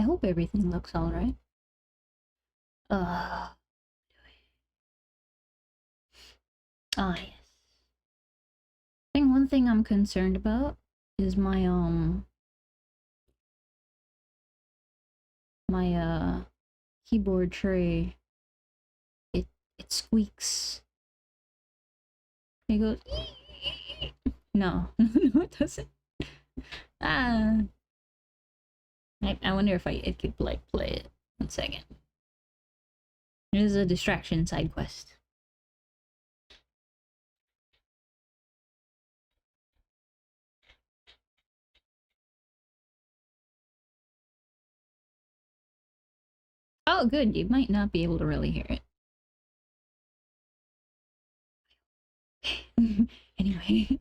hope everything looks alright. Ah, yes. I think one thing I'm concerned about is my keyboard tray. It squeaks. It goes no. No, it doesn't. Ah. I wonder if it could like play it. 1 second. It is a distraction side quest. Oh, good. You might not be able to really hear it. Anyway.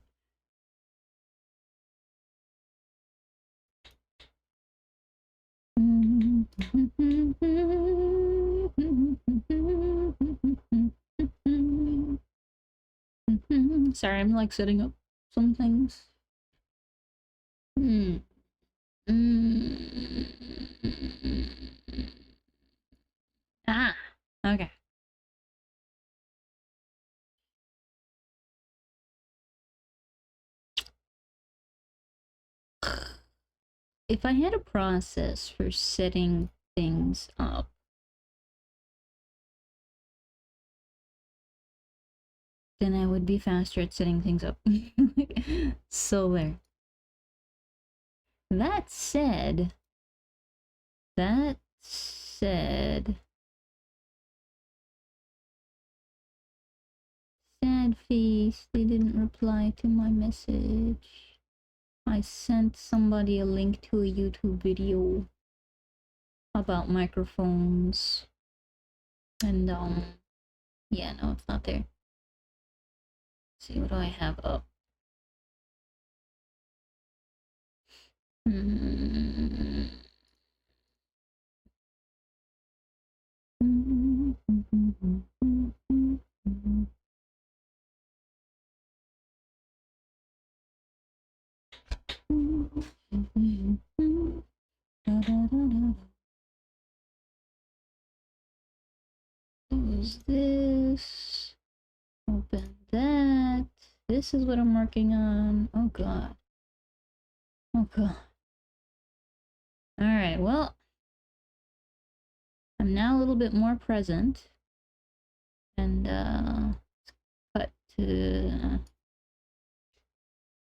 Sorry, I'm like setting up some things. Ah, okay. If I had a process for setting things up, then I would be faster at setting things up. So there. That said, sad face, they didn't reply to my message. I sent somebody a link to a YouTube video about microphones. And, yeah, no, it's not there. Let's see, what do I have up? Close this. Open that. This is what I'm working on. Oh god. Oh god. Alright, well. I'm now a little bit more present. And cut to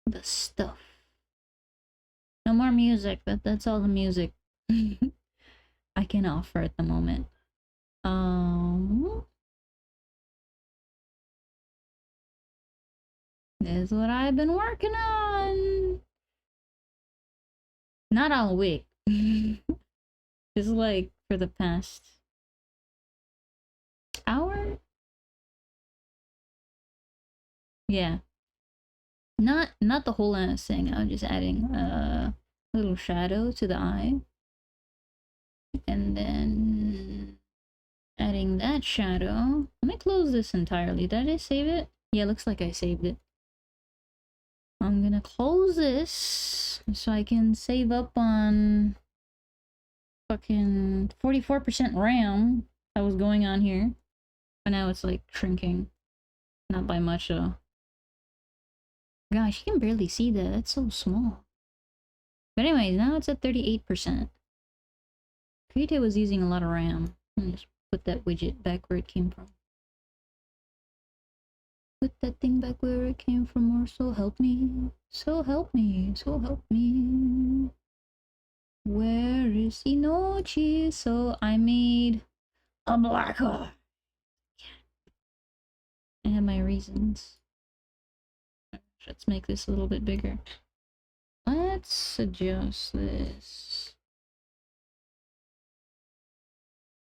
the stuff. No more music. That's all the music I can offer at the moment. This is what I've been working on. Not all week. It's like for the past hour? Yeah. Not the whole ass thing. I was just adding a little shadow to the eye. And then adding that shadow. Let me close this entirely. Did I save it? Yeah, looks like I saved it. I'm gonna close this so I can save up on fucking 44% RAM that was going on here. But now it's like shrinking. Not by much though. Gosh, you can barely see that. That's so small. But anyways, now it's at 38%. Krita was using a lot of RAM. Let me just put that widget back where it came from. Put that thing back where it came from, or so help me. So help me. So help me. Where is Inochi? So I made a black hole. I have my reasons. Let's make this a little bit bigger. Let's adjust this.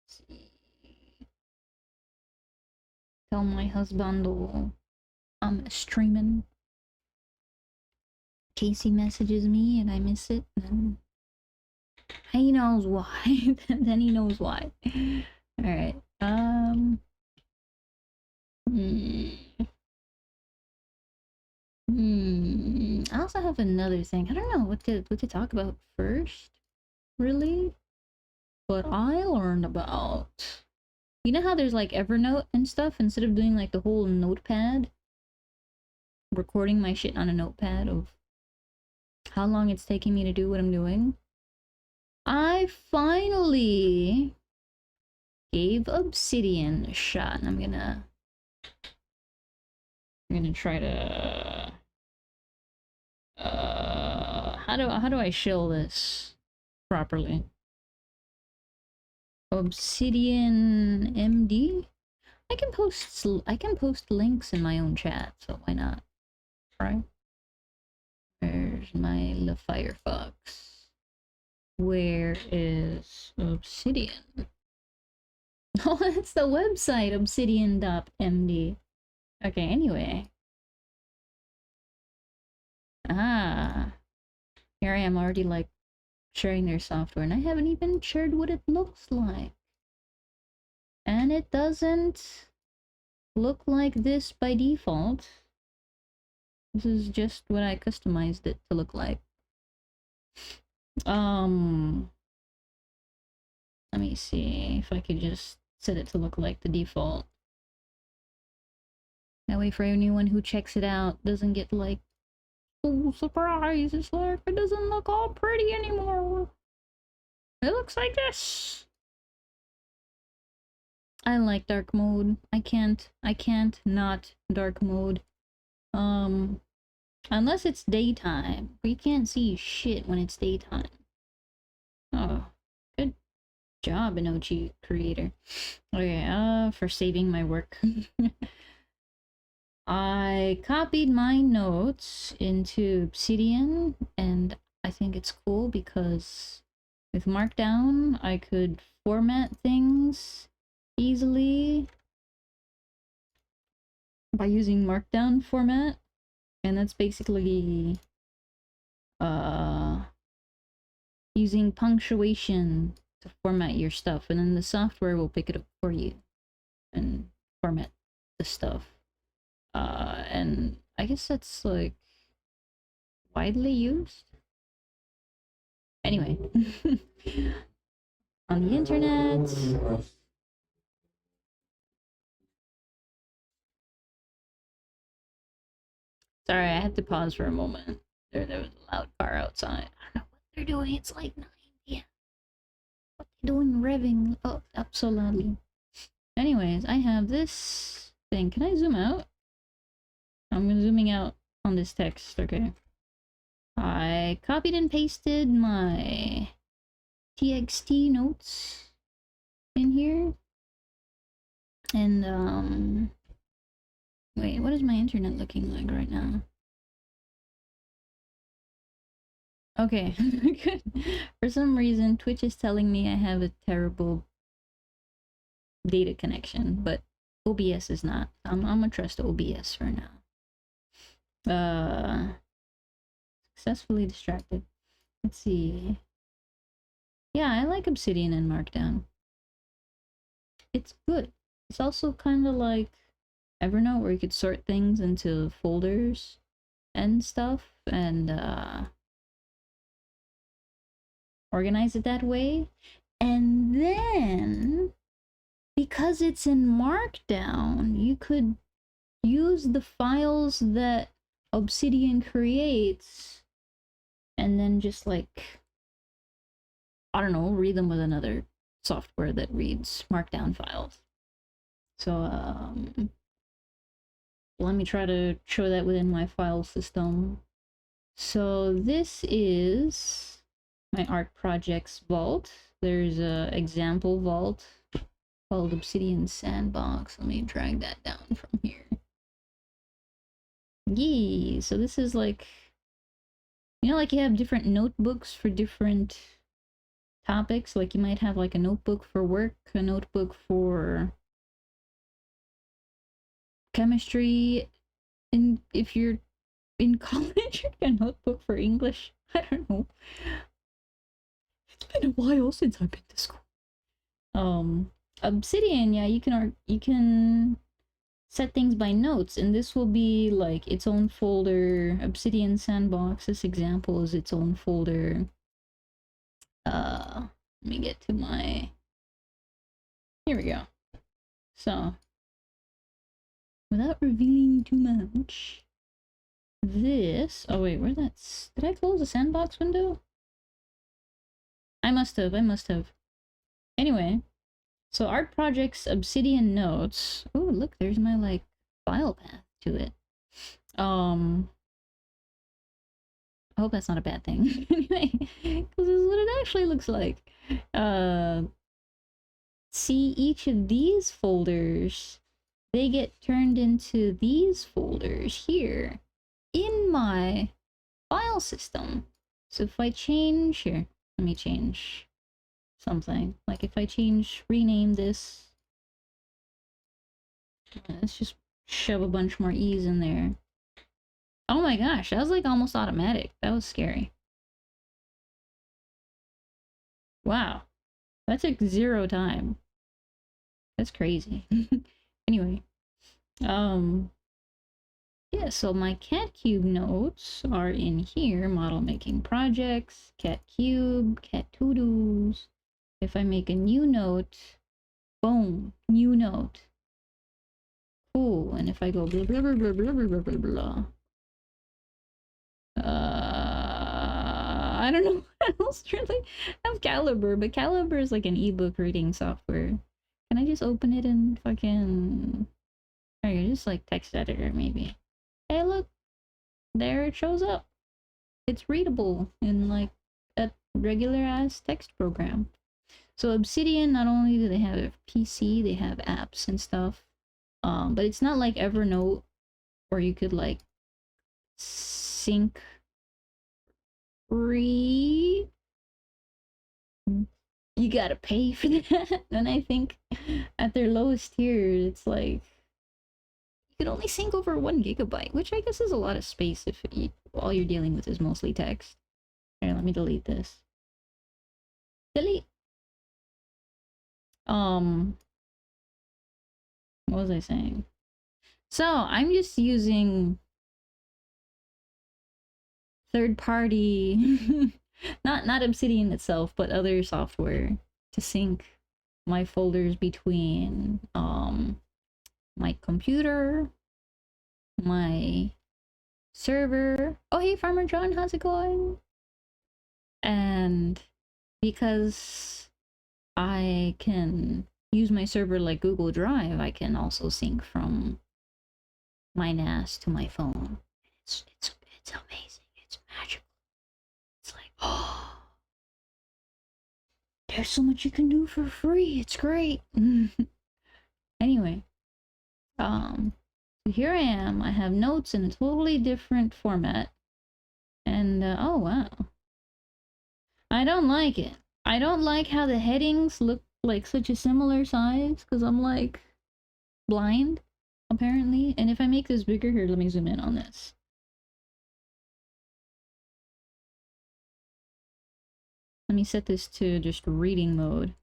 Let's see. Tell my husband I'm streaming. In case he messages me and I miss it, then he knows why. Then he knows why. Alright. I also have another thing. I don't know what to talk about first. Really? but I learned about... You know how there's like Evernote and stuff? Instead of doing like the whole notepad, recording my shit on a notepad of how long it's taking me to do what I'm doing, I finally gave Obsidian a shot. And I'm gonna try to how do I shill this properly? Obsidian MD? I can post links in my own chat, so why not? Right? Where's my Firefox? Where is Obsidian? Oh, that's the website, obsidian.md. Okay, anyway. Ah. Here I am already like sharing their software, and I haven't even shared what it looks like. And it doesn't look like this by default. This is just what I customized it to look like. Let me see if I could just set it to look like the default. That way for anyone who checks it out doesn't get like, oh, surprise, it's like, it doesn't look all pretty anymore. It looks like this. I like dark mode. I can't not dark mode. Unless it's daytime. We can't see shit when it's daytime. Oh, good job, Inochi Creator. Okay, for saving my work. I copied my notes into Obsidian, and I think it's cool because with markdown, I could format things easily by using markdown format, and that's basically using punctuation to format your stuff, and then the software will pick it up for you and format the stuff. And I guess that's like widely used. Anyway, on the internet. Sorry, I had to pause for a moment. There was a loud car outside. I don't know what they're doing. It's like 9 p.m. What they doing revving up so loudly? Anyways, I have this thing. Can I zoom out? I'm zooming out on this text, okay. I copied and pasted my TXT notes in here. And, wait, what is my internet looking like right now? Okay, good. For some reason, Twitch is telling me I have a terrible data connection, but OBS is not. I'm gonna trust OBS for now. Successfully distracted. Let's see. Yeah, I like Obsidian and Markdown. It's good. It's also kind of like Evernote, where you could sort things into folders and stuff, and organize it that way. And then, because it's in Markdown, you could use the files that Obsidian creates and then just like, I don't know, read them with another software that reads Markdown files. So let me try to show that within my file system. So this is my art projects vault. There's a example vault called Obsidian Sandbox. Let me drag that down from here. Yee, so this is like, you know, like you have different notebooks for different topics. Like you might have like a notebook for work, a notebook for chemistry, and if you're in college, a notebook for English. I don't know. It's been a while since I've been to school. Obsidian, yeah, you can set things by notes, and this will be like its own folder. Obsidian Sandbox, this example is its own folder. Let me get to my... Here we go. So, without revealing too much, this... Oh wait, where's that... Did I close the sandbox window? I must have. Anyway, so art projects, Obsidian notes. Oh, look, there's my, like, file path to it. I hope that's not a bad thing. Anyway, because this is what it actually looks like. See, each of these folders, they get turned into these folders here in my file system. So if I change here, let me change something. Like if I rename this, let's just shove a bunch more E's in there. Oh my gosh, that was like almost automatic. That was scary. Wow. That took 0 time. That's crazy. Anyway. Yeah, so my cat cube notes are in here. Model making projects, cat cube, cat to-dos. If I make a new note, boom, new note. Cool. And if I go blah blah blah blah blah blah blah blah. I don't know what else really. I have Caliber, but Caliber is like an ebook reading software. Can I just open it in fucking... Or just like text editor maybe. Hey look, there it shows up. It's readable in like a regular ass text program. So Obsidian, not only do they have a PC, they have apps and stuff. But it's not like Evernote where you could like sync read. You gotta pay for that. And I think at their lowest tier, it's like you can only sync over 1 gigabyte, which I guess is a lot of space if all you're dealing with is mostly text. Here, let me delete this. Delete. What was I saying? So I'm just using third-party, not Obsidian itself, but other software to sync my folders between my computer, my server. Oh hey Farmer John, how's it going? And because I can use my server like Google Drive, I can also sync from my NAS to my phone. It's amazing. It's magical. It's like, oh, there's so much you can do for free. It's great. Anyway, so here I am. I have notes in a totally different format. And, oh wow. I don't like it. I don't like how the headings look like such a similar size, because I'm like blind, apparently. And if I make this bigger, here, let me zoom in on this. Let me set this to just reading mode.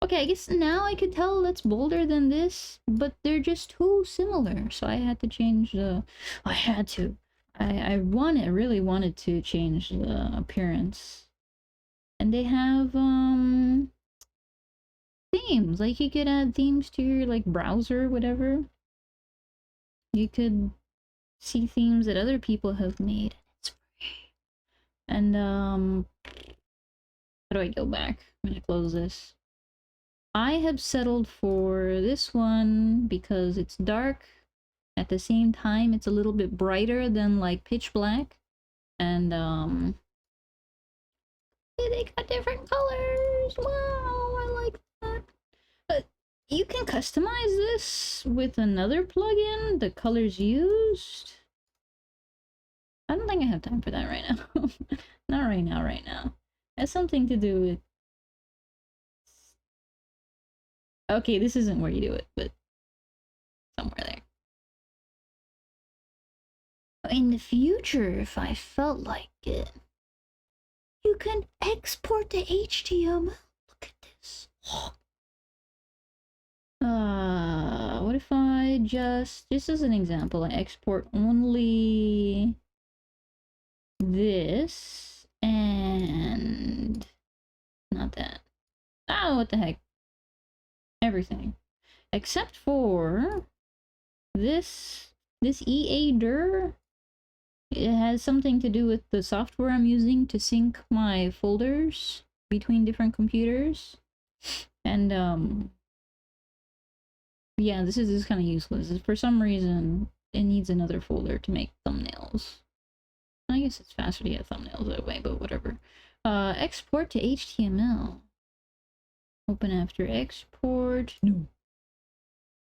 Okay, I guess now I could tell that's bolder than this, but they're just too similar. So I had to change the... I really wanted to change the appearance. And they have, themes. Like, you could add themes to your, like, browser, whatever. You could see themes that other people have made. It's free. And, how do I go back? I'm gonna close this. I have settled for this one because it's dark. At the same time, it's a little bit brighter than, like, pitch black. And, they got different colors! Wow, I like that. But you can customize this with another plugin, the colors used. I don't think I have time for that right now. Not right now, right now. It has something to do with... Okay, this isn't where you do it, but somewhere there. In the future, if I felt like it, you can export the HTML. Look at this. What if I just as an example, I export only this, And not that. Oh, what the heck. Everything. Except for this EA-der. It has something to do with the software I'm using to sync my folders between different computers. And yeah, this is kind of useless. For some reason, it needs another folder to make thumbnails. I guess it's faster to get thumbnails that way, but whatever. Export to HTML. Open after export. No.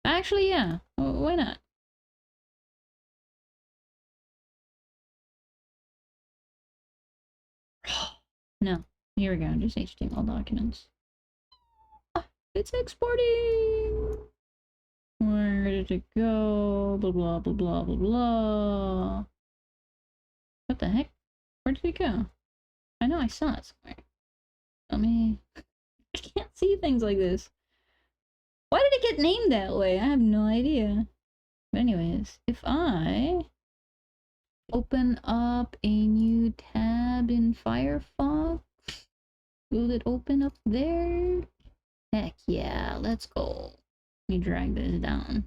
Actually, yeah. Why not? No. Here we go. Just HTML documents. It's exporting! We're ready to go. Blah, blah, blah, blah, blah, blah. What the heck? Where did it go? I know I saw it somewhere. Let me... I can't see things like this. Why did it get named that way? I have no idea. But anyways, if I open up a new tab in Firefox, will it open up there? Heck yeah, let's go. Let me drag this down.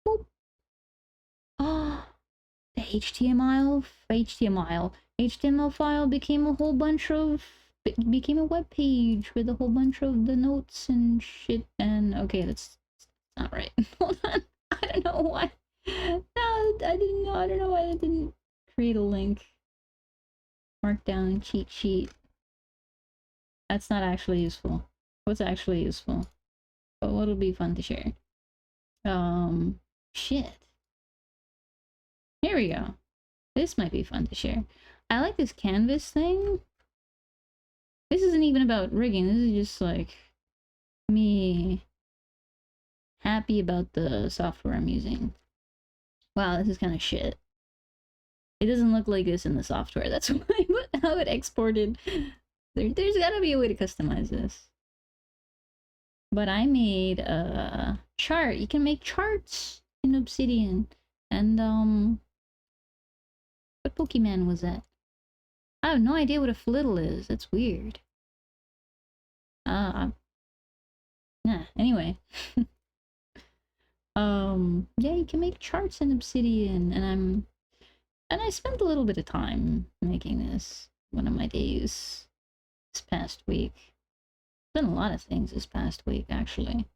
Boop. Ah, the HTML file became a whole bunch of... became a web page with a whole bunch of the notes and shit. And okay, that's not right. Hold on. I don't know why. No, I didn't know. I don't know why I didn't create a link. Markdown cheat sheet. That's not actually useful. What's actually useful? But what'll be fun to share? Shit. Here we go. This might be fun to share. I like this canvas thing. This isn't even about rigging. This is just like me happy about the software I'm using. Wow, this is kind of shit. It doesn't look like this in the software. That's why how it exported. There's gotta be a way to customize this. But I made a chart. You can make charts in Obsidian. And what Pokemon was that? I have no idea what a flittle is. That's weird. Yeah, anyway. Yeah, you can make charts in Obsidian, and I spent a little bit of time making this one of my days this past week. Done a lot of things this past week, actually.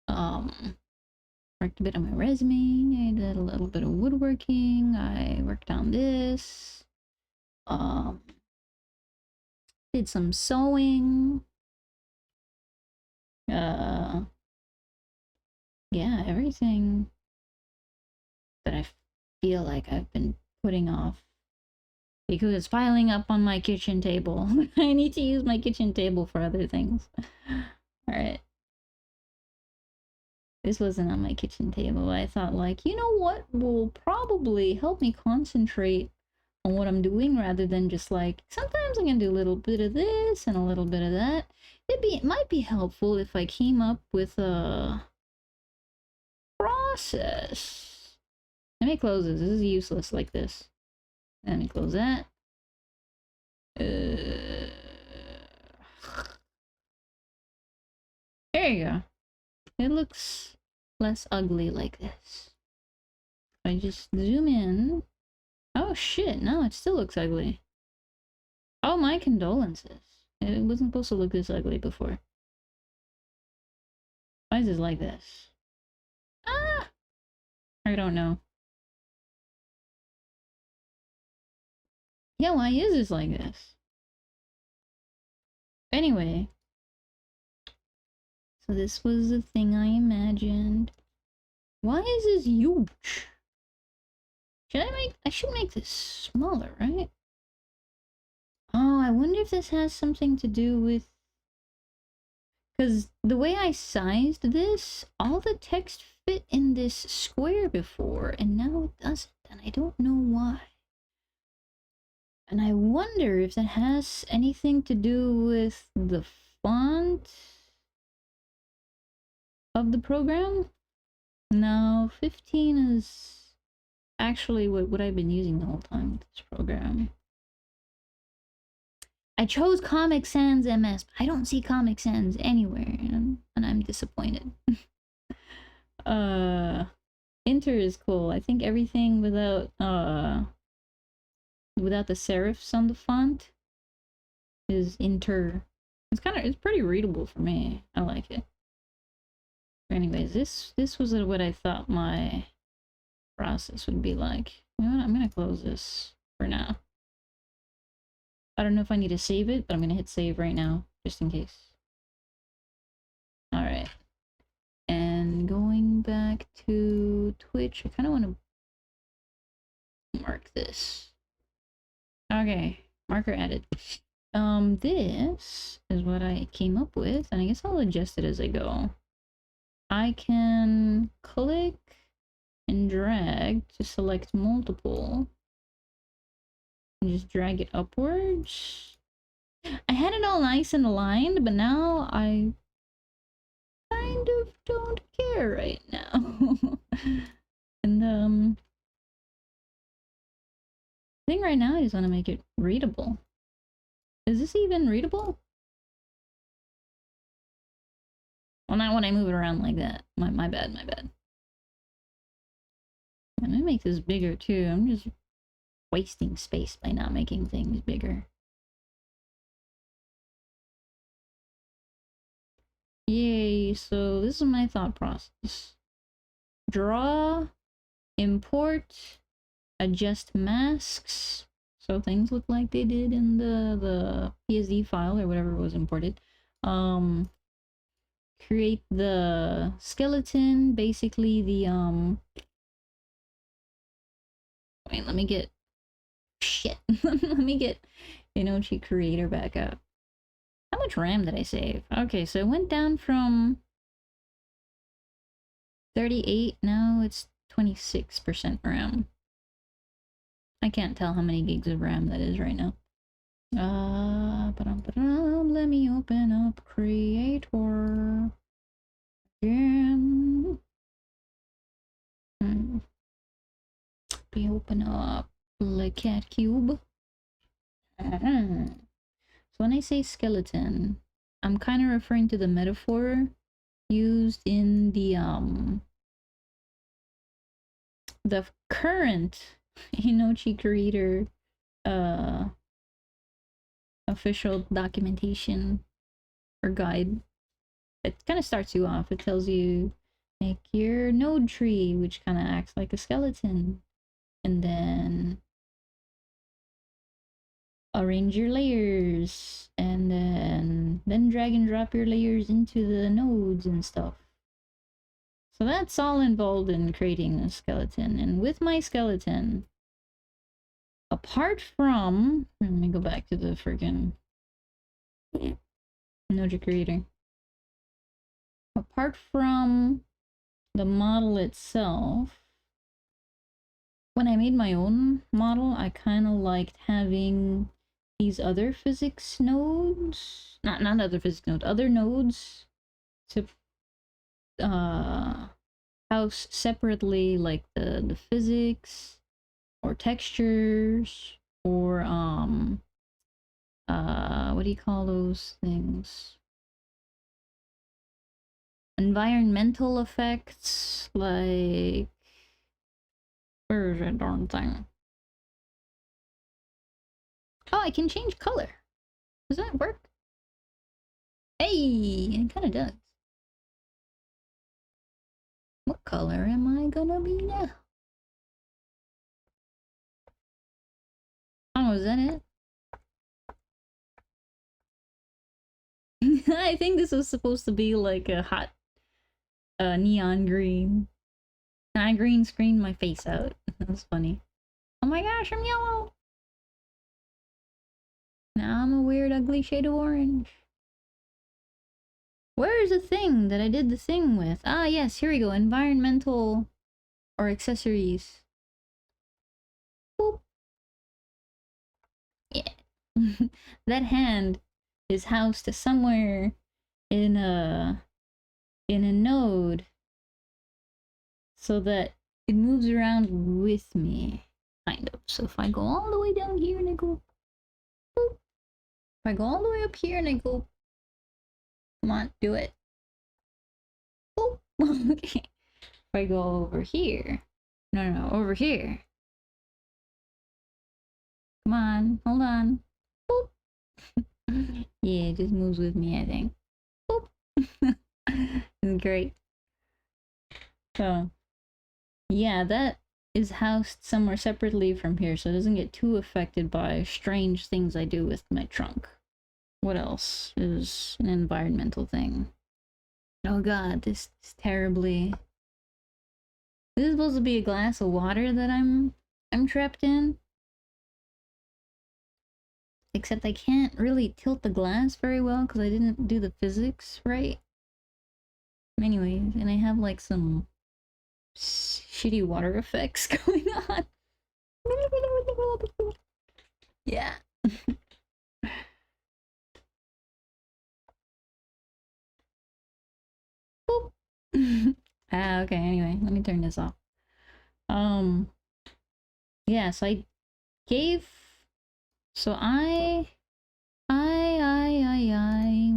Worked a bit on my resume, I did a little bit of woodworking, I worked on this. Did some sewing. Yeah, everything that I feel like I've been putting off because it's piling up on my kitchen table. I need to use my kitchen table for other things. Alright. This wasn't on my kitchen table. I thought, like, you know what will probably help me concentrate on what I'm doing rather than just like, sometimes I'm gonna do a little bit of this and a little bit of that. It might be helpful if I came up with a process. Let me close this. This is useless like this. Let me close that. There you go. It looks less ugly like this. I just zoom in. Oh shit, no, it still looks ugly. Oh, my condolences. It wasn't supposed to look this ugly before. Why is this like this? Ah! I don't know. Yeah, why is this like this? Anyway. So this was the thing I imagined. Why is this huge? I should make this smaller, right? Oh, I wonder if this has something to do with... Because the way I sized this, all the text fit in this square before, and now it doesn't, and I don't know why. And I wonder if that has anything to do with the font of the program? No, 15 is actually what I've been using the whole time with this program. I chose Comic Sans MS, but I don't see Comic Sans anywhere, and I'm disappointed. Inter is cool. I think everything without the serifs on the font is Inter. It's pretty readable for me. I like it. Anyways, this was what I thought my process would be like. You know what? I'm gonna close this for now. I don't know if I need to save it, but I'm gonna hit save right now, just in case. Alright. And going back to Twitch, I kind of want to mark this. Okay, marker added. This is what I came up with, and I guess I'll adjust it as I go. I can click and drag to select multiple and just drag it upwards. I had it all nice and aligned, but now I kind of don't care right now. And the thing right now, I just want to make it readable. Is this even readable? Well, not when I move it around like that. My bad, my bad. I'm gonna make this bigger too. I'm just wasting space by not making things bigger. Yay, so this is my thought process. Draw, import, adjust masks, so things look like they did in the PSD file or whatever was imported. Create the skeleton, basically the wait, let me get shit. Let me get Inochi Creator back up. How much RAM did I save? Okay, so it went down from 38, now it's 26% RAM. I can't tell how many gigs of RAM that is right now. Let me open up Creator again. We open up the cat cube. So when I say skeleton, I'm kind of referring to the metaphor used in the current Inochi Creator official documentation or guide. It kind of starts you off. It tells you make your node tree, which kind of acts like a skeleton, and then arrange your layers, and then drag and drop your layers into the nodes and stuff. So that's all involved in creating a skeleton. And with my skeleton, apart from, let me go back to the friggin' Inochi Creator. Apart from the model itself, when I made my own model, I kind of liked having these other physics nodes, not other physics nodes, other nodes to house separately, like the physics or textures or what do you call those things? Environmental effects, like, where is that darn thing? Oh, I can change color. Does that work? Hey, it kind of does. What color am I gonna be now? Oh, is that it? I think this was supposed to be like a hot neon green. And I green screened my face out. That was funny. Oh my gosh, I'm yellow! Now I'm a weird ugly shade of orange. Where is the thing that I did the thing with? Ah yes, here we go. Environmental or accessories. Boop. Yeah. That hand is housed somewhere in a node so that it moves around with me, kind of. So if I go all the way down here and I go boop, I go all the way up here and I go, come on, do it. Oh, okay. If I go over here, no, over here. Come on, hold on. Boop. Yeah, it just moves with me, I think. Boop. It's great. So, yeah, that is housed somewhere separately from here, so it doesn't get too affected by strange things I do with my trunk. What else is an environmental thing? Oh god, this is terribly... This is supposed to be a glass of water that I'm trapped in. Except I can't really tilt the glass very well because I didn't do the physics right. Anyways, and I have like some shitty water effects going on. Yeah. Okay, anyway, let me turn this off. Yeah, so I gave... So I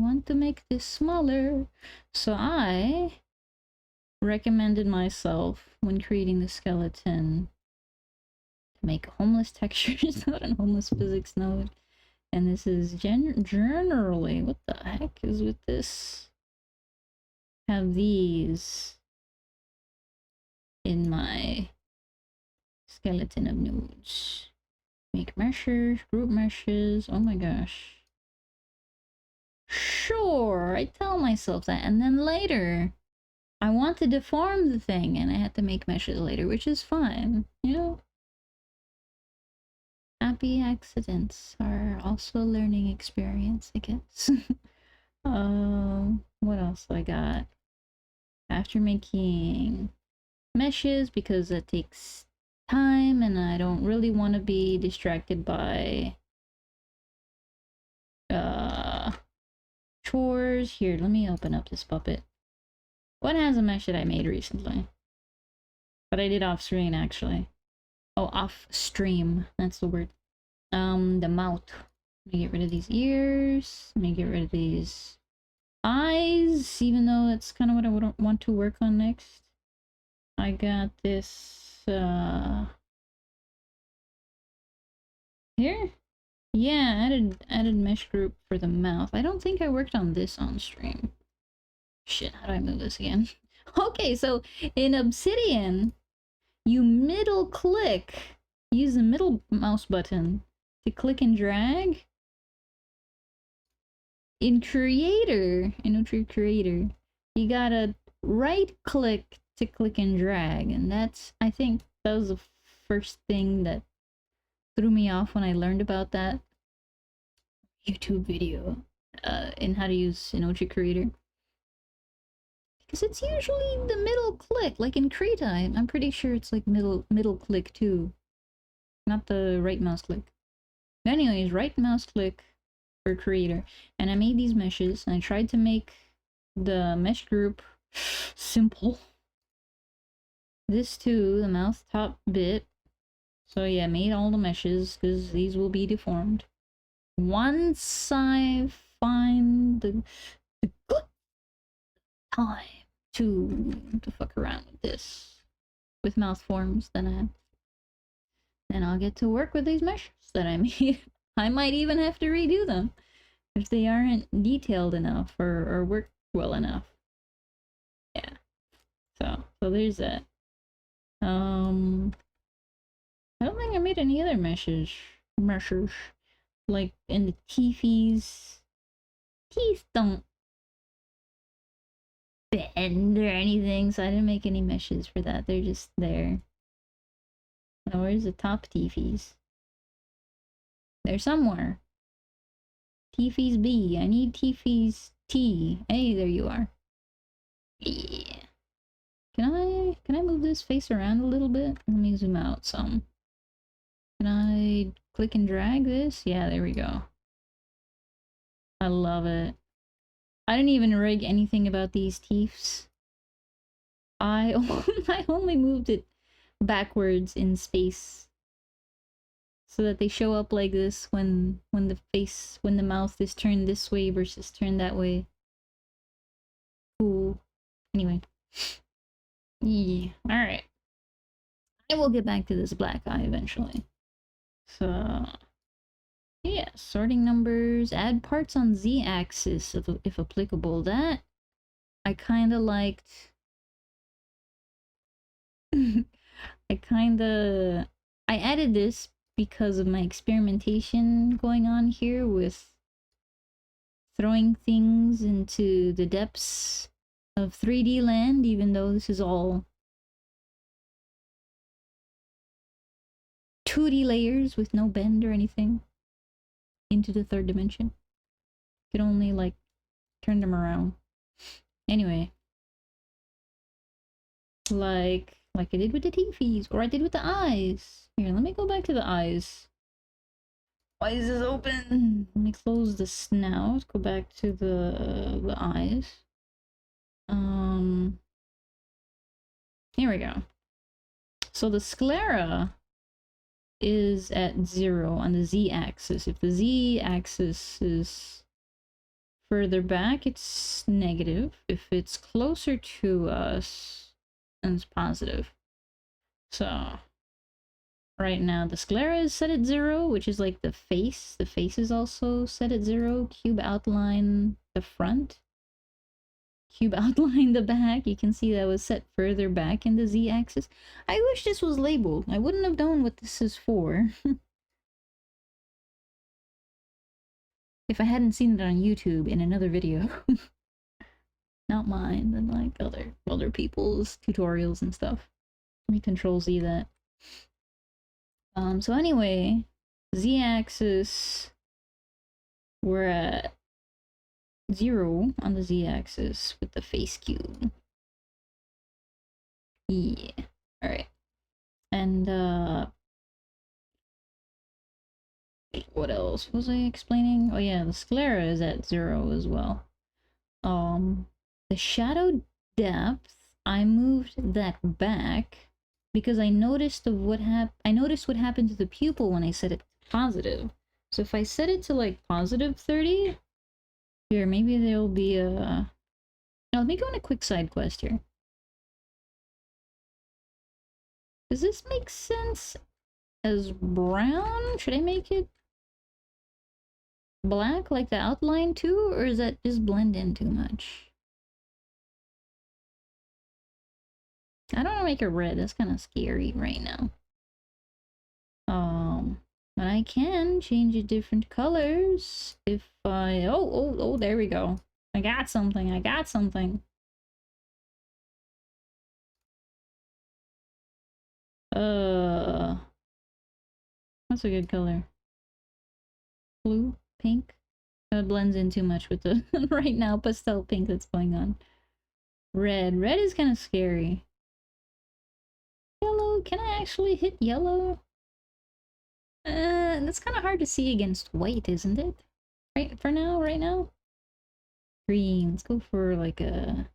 want to make this smaller. So I recommended myself when creating the skeleton to make a homeless textures node and homeless physics node. And this is generally, what the heck is with this? Have these in my skeleton of nodes. Make meshes, group meshes, oh my gosh. Sure, I tell myself that, and then later, I want to deform the thing, and I had to make meshes later, which is fine, you know? Happy accidents are also a learning experience, I guess. What else I got? After making meshes, because that takes time, and I don't really want to be distracted by chores. Here, let me open up this puppet. What has a mesh that I made recently? But I did off screen, actually. Oh, off stream. That's the word. The mouth. Let me get rid of these ears. Let me get rid of these eyes, even though that's kind of what I would want to work on next. I got this, here? Yeah, added mesh group for the mouth. I don't think I worked on this on stream. Shit, how do I move this again? Okay, so in Obsidian, you middle click, use the middle mouse button to click and drag. In Creator, Inochi Creator, you gotta right click to click and drag, and that's, I think that was the first thing that threw me off when I learned about that YouTube video in how to use Inochi Creator. Because it's usually the middle click, like in Krita, I'm pretty sure it's like middle click too. Not the right mouse click. But anyways, right mouse click for Creator. And I made these meshes, and I tried to make the mesh group simple. This too, the mouth top bit. So yeah, made all the meshes, because these will be deformed. Once I find the good time to fuck around with this, with mouth forms, then I'll get to work with these meshes that I made. I might even have to redo them if they aren't detailed enough or work well enough. Yeah. So there's that. I don't think I made any other meshes. Like in the teethies. Teeth don't bend or anything, so I didn't make any meshes for that. They're just there. Now where's the top teethies? They're somewhere. Teethies B. I need teethies T. Hey, there you are. Yeah. Can I move this face around a little bit? Let me zoom out some. Can I click and drag this? Yeah, there we go. I love it. I didn't even rig anything about these teeths. I only moved it backwards in space. So that they show up like this when the mouth is turned this way versus turned that way. Cool. Anyway. Yeah. Alright. I will get back to this black eye eventually. So yeah, sorting numbers, add parts on z-axis if applicable. That I kinda liked. I added this because of my experimentation going on here with throwing things into the depths of 3D land, even though this is all 2D layers with no bend or anything into the third dimension. You can only like turn them around. Anyway, like I did with the teethies, or I did with the eyes. Here, let me go back to the eyes. Why is this open? Let me close the snout. Go back to the eyes. Here we go. So the sclera is at 0 on the z-axis. If the z-axis is further back, it's negative. If it's closer to us, then it's positive. So right now the sclera is set at 0, which is like the face. The face is also set at 0. Cube outline the front. Cube outline the back. You can see that was set further back in the z-axis. I wish this was labeled. I wouldn't have known what this is for. If I hadn't seen it on YouTube in another video. Not mine, but like other people's tutorials and stuff. Let me control Z that. So anyway, z-axis, we're at 0 on the z-axis with the face cube. Yeah. Alright. And what else was I explaining? Oh yeah, the sclera is at 0 as well. The shadow depth, I moved that back because I noticed what happened to the pupil when I set it to positive. So if I set it to like positive 30, here maybe there'll be a. Now let me go on a quick side quest here. Does this make sense as brown? Should I make it black like the outline too, or is that just blend in too much? I don't want to make it red. That's kind of scary right now. But I can change it different colors if I. Oh, there we go. I got something. I got something. What's a good color? Blue, pink. It blends in too much with the right now pastel pink that's going on. Red. Red is kind of scary. Yellow. Can I actually hit yellow? That's kind of hard to see against white, isn't it? Right now? Green. Let's go for like a.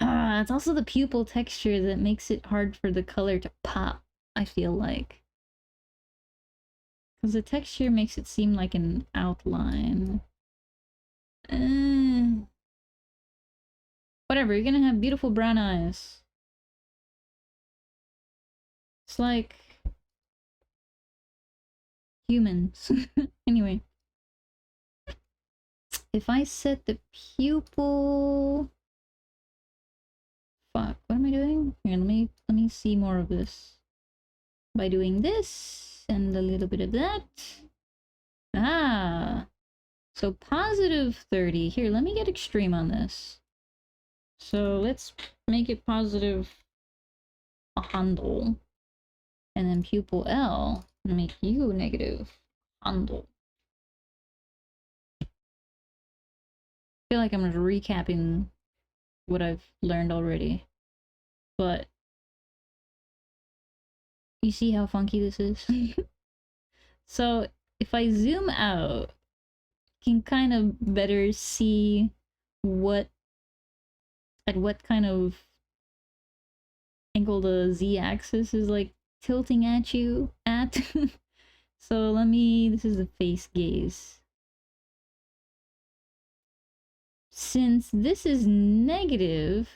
It's also the pupil texture that makes it hard for the color to pop, I feel like. Because the texture makes it seem like an outline. Whatever, you're gonna have beautiful brown eyes. It's like humans. Anyway. If I set the pupil... Fuck, what am I doing? Here, let me see more of this. By doing this and a little bit of that. So positive 30. Here, let me get extreme on this. So let's make it positive a handle. And then pupil L, make you negative handle. I feel like I'm just recapping what I've learned already. But you see how funky this is? So if I zoom out, you can kind of better see what kind of angle the z-axis is like tilting at you at. So this is the face gaze. Since this is negative,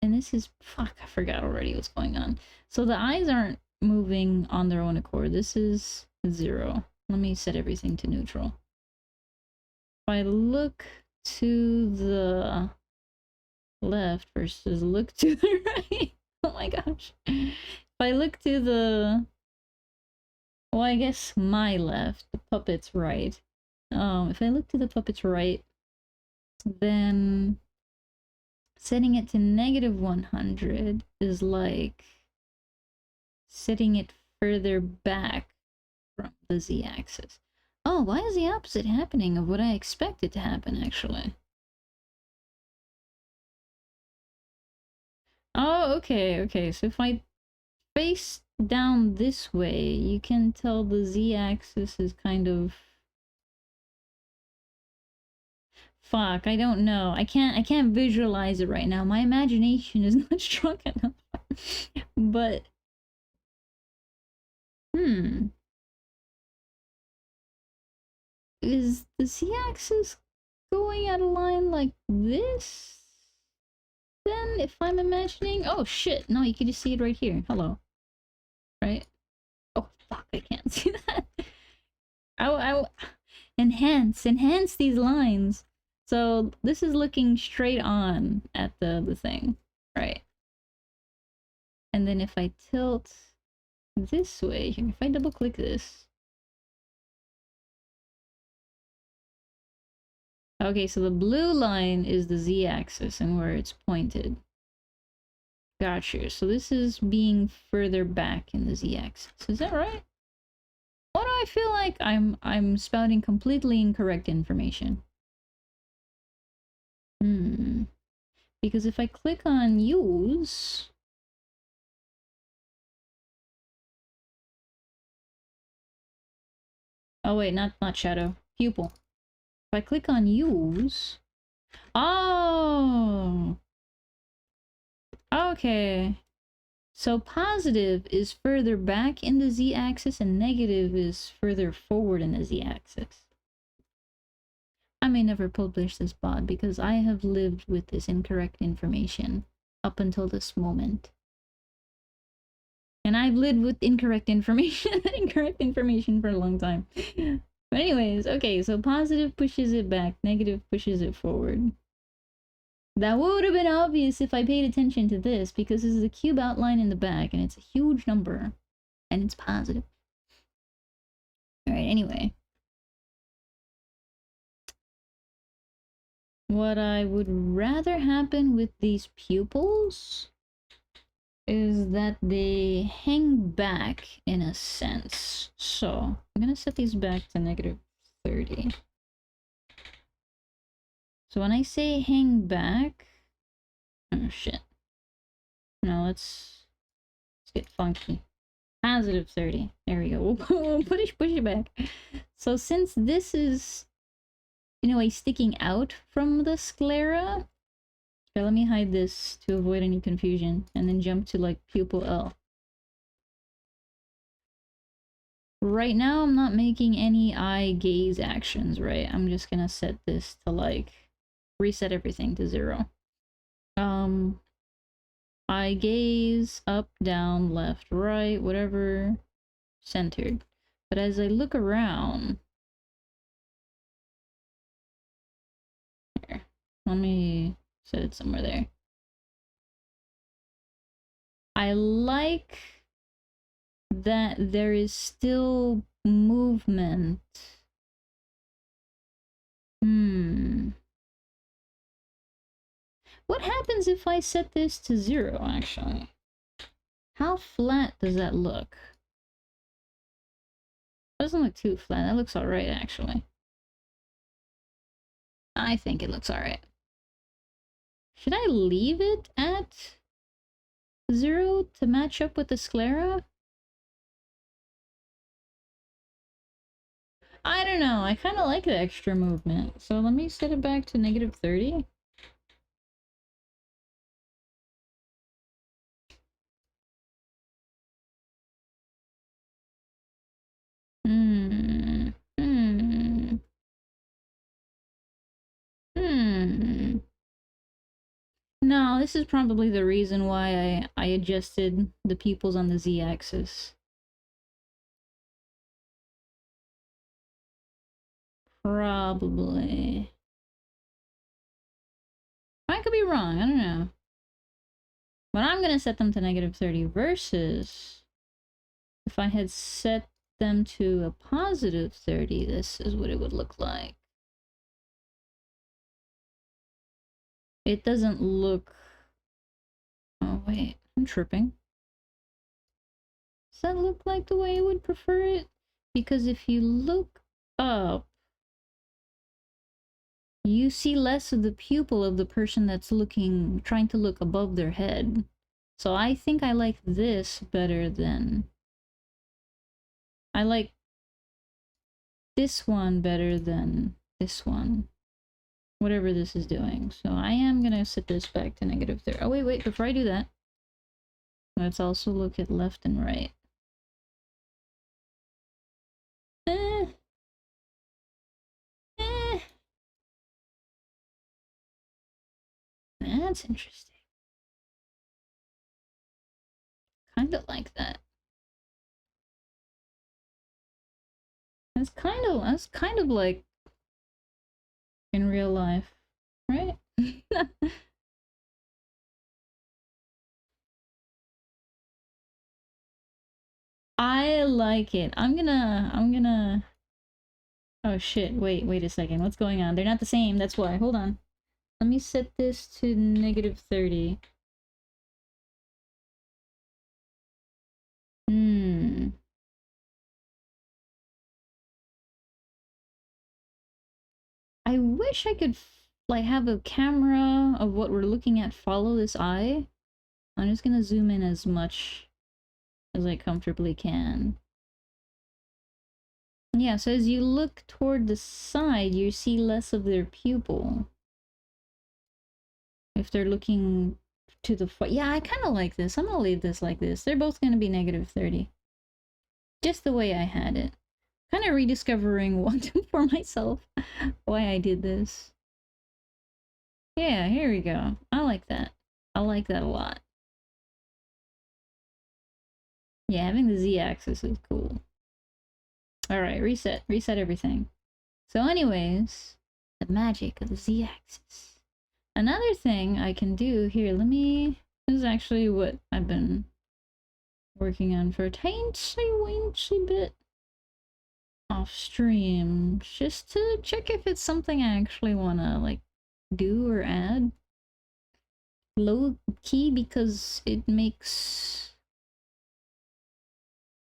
and this is, fuck, I forgot already what's going on. So the eyes aren't moving on their own accord. This is 0. Let me set everything to neutral. If I look to the left versus look to the right, oh my gosh. If I look to the, well, I guess my left, the puppet's right. If I look to the puppet's right, then setting it to -100 is like setting it further back from the z-axis. Oh, why is the opposite happening of what I expected to happen, actually? Oh, okay. So if I face down this way, you can tell the z-axis is kind of... Fuck, I don't know. I can't visualize it right now. My imagination is not strong enough. But... Is the z-axis going at a line like this? Then, if I'm imagining... Oh, shit. No, you can just see it right here. Hello. Right? Oh, fuck, I can't see that. I enhance these lines. So, this is looking straight on at the thing. Right? And then if I tilt this way, if I double click this... Okay, so the blue line is the z-axis and where it's pointed. Gotcha. So this is being further back in the z-axis. Is that right? Why do I feel like I'm spouting completely incorrect information? Because if I click on use... Oh wait, not shadow. Pupil. If I click on use... Oh! Okay. So positive is further back in the z-axis and negative is further forward in the z-axis. I may never publish this bot because I have lived with this incorrect information up until this moment. And I've lived with incorrect information for a long time. But anyways, okay, so positive pushes it back, negative pushes it forward. That would have been obvious if I paid attention to this, because this is a cube outline in the back, and it's a huge number, and it's positive. Alright, anyway. What I would rather happen with these pupils is that they hang back in a sense. So, I'm gonna set these back to -30. So when I say hang back... Oh shit. No, let's get funky. +30. There we go. We'll push it back. So since this is, in a way, sticking out from the sclera... Okay, let me hide this to avoid any confusion, and then jump to, like, pupil L. Right now, I'm not making any eye gaze actions, right? I'm just gonna set this to, like, reset everything to 0. Eye gaze, up, down, left, right, whatever, centered. But as I look around... Here, let me set it somewhere there. I like that there is still movement. What happens if I set this to 0, actually? How flat does that look? Doesn't look too flat. That looks alright, actually. I think it looks alright. Should I leave it at 0 to match up with the sclera? I don't know. I kind of like the extra movement. So let me set it back to -30. No, this is probably the reason why I adjusted the pupils on the z-axis. Probably. I could be wrong, I don't know. But I'm gonna set them to -30 versus if I had set them to a +30, this is what it would look like. It doesn't look... Oh wait, I'm tripping. Does that look like the way I would prefer it? Because if you look up, you see less of the pupil of the person that's trying to look above their head. So I think I like this better than... I like this one better than this one. Whatever this is doing. So I am gonna set this back to -30. Oh wait, before I do that, let's also look at left and right. That's interesting. Kind of like that. That's kind of like in real life, right? I like it. I'm gonna... Oh shit, wait a second. What's going on? They're not the same, that's why. Hold on. Let me set this to -30. I wish I could like have a camera of what we're looking at follow this eye. I'm just gonna zoom in as much as I comfortably can. Yeah, so as you look toward the side, you see less of their pupil. If they're looking to the front. Yeah, I kind of like this. I'm gonna leave this like this. They're both gonna be -30. Just the way I had it. Kind of rediscovering what for myself why I did this. Yeah, here we go. I like that. I like that a lot. Yeah, having the z-axis is cool. Alright, reset everything. So anyways, the magic of the z-axis. Another thing I can do here, this is actually what I've been working on for a teensy bit off stream, just to check if it's something I actually want to like do or add. Low key, because it makes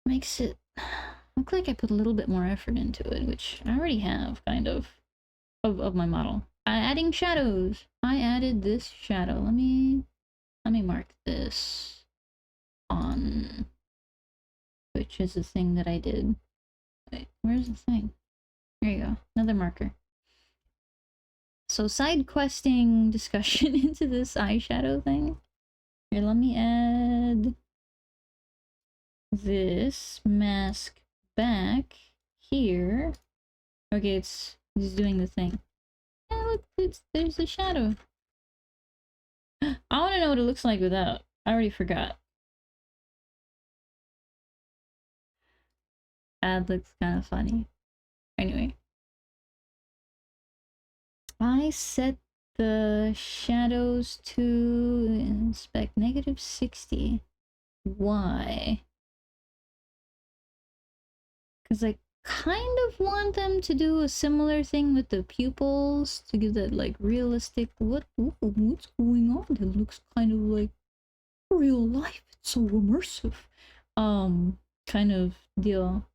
it look like I put a little bit more effort into it, which I already have, kind of my model. Adding shadows. I added this shadow. Let me mark this on, which is the thing that I did. Wait, where's the thing? There you go. Another marker. So side questing discussion into this eyeshadow thing. Here, let me add this mask back here. Okay, it's doing the thing. Yeah, look, there's a shadow. I want to know what it looks like without. I already forgot. That looks kind of funny. Anyway. I set the shadows to inspect -60. Why? Because I kind of want them to do a similar thing with the pupils to give that like realistic what's going on? It looks kind of like real life. It's so immersive. Kind of deal.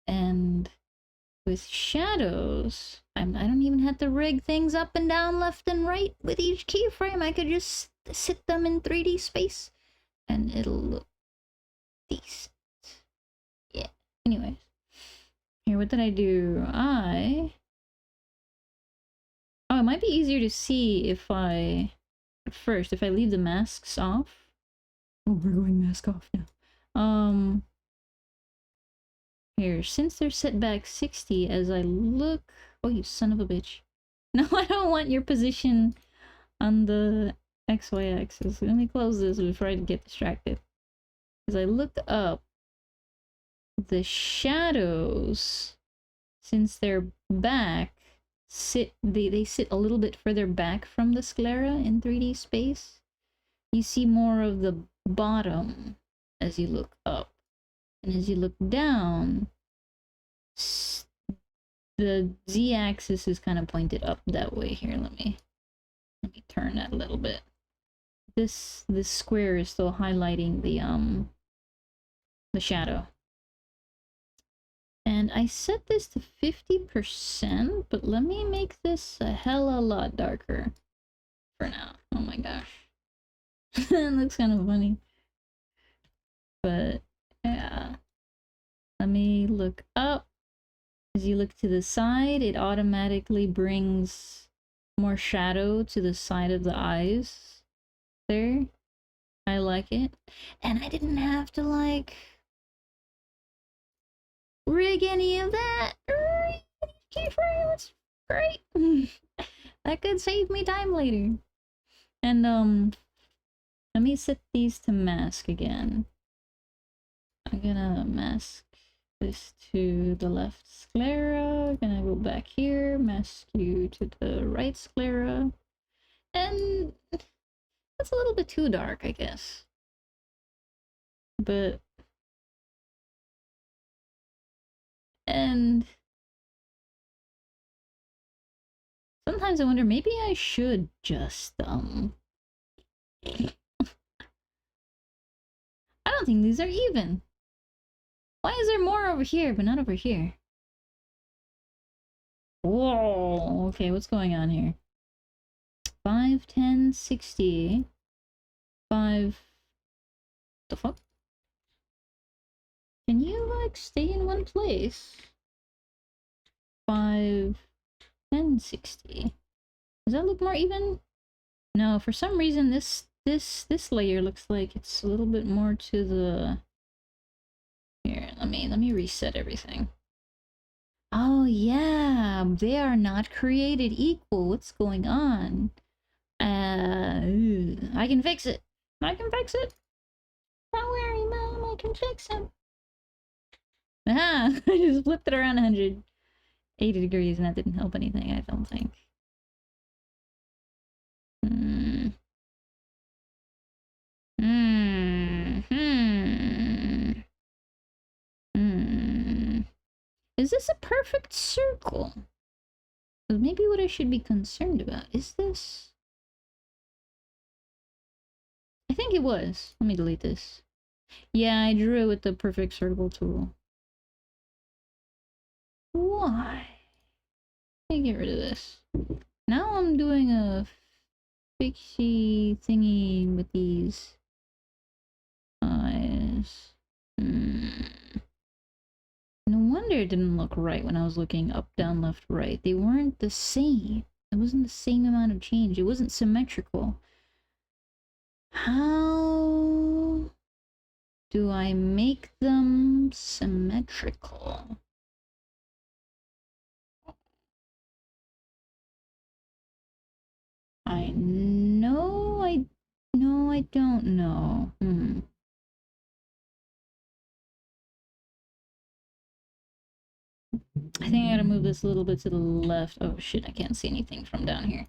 And with shadows, I don't even have to rig things up and down, left and right with each keyframe. I could just sit them in 3D space and it'll look decent. Yeah. Anyways. Here, what did I do? Oh, it might be easier to see if I leave the masks off. Oh, we're going mask off now. Here, since they're set back 60, as I look... Oh, you son of a bitch. No, I don't want your position on the XY axis. Let me close this before I get distracted. As I looked up, the shadows, since they're back, they sit a little bit further back from the sclera in 3D space. You see more of the bottom as you look up. And as you look down, the z-axis is kind of pointed up that way. Here, let me turn that a little bit. This square is still highlighting the shadow. And I set this to 50%, but let me make this a hella lot darker for now. Oh my gosh. That looks kind of funny. But yeah. Let me look up. As you look to the side, it automatically brings more shadow to the side of the eyes. There. I like it. And I didn't have to, like, rig any of that. Keyframes. Great. That could save me time later. And, let me set these to mask again. I'm gonna mask this to the left sclera. Gonna go back here, mask you to the right sclera. And that's a little bit too dark, I guess. But... and... sometimes I wonder, maybe I should just, I don't think these are even. Why is there more over here, but not over here? Whoa, okay, what's going on here? 5, 10, 60. 5... the fuck? Can you, like, stay in one place? 5, 10, 60. Does that look more even? No, for some reason this layer looks like it's a little bit more to the... here, let me reset everything. Oh yeah, they are not created equal. What's going on? I can fix it. I can fix it. Don't worry, Mom, I can fix it. Ah, I just flipped it around 180 degrees and that didn't help anything, I don't think. Is this a perfect circle? Maybe what I should be concerned about is this. I think it was. Let me delete this. Yeah, I drew it with the perfect circle tool. Why? Let me get rid of this. Now I'm doing a fixie thingy with these eyes. No wonder it didn't look right when I was looking up, down, left, right. They weren't the same. It wasn't the same amount of change. It wasn't symmetrical. How do I make them symmetrical? I know I don't know. I think I gotta move this a little bit to the left. Oh shit, I can't see anything from down here.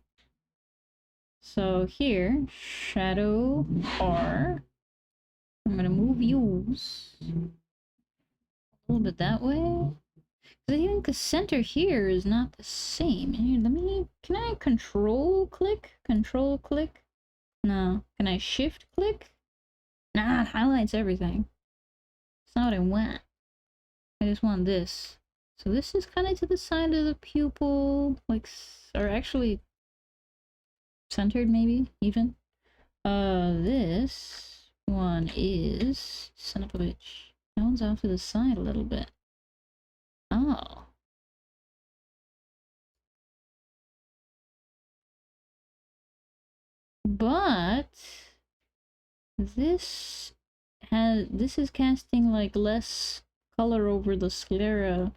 So here, shadow R. I'm gonna move yours a little bit that way. I think the center here is not the same. Here, can I control click? Control click? No. Can I shift click? Nah, it highlights everything. It's not what I want. I just want this. So this is kind of to the side of the pupil, like, or actually centered maybe, even. This one is, son of a bitch. That one's off to the side a little bit. Oh. But this is casting like less color over the sclera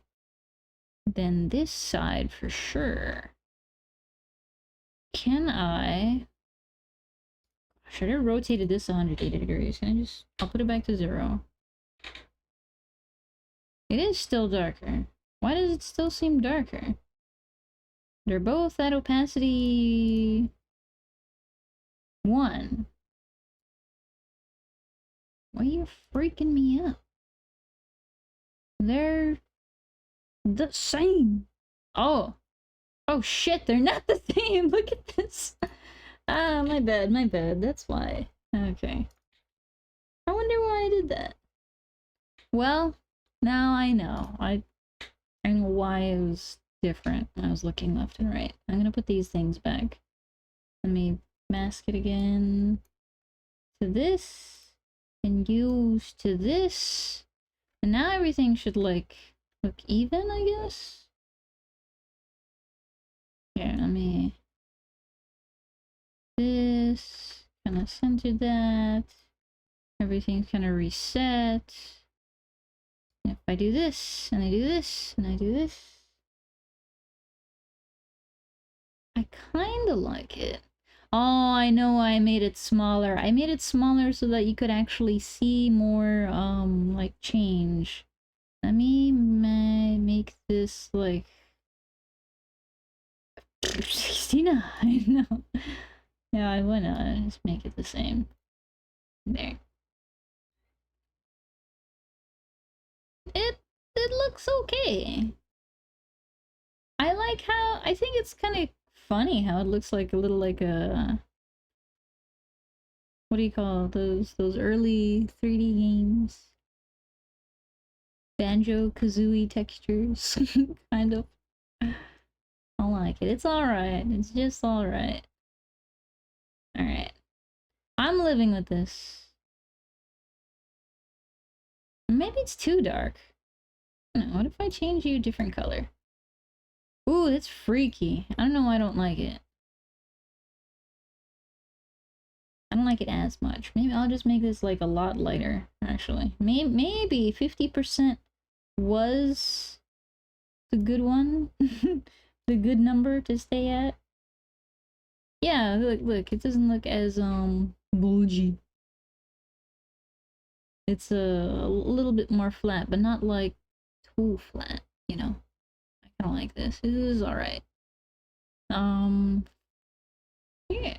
than this side for sure. Can I Should have rotated this 180 degrees. Can I just... I'll put it back to 0. It is still darker. Why does it still seem darker? They're both at opacity 1. Why are you freaking me out? They're the same. Oh. Oh shit, they're not the same. Look at this. Ah, my bad, my bad. That's why. Okay. I wonder why I did that. Well, now I know. I know why it was different when I was looking left and right. I'm gonna put these things back. Let me mask it again to this and use to this. And now everything should like look even, I guess. Here, let me this kind of center that. Everything's kind of reset. If I do this, and I do this, and I do this, I kind of like it. Oh, I know why I made it smaller. I made it smaller so that you could actually see more, like, change. Let me make this, like... 69, no. Yeah, why not? Just make it the same. There. It looks okay. I like how... I think it's kind of funny how it looks like a little like a... What do you call those early 3D games? Banjo-Kazooie textures, kind of. I like it. It's alright. It's just alright. Alright. I'm living with this. Maybe it's too dark. I don't know, what if I change you a different color? Ooh, that's freaky. I don't know why I don't like it. I don't like it as much. Maybe I'll just make this like a lot lighter, actually. Maybe 50% was the good one. The good number to stay at. Yeah, look, it doesn't look as, bulgy. It's a little bit more flat, but not like too flat, you know? I kinda like this. This is alright. Yeah.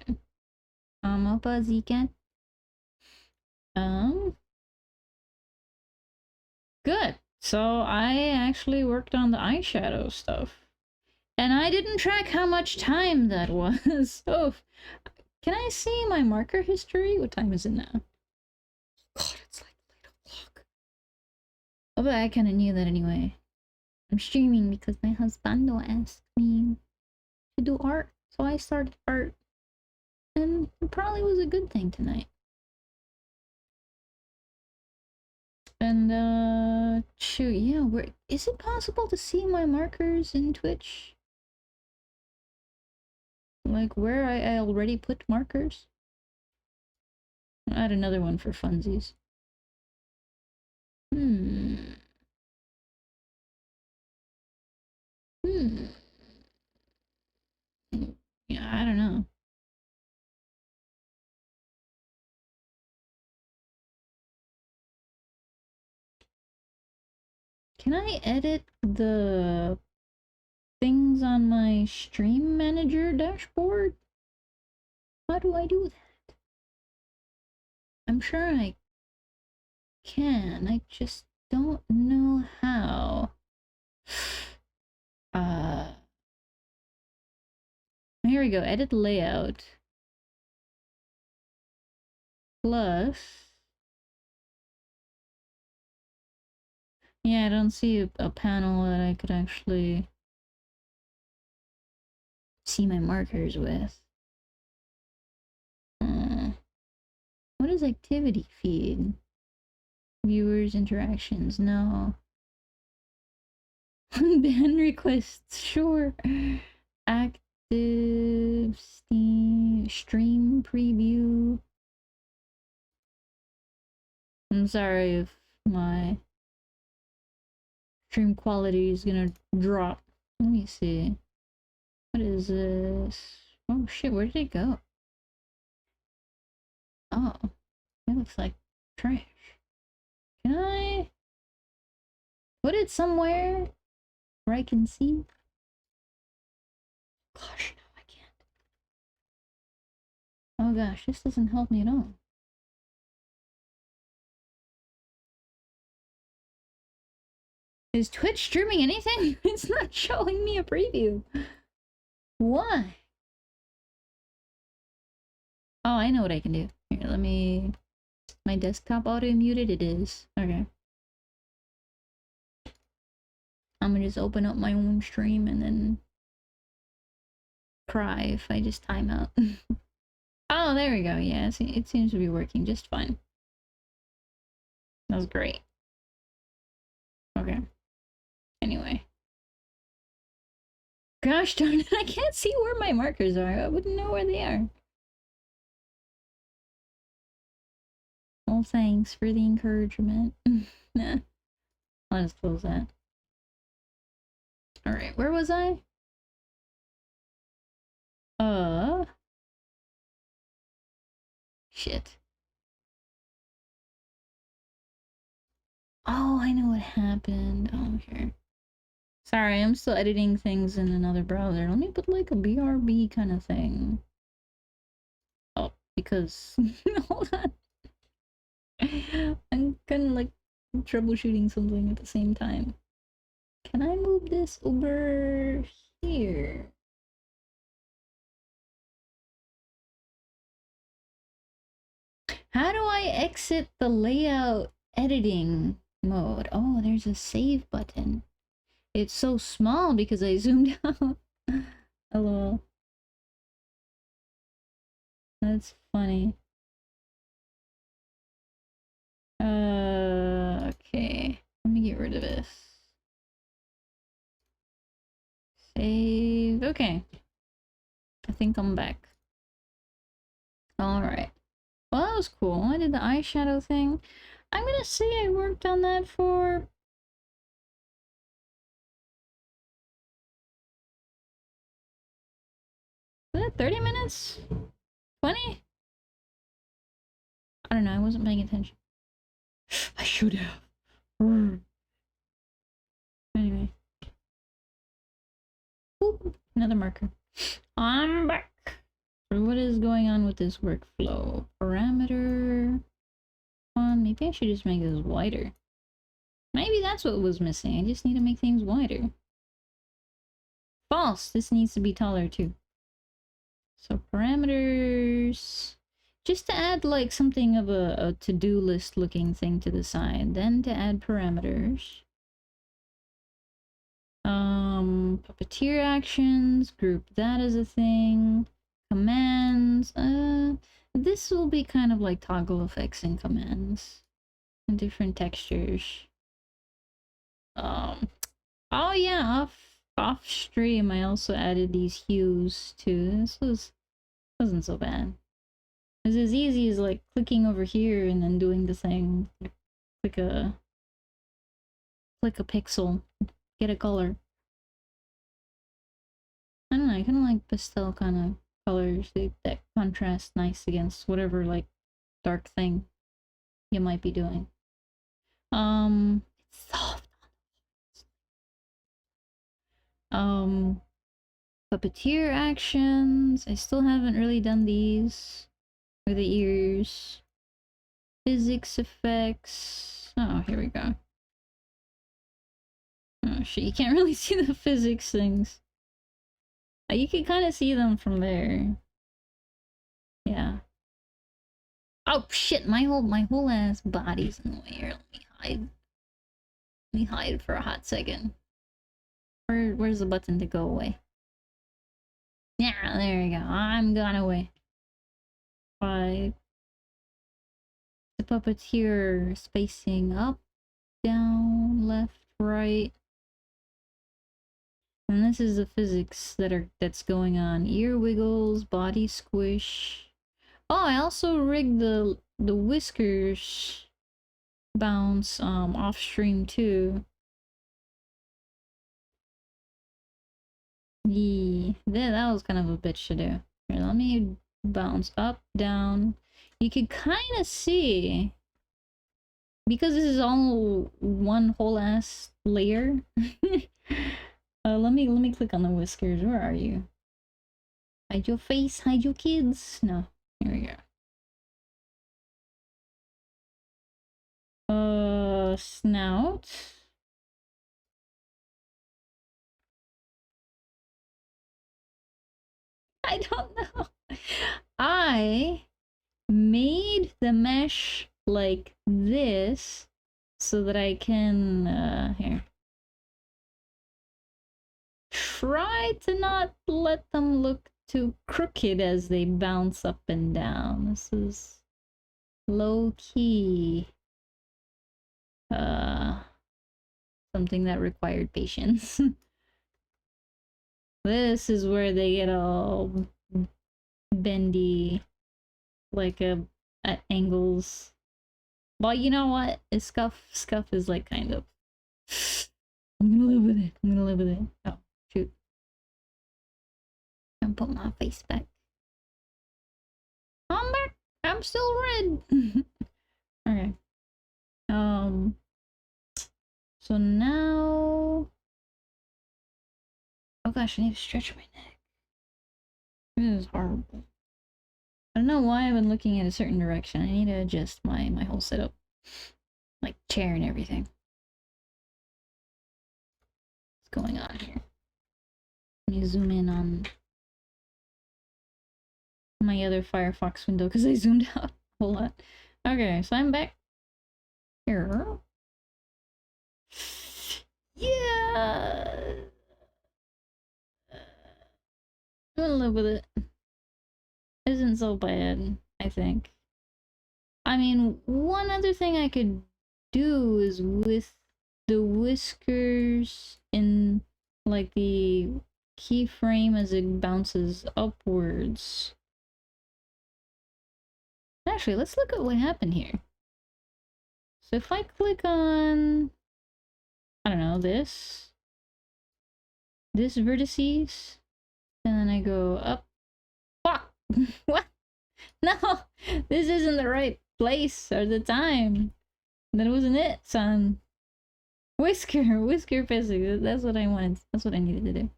Apa Zikat? Good. So I actually worked on the eyeshadow stuff. And I didn't track how much time that was. Oh, can I see my marker history? What time is it now? God, it's like 8 o'clock. Oh, but I kind of knew that anyway. I'm streaming because my husband asked me to do art. So I started art. And it probably was a good thing tonight. And, shoot, yeah, is it possible to see my markers in Twitch? Like, where I already put markers? I'll add another one for funsies. Yeah, I don't know. Can I edit the things on my stream manager dashboard? How do I do that? I'm sure I can. I just don't know how. Here we go. Edit layout. Plus. Yeah, I don't see a panel that I could actually see my markers with. What is activity feed? Viewers interactions, no. Ban requests, sure. Active stream preview. I'm sorry if my stream quality is gonna drop. Let me see. What is this? Oh shit, where did it go? Oh, it looks like trash. Can I put it somewhere where I can see? Gosh, no, I can't. Oh gosh, this doesn't help me at all. Is Twitch streaming anything? It's not showing me a preview. Why? Oh, I know what I can do. Here, let me... My desktop auto muted? It is. Okay. I'm gonna just open up my own stream and then cry if I just time out. Oh, there we go. Yeah, it seems to be working just fine. That was great. Okay. Anyway. Gosh darn it, I can't see where my markers are. I wouldn't know where they are. Well, thanks for the encouragement. Nah. I'll just close that. Alright, where was I? Shit. Oh, I know what happened. Oh, here. Sorry, I'm still editing things in another browser. Let me put like a BRB kind of thing. Oh, because... Hold on. I'm kind of like troubleshooting something at the same time. Can I move this over here? How do I exit the layout editing mode? Oh, there's a save button. It's so small because I zoomed out. Hello. That's funny. Okay. Let me get rid of this. Save. Okay. I think I'm back. Alright. Well, that was cool. I did the eyeshadow thing. I'm gonna say I worked on that for... Was it 30 minutes? 20? I don't know, I wasn't paying attention. I should have. Anyway. Oop, another marker. I'm back. So what is going on with this workflow? Parameter... Maybe I should just make this wider. Maybe that's what was missing. I just need to make things wider. False! This needs to be taller too. So parameters... Just to add like something of a to-do list looking thing to the side. Then to add parameters. Puppeteer actions. Group that as a thing. Commands. This will be kind of like toggle effects and commands. And different textures. Oh yeah, off stream I also added these hues too. Wasn't so bad. It's as easy as like clicking over here and then doing the thing. Click a pixel, get a color. I don't know, I kinda like pastel kind of colors that contrast nice against whatever like dark thing you might be doing. It's soft. Puppeteer actions. I still haven't really done these. Or the ears. Physics effects. Oh, here we go. Oh shit, you can't really see the physics things. You can kind of see them from there. Yeah. Oh shit, my whole ass body's in the way here. Let me hide. Let me hide for a hot second. Where's the button to go away? Yeah, there you go. I'm gone away. By the puppeteer spacing up, down, left, right. And this is the physics that's going on. Ear wiggles, body squish. Oh, I also rigged the whiskers bounce off stream too. Yeah, that was kind of a bitch to do. Here, let me bounce up, down. you can kind of see, because this is all one whole ass layer. Let me click on the whiskers. Where are you? Hide your face, hide your kids. No, here we go. Snout. I don't know. I made the mesh like this so that I can, here. Try to not let them look too crooked as they bounce up and down. This is low-key. Something that required patience. This is where they get all bendy, like at angles. Well, you know what? Scuff is like kind of. I'm gonna live with it. I'm gonna live with it. Oh, shoot. I'm put my face back. I'm back. I'm still red. Okay. So now. Oh gosh, I need to stretch my neck. This is horrible. I don't know why I've been looking at a certain direction. I need to adjust my whole setup. Like chair and everything. What's going on here? Let me zoom in on my other Firefox window because I zoomed out a whole lot. Okay, so I'm back here. Yeah. I'm gonna live with it. Isn't so bad, I think. I mean, one other thing I could do is with the whiskers in like the keyframe as it bounces upwards. Actually, let's look at what happened here. So if I click on, I don't know, this vertices, and then I go up. Fuck! What? No! This isn't the right place or the time. That wasn't it, son. Whisker physics. That's what I wanted. That's what I needed to do.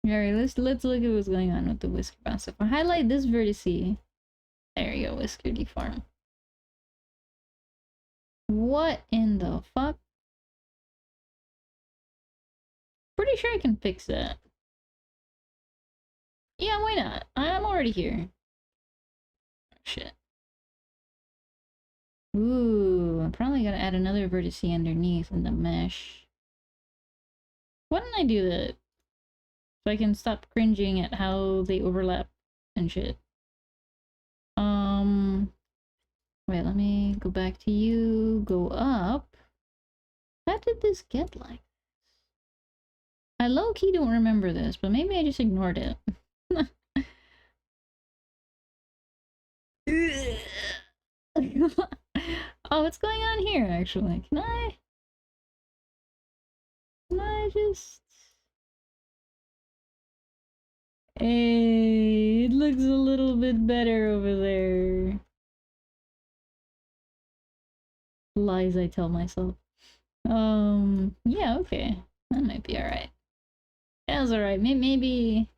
Alright, let's look at what's going on with the whisker bounce. If I highlight this vertice, there you go, whisker deform. What in the fuck? Pretty sure I can fix that. Yeah, why not? I'm already here. Oh, shit. Ooh, I'm probably gonna add another vertice underneath in the mesh. Why didn't I do that? So I can stop cringing at how they overlap and shit. Wait, let me go back to you, go up. How did this get like this? I low-key don't remember this, but maybe I just ignored it. Oh, what's going on here, actually? Can I just... Hey, it looks a little bit better over there. Lies I tell myself. Yeah, okay. That might be alright. That was alright. Maybe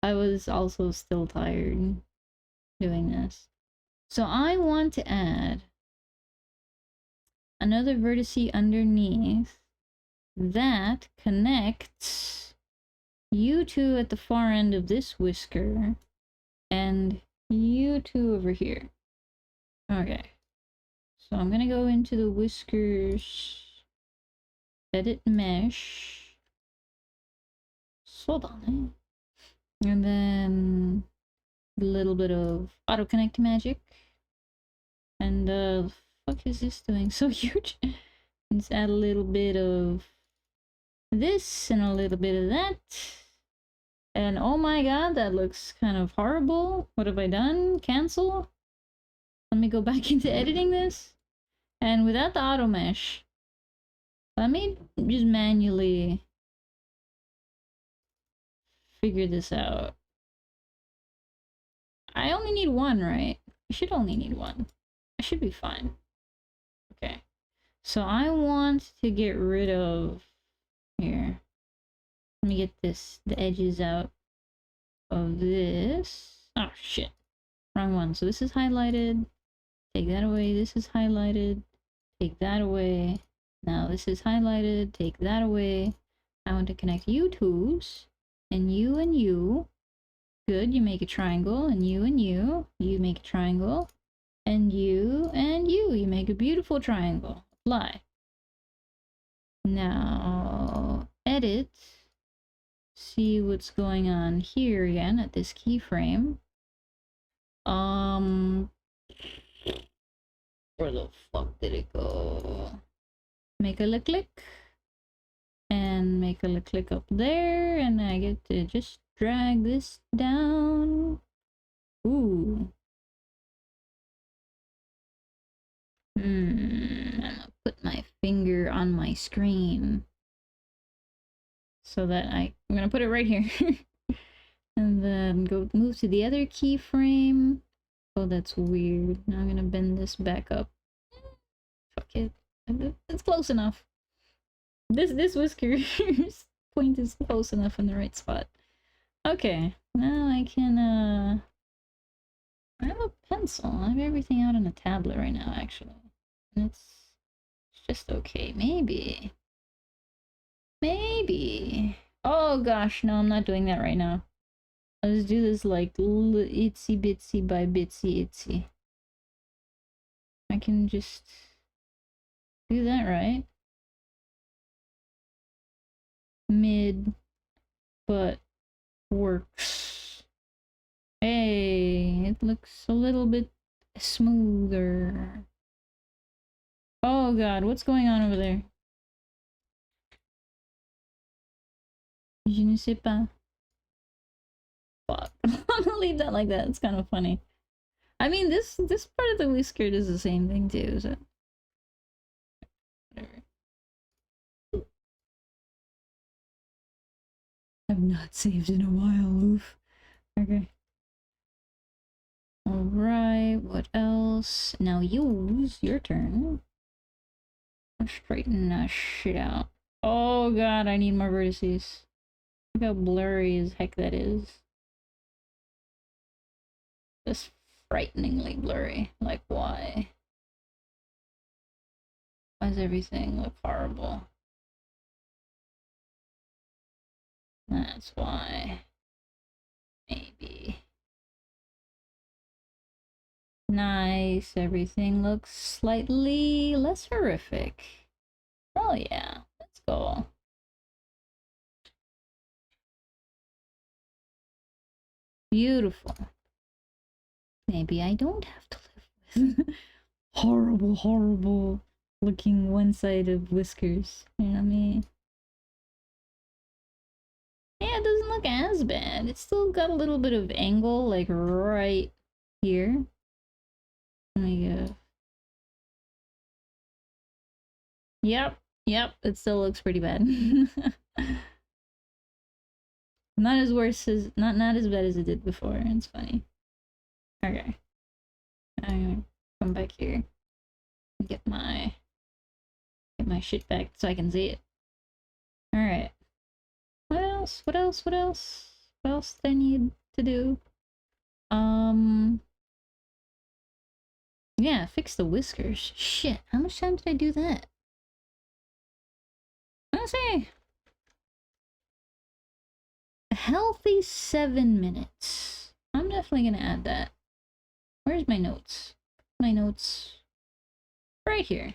I was also still tired doing this. So I want to add another vertice underneath that connects you two at the far end of this whisker and you two over here. Okay. So I'm gonna go into the whiskers, edit mesh, hold on, and then a little bit of auto connect magic. And the fuck is this doing so huge? Let's add a little bit of this and a little bit of that. And oh my god, that looks kind of horrible. What have I done? Cancel? Let me go back into editing this. And without the auto mesh, let me just manually figure this out. I only need one, right? I should only need one. I should be fine. Okay. So I want to get rid of... Here. Let me get the edges out of this. Oh, shit. Wrong one. So this is highlighted. Take that away. This is highlighted. Take that away. Now this is highlighted. Take that away. I want to connect you twos. And you and you. Good. You make a triangle. And you and you. You make a triangle. And you and you. You make a beautiful triangle. Apply. Now, edit. See what's going on here again at this keyframe. Where the fuck did it go? Make a click. And make a click up there. And I get to just drag this down. Ooh. I'm gonna put my finger on my screen. So that I'm gonna put it right here. And then go move to the other keyframe. Oh, that's weird. Now I'm gonna bend this back up. Fuck it. It's close enough. This whiskers point is close enough in the right spot. Okay, now I can I have a pencil. I have everything out on a tablet right now, actually. And it's just okay. Maybe. Maybe. Oh gosh, no, I'm not doing that right now. Let's do this like itsy bitsy by bitsy itsy. I can just do that, right? Mid, but works. Hey, it looks a little bit smoother. Oh god, what's going on over there? Je ne sais pas. Fuck. I'm gonna leave that like that. It's kind of funny. I mean, this part of the whisker is the same thing too, so... Whatever. I've not saved in a while, oof. Okay. Alright, what else? Now use your turn. Straighten that shit out. Oh god, I need more vertices. Look how blurry as heck that is. Just frighteningly blurry. Like, why? Why does everything look horrible? That's why. Maybe. Nice. Everything looks slightly less horrific. Oh yeah. Let's go. Beautiful. Maybe I don't have to live with horrible, horrible looking one side of whiskers. You know what I mean? Yeah, it doesn't look as bad. It's still got a little bit of angle, like right here. Let me go. Yep, it still looks pretty bad. Not as worse as not as bad as it did before. It's funny. Okay. I'm gonna come back here and get my shit back so I can see it. Alright. What else? What else? What else? What else do I need to do? Yeah, fix the whiskers. Shit, how much time did I do that? Let's see. A healthy 7 minutes. I'm definitely gonna add that. Where's my notes? My notes. Right here.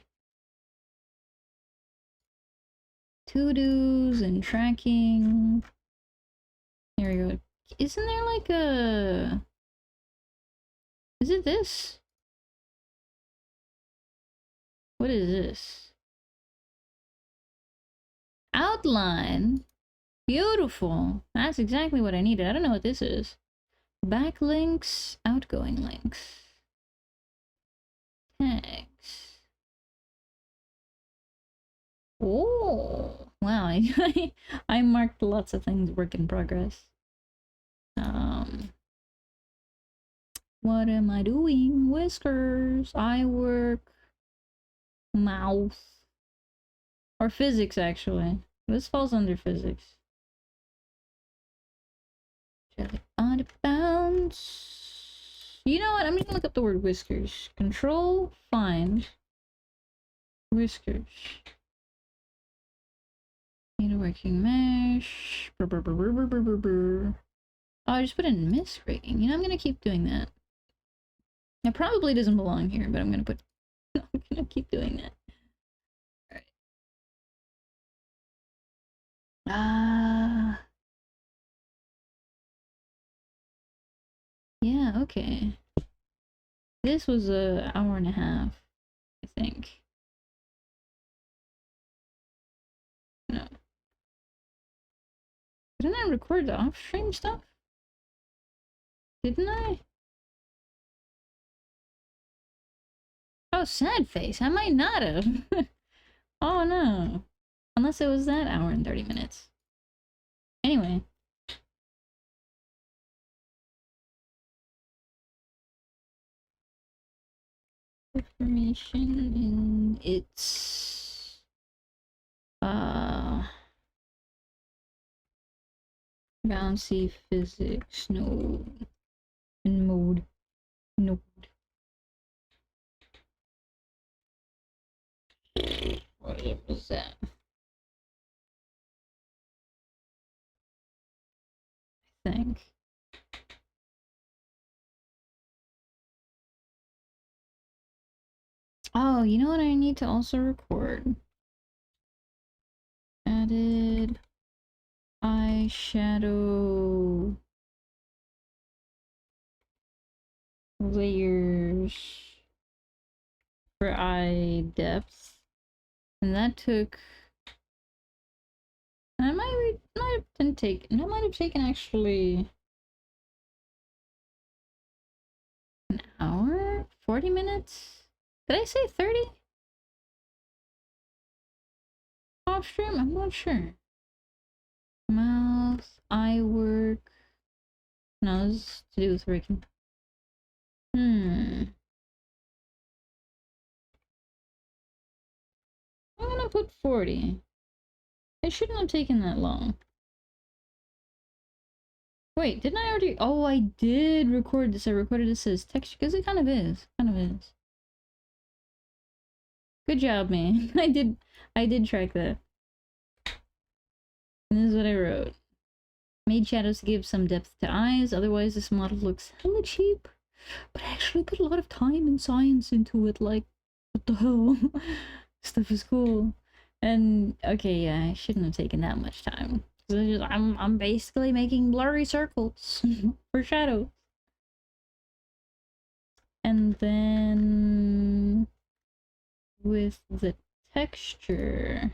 To-dos and tracking. Here we go. Isn't there like a... Is it this? What is this? Outline. Beautiful. That's exactly what I needed. I don't know what this is. Backlinks, outgoing links. Tags. Oh, wow. I marked lots of things work in progress. What am I doing? Whiskers, eye work, mouth. Or physics, actually. This falls under physics. Jelly on the bounce. You know what? I'm just gonna look up the word whiskers. Control, find, whiskers. Need a working mesh. Brr, brr, brr, brr, brr, brr, brr, brr. Oh, I just put in misrating. You know, I'm gonna keep doing that. It probably doesn't belong here, but I'm gonna put. I'm gonna keep doing that. Alright. Yeah, okay. This was an hour and a half, I think. No. Didn't I record the off-stream stuff? Didn't I? Oh, sad face. I might not have. Oh no. Unless it was that hour and 30 minutes. Anyway. Information in its bouncy physics node and mode node. What was that? I think. Oh, you know what I need to also record? Added eyeshadow layers for eye depth. And that took... That might have taken actually an hour? 40 minutes? Did I say 30? Off stream? I'm not sure. Mouth, eye work. No, this is to do with working. I'm gonna put 40. It shouldn't have taken that long. Wait, didn't I already? Oh, I did record this. I recorded this as texture because it kind of is. Kind of is. Good job, man. I did track that. And this is what I wrote. Made shadows to give some depth to eyes, otherwise this model looks hella cheap. But I actually put a lot of time and science into it, like, what the hell? Stuff is cool. And, okay, yeah, I shouldn't have taken that much time. I'm basically making blurry circles for shadows. And then with the texture,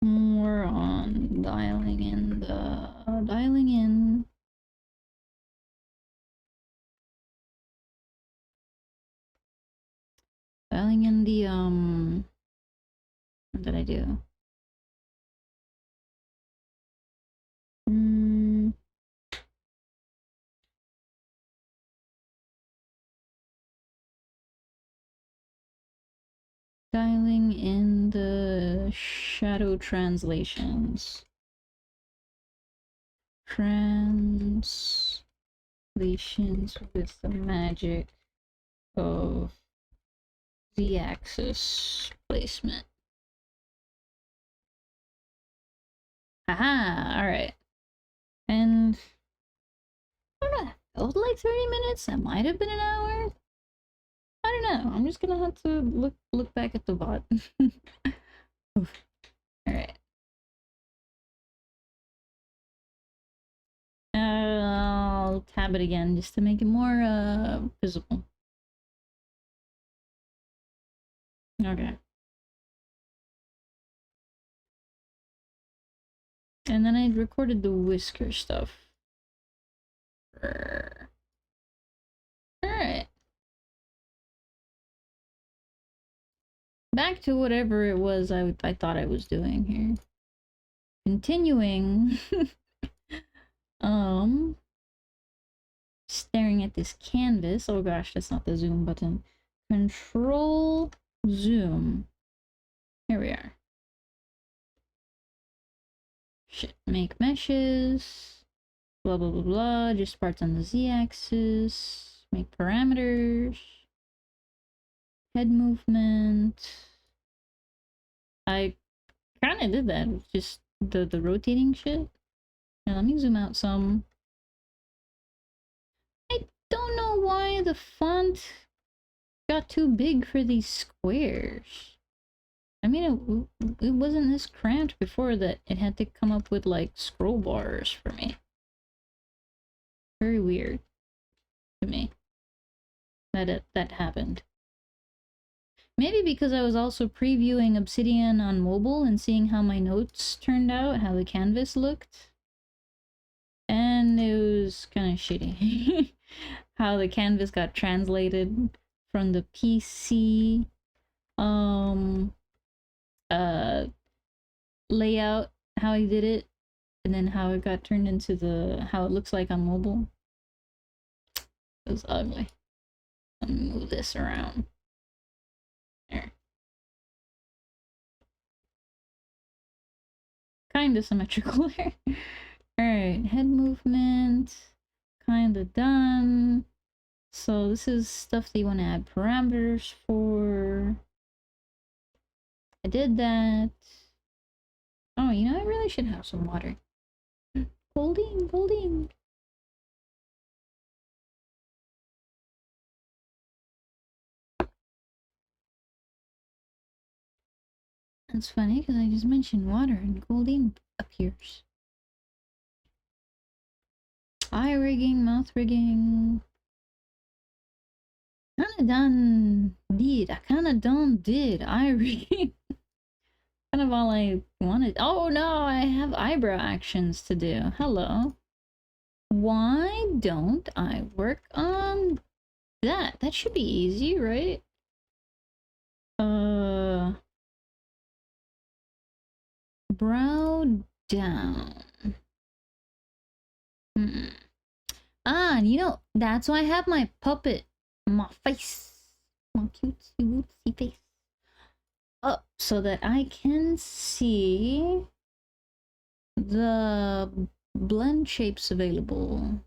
more on dialing in the what did I do? Dialing in the shadow translations. Translations with the magic of the axis placement. Aha! Alright. And I don't know, it felt like 30 minutes. That might have been an hour. I don't know. I'm just gonna have to look back at the VOD. Alright. I'll tab it again just to make it more visible. Okay. And then I recorded the whisker stuff. Alright. back to whatever it was I thought I was doing here. Continuing. Staring at this canvas. Oh gosh, that's not the zoom button. Control zoom. Here we are. Shit, make meshes. Blah blah blah blah. Just parts on the z-axis. Make parameters. Head movement. I kind of did that. Just the rotating shit. Now let me zoom out some. I don't know why the font got too big for these squares. I mean, it wasn't this cramped before that it had to come up with like scroll bars for me. Very weird to me that that happened. Maybe because I was also previewing Obsidian on mobile and seeing how my notes turned out, how the canvas looked. And it was kind of shitty. How the canvas got translated from the PC layout, how I did it, and then how it got turned into how it looks like on mobile. It was ugly. Let me move this around. There. Kinda symmetrical there. Alright, head movement. Kinda done. So this is stuff that you want to add parameters for. I did that. Oh, you know, I really should have some water. Holding, holding. That's funny because I just mentioned water and Goldine appears. Eye rigging, mouth rigging. Kinda done did. I kinda done did eye rigging. Kind of all I wanted. Oh no, I have eyebrow actions to do. Hello. Why don't I work on that? That should be easy, right? Brow down. Ah, you know, that's why I have my puppet, my face, my cutesy wootsy face up so that I can see the blend shapes available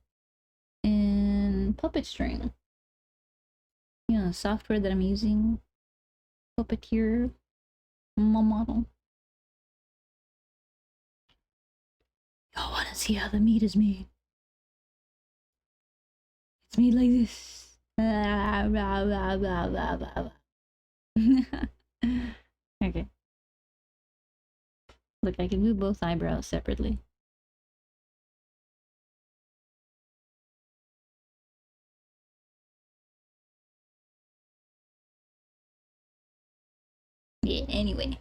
in Puppet String. You know, the software that I'm using, Puppeteer, my model. Y'all wanna see how the meat is made? It's made like this. Okay. Look, I can move both eyebrows separately. Yeah, anyway.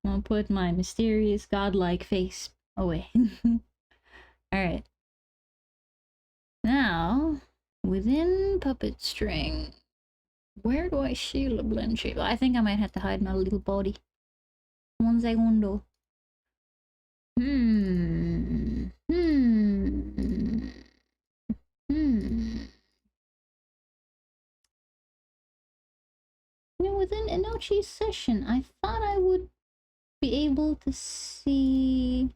I'll put my mysterious godlike face away. Alright. Now, within Puppet String, where do I see the blend shape? I think I might have to hide my little body. Un segundo. You know, within Inochi's session, I thought I would be able to see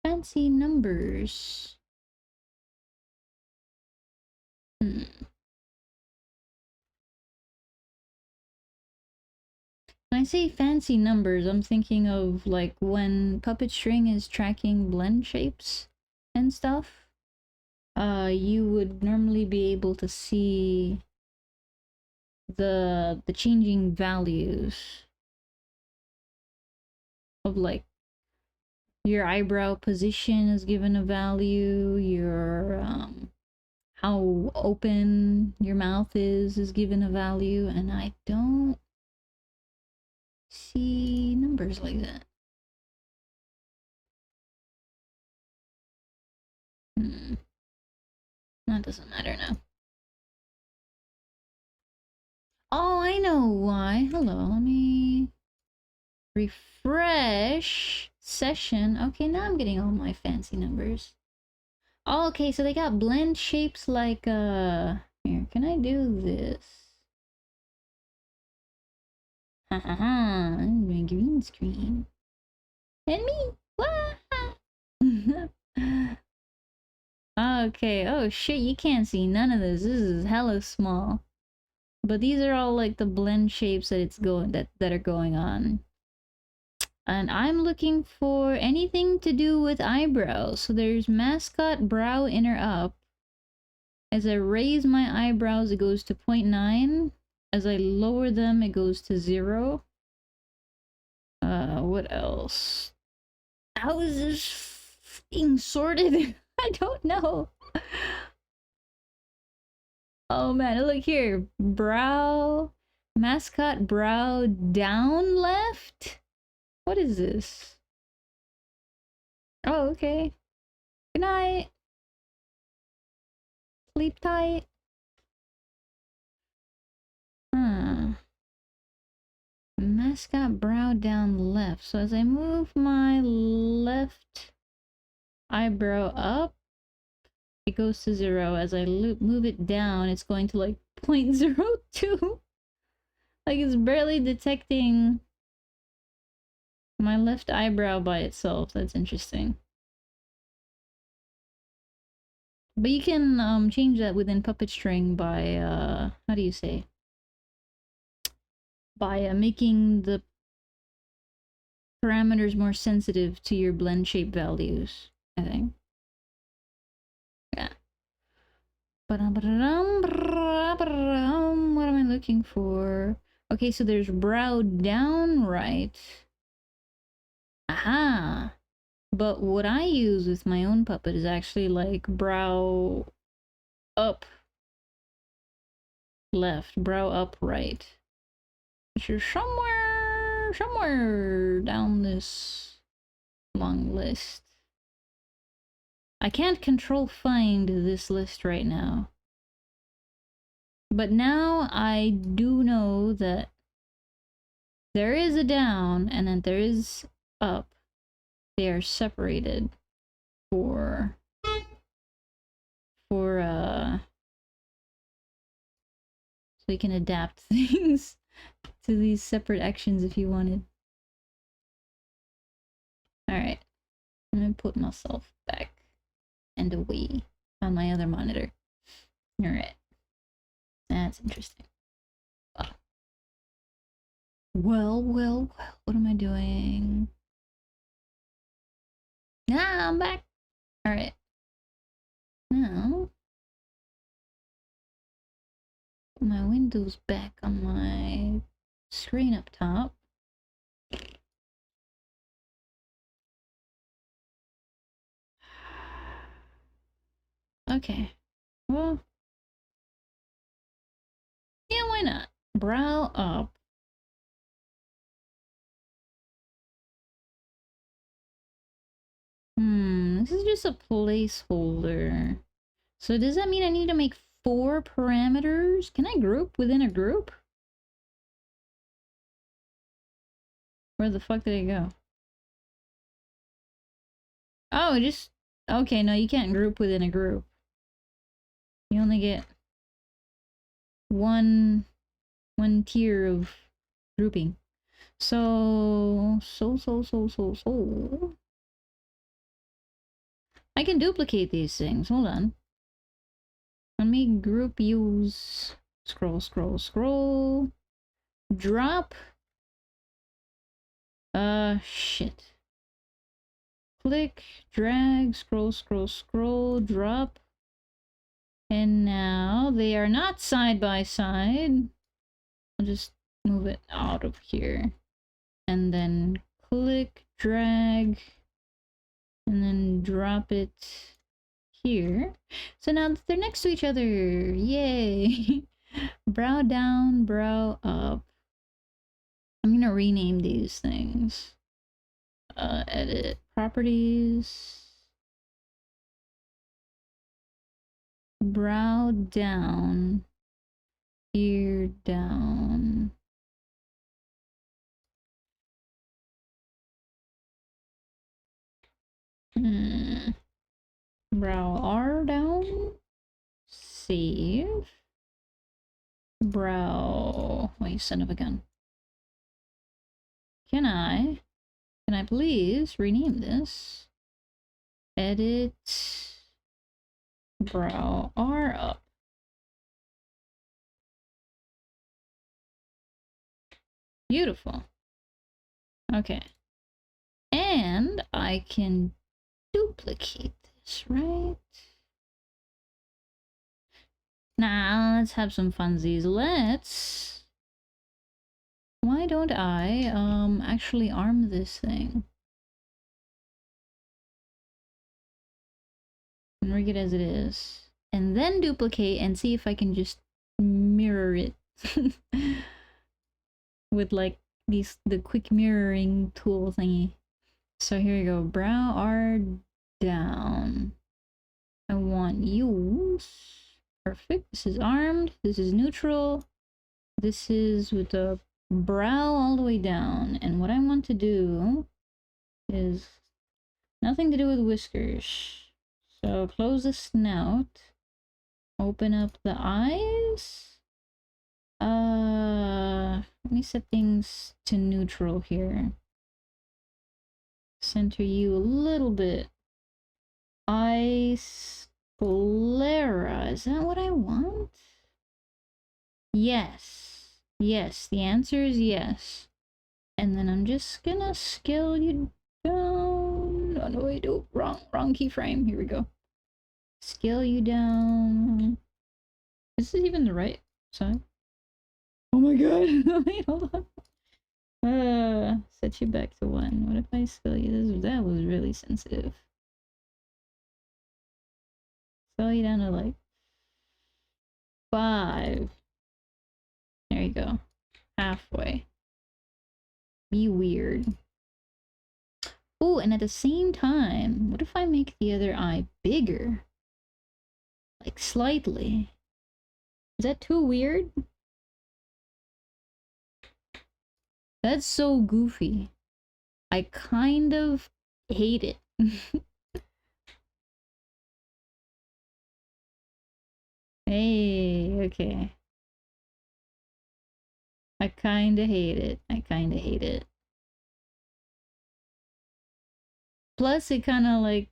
fancy numbers. When I say fancy numbers, I'm thinking of like when Puppet String is tracking blend shapes and stuff. You would normally be able to see the changing values of like your eyebrow position is given a value, your how open your mouth is given a value, and I don't see numbers like that. That doesn't matter now. Oh, I know why. Hello, let me refresh session. Okay, now I'm getting all my fancy numbers. Oh, okay, so they got blend shapes like, here, can I do this? Ha ha ha, I'm doing green screen. And me! Wah! Okay, oh shit, you can't see none of this. This is hella small. But these are all like the blend shapes that that are going on. And I'm looking for anything to do with eyebrows. So there's mascot brow inner up. As I raise my eyebrows, it goes to 0.9. As I lower them, it goes to 0. What else? How is this being sorted? I don't know. Oh man, look here. Brow, mascot brow down left? What is this? Oh, okay. Good night. Sleep tight. Huh. Mascot brow down left. So as I move my left eyebrow up, it goes to 0. As I move it down, it's going to like 0.02. Like it's barely detecting my left eyebrow by itself. That's interesting. But you can change that within puppet string by how do you say? By making the parameters more sensitive to your blend shape values, I think. Yeah. What am I looking for? Okay, so there's brow down right. Aha! But what I use with my own puppet is actually like brow up left, brow up right. Which is somewhere down this long list. I can't control find this list right now. But now I do know that there is a down and then there is up. They are separated for so you can adapt things to these separate actions if you wanted. Alright. I'm gonna put myself back and away on my other monitor. Alright. That's interesting. Well, what am I doing? Ah, I'm back! Alright. Now, put my windows back on my screen up top. Okay. Well, yeah, why not? Brow up. This is just a placeholder. So does that mean I need to make 4 parameters? Can I group within a group? Where the fuck did it go? Oh, just... Okay, no, you can't group within a group. You only get one tier of grouping. So... I can duplicate these things. Hold on. Let me group use... Scroll. Drop. Shit. Click, drag, scroll, drop. And now they are not side by side. I'll just move it out of here. And then click, drag, and then drop it here. So now they're next to each other. Yay! Brow down, brow up. I'm gonna rename these things. Edit properties. Brow down. ear down. Brow R down. Save. Brow. Wait, son of a gun. Can I please rename this? Edit. Brow R up. Beautiful. Okay. And I can duplicate this, right? Now, let's have some funsies. Let's... Why don't I, actually arm this thing? And rig it as it is. And then duplicate and see if I can just mirror it. With, like, the quick mirroring tool thingy. So here we go. Brow R down. I want use. Perfect. This is armed. This is neutral. This is with the brow all the way down. And what I want to do is nothing to do with whiskers. So close the snout. Open up the eyes. Let me set things to neutral here. Center you a little bit. Eyes sclera. Is that what I want? Yes. Yes. The answer is yes. And then I'm just gonna scale you down. Oh no, wait, oh, wrong keyframe. Here we go. Scale you down. Is this even the right side? Oh my god. Wait, hold on. Set you back to 1. What if I scale you? That was really sensitive. Scale you down to like 5. There you go. Halfway. Be weird. Oh, and at the same time, what if I make the other eye bigger? Like slightly. Is that too weird? That's so goofy. I kind of hate it. Hey, okay. I kinda hate it. I kinda hate it. Plus, it kinda like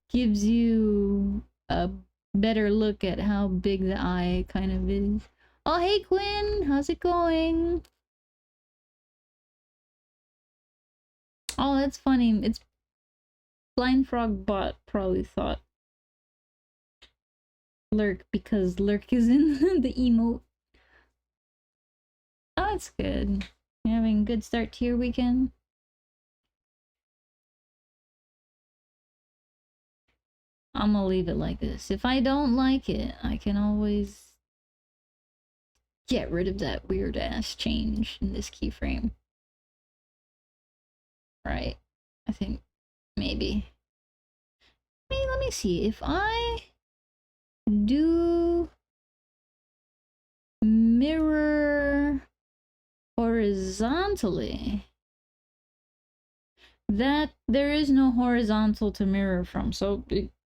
gives you a better look at how big the eye kind of is. Oh, hey Quinn! How's it going? Oh, that's funny. It's Blind Frog Bot probably thought Lurk because Lurk is in the emote. Oh, that's good. You having a good start to your weekend? I'm gonna leave it like this. If I don't like it, I can always get rid of that weird ass change in this keyframe. Right. I think maybe. Let me see. If I do mirror horizontally, that there is no horizontal to mirror from, so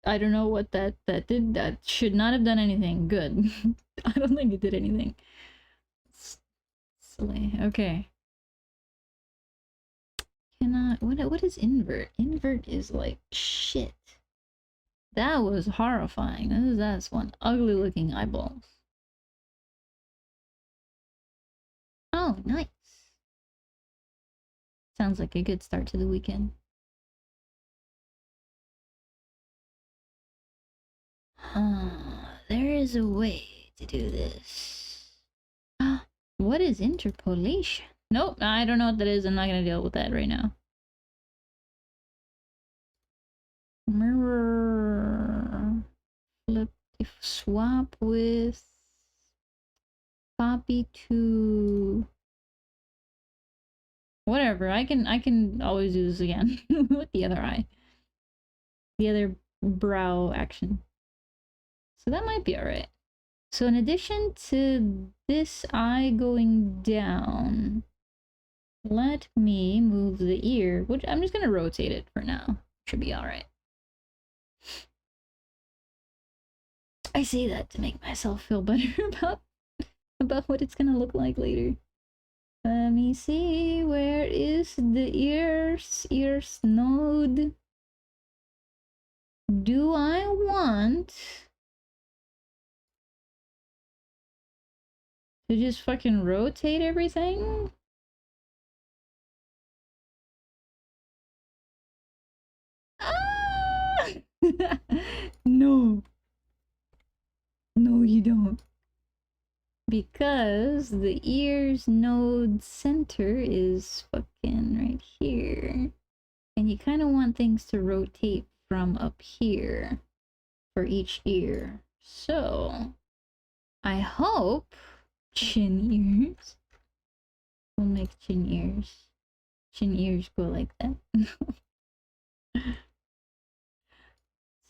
I don't know what that did. That should not have done anything good. I don't think it did anything. Silly. Okay. What is invert? Invert is like shit. That was horrifying. That's one ugly looking eyeballs. Oh, nice. Sounds like a good start to the weekend. There is a way to do this. What is interpolation? Nope, I don't know what that is. I'm not gonna deal with that right now. Mirror. Flip. If swap with. Copy to. Whatever. I can always do this again with the other eye. The other brow action. So that might be alright. So in addition to this eye going down. Let me move the ear, which I'm just gonna rotate it for now. Should be alright. I say that to make myself feel better about what it's gonna look like later. Let me see, where is the ears node? Do I want to just fucking rotate everything? Ah! No. No, you don't. Because the ears node center is fucking right here. And you kind of want things to rotate from up here for each ear. So, I hope chin ears will make chin ears. Chin ears go like that.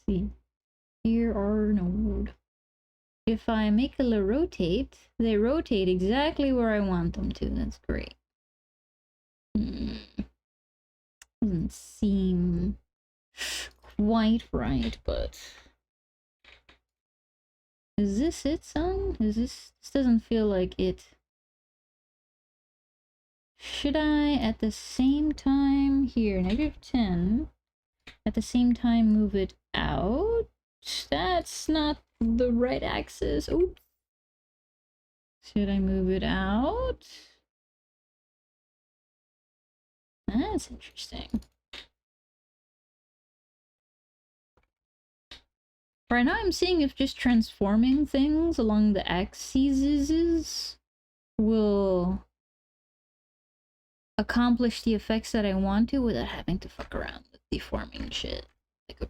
See, ear or node. If I make a rotate, they rotate exactly where I want them to. That's great. Doesn't seem quite right, but is this it, son? This doesn't feel like it. Should I at the same time here, -10, at the same time move it out? That's not the right axis. Oops. Should I move it out? That's interesting. Right now I'm seeing if just transforming things along the axes will accomplish the effects that I want to without having to fuck around with deforming shit. Like a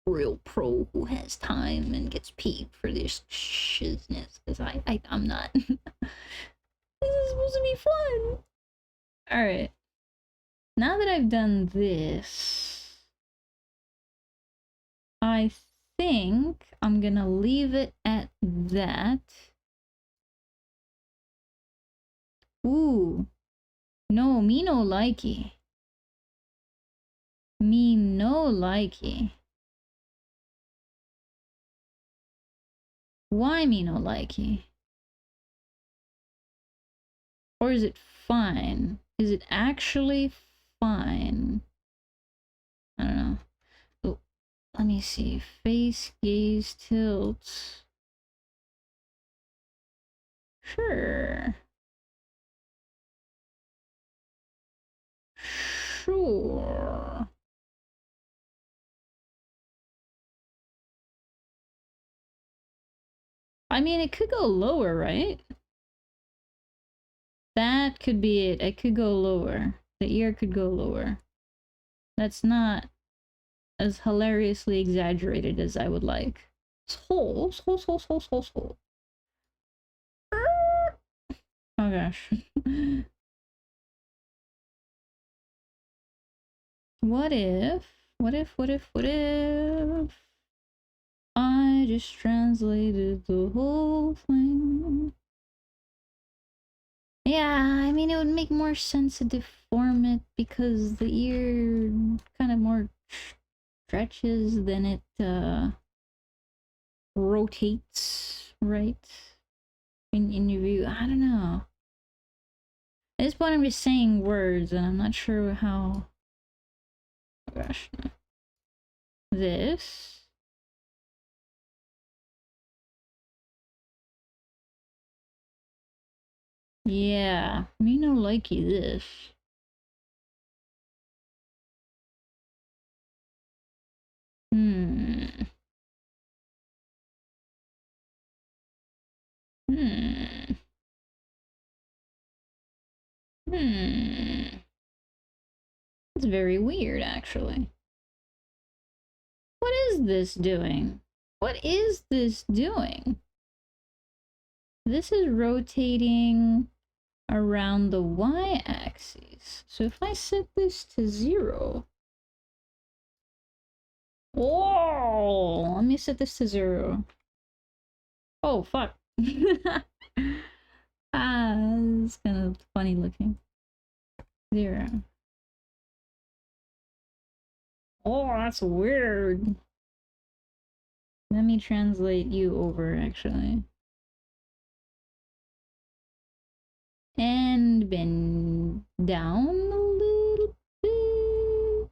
real pro who has time and gets paid for this shizness, because I'm not. This is supposed to be fun. Alright. Now that I've done this, I think I'm gonna leave it at that. Ooh. No, me no likey. Me no likey. Why me no likey? Or is it fine? Is it actually fine? I don't know. Oh, let me see. Face, gaze, tilt. Sure. Sure. I mean, it could go lower, right? That could be it. It could go lower. The ear could go lower. That's not as hilariously exaggerated as I would like. Holes. Oh gosh. What if I just translated the whole thing? Yeah, I mean, it would make more sense to deform it because the ear kind of more stretches than it rotates, right? In your view, I don't know. At this point, I'm just saying words, and I'm not sure how. Oh gosh, this. Yeah, me no likey this. Hmm. Hmm. Hmm. It's very weird, actually. What is this doing? What is this doing? This is rotating around the y-axis. So if I set this to 0... Whoa! Let me set this to 0. Oh, fuck. It's kind of funny looking. 0. Oh, that's weird. Let me translate you over, actually. And bend down a little bit.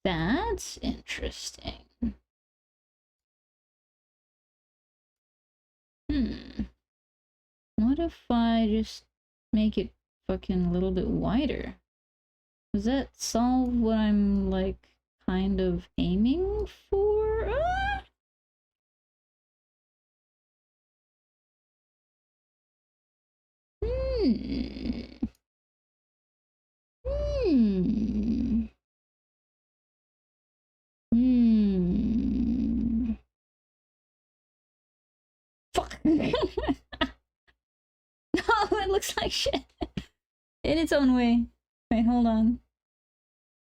That's interesting. What if I just make it fucking a little bit wider? Does that solve what I'm, like, kind of aiming for? Ah! Hmm. Hmm. Hmm. Fuck. Oh, it looks like shit. In its own way. Wait, hold on.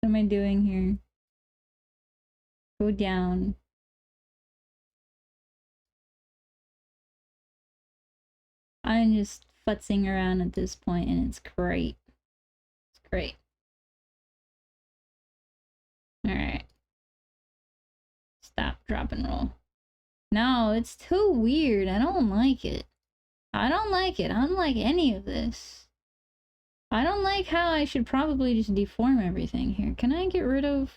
What am I doing here? Go down. I'm just futzing around at this point and it's great. It's great. Alright. Stop, drop, and roll. No, it's too weird. I don't like it. I don't like it. I don't like any of this. I don't like how I should probably just deform everything here. Can I get rid of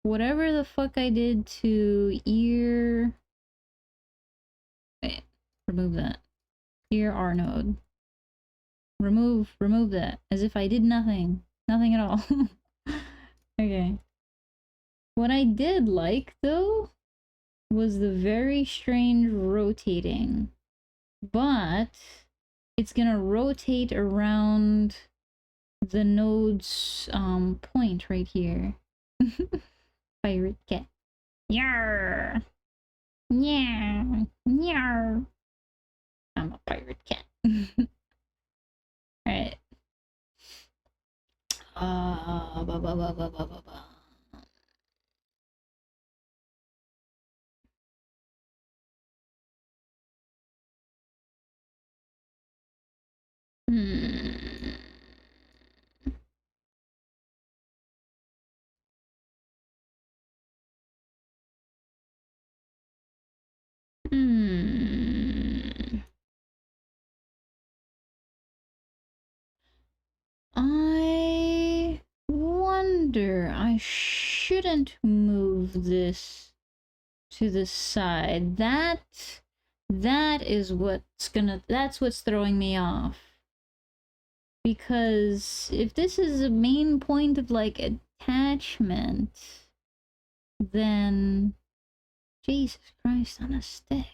whatever the fuck I did to ear? Wait, remove that. Ear R node. Remove that. As if I did nothing. Nothing at all. Okay. What I did like, though, was the very strange rotating. But it's gonna rotate around the node's point right here. Pirate cat. Yarr! Yeah! Yarr! I'm a pirate cat. Alright. Ba, ba, ba, ba, ba, ba, ba. I wonder, I shouldn't move this to the side. That is that's what's throwing me off. Because if this is a main point of, like, attachment, then Jesus Christ on a stick.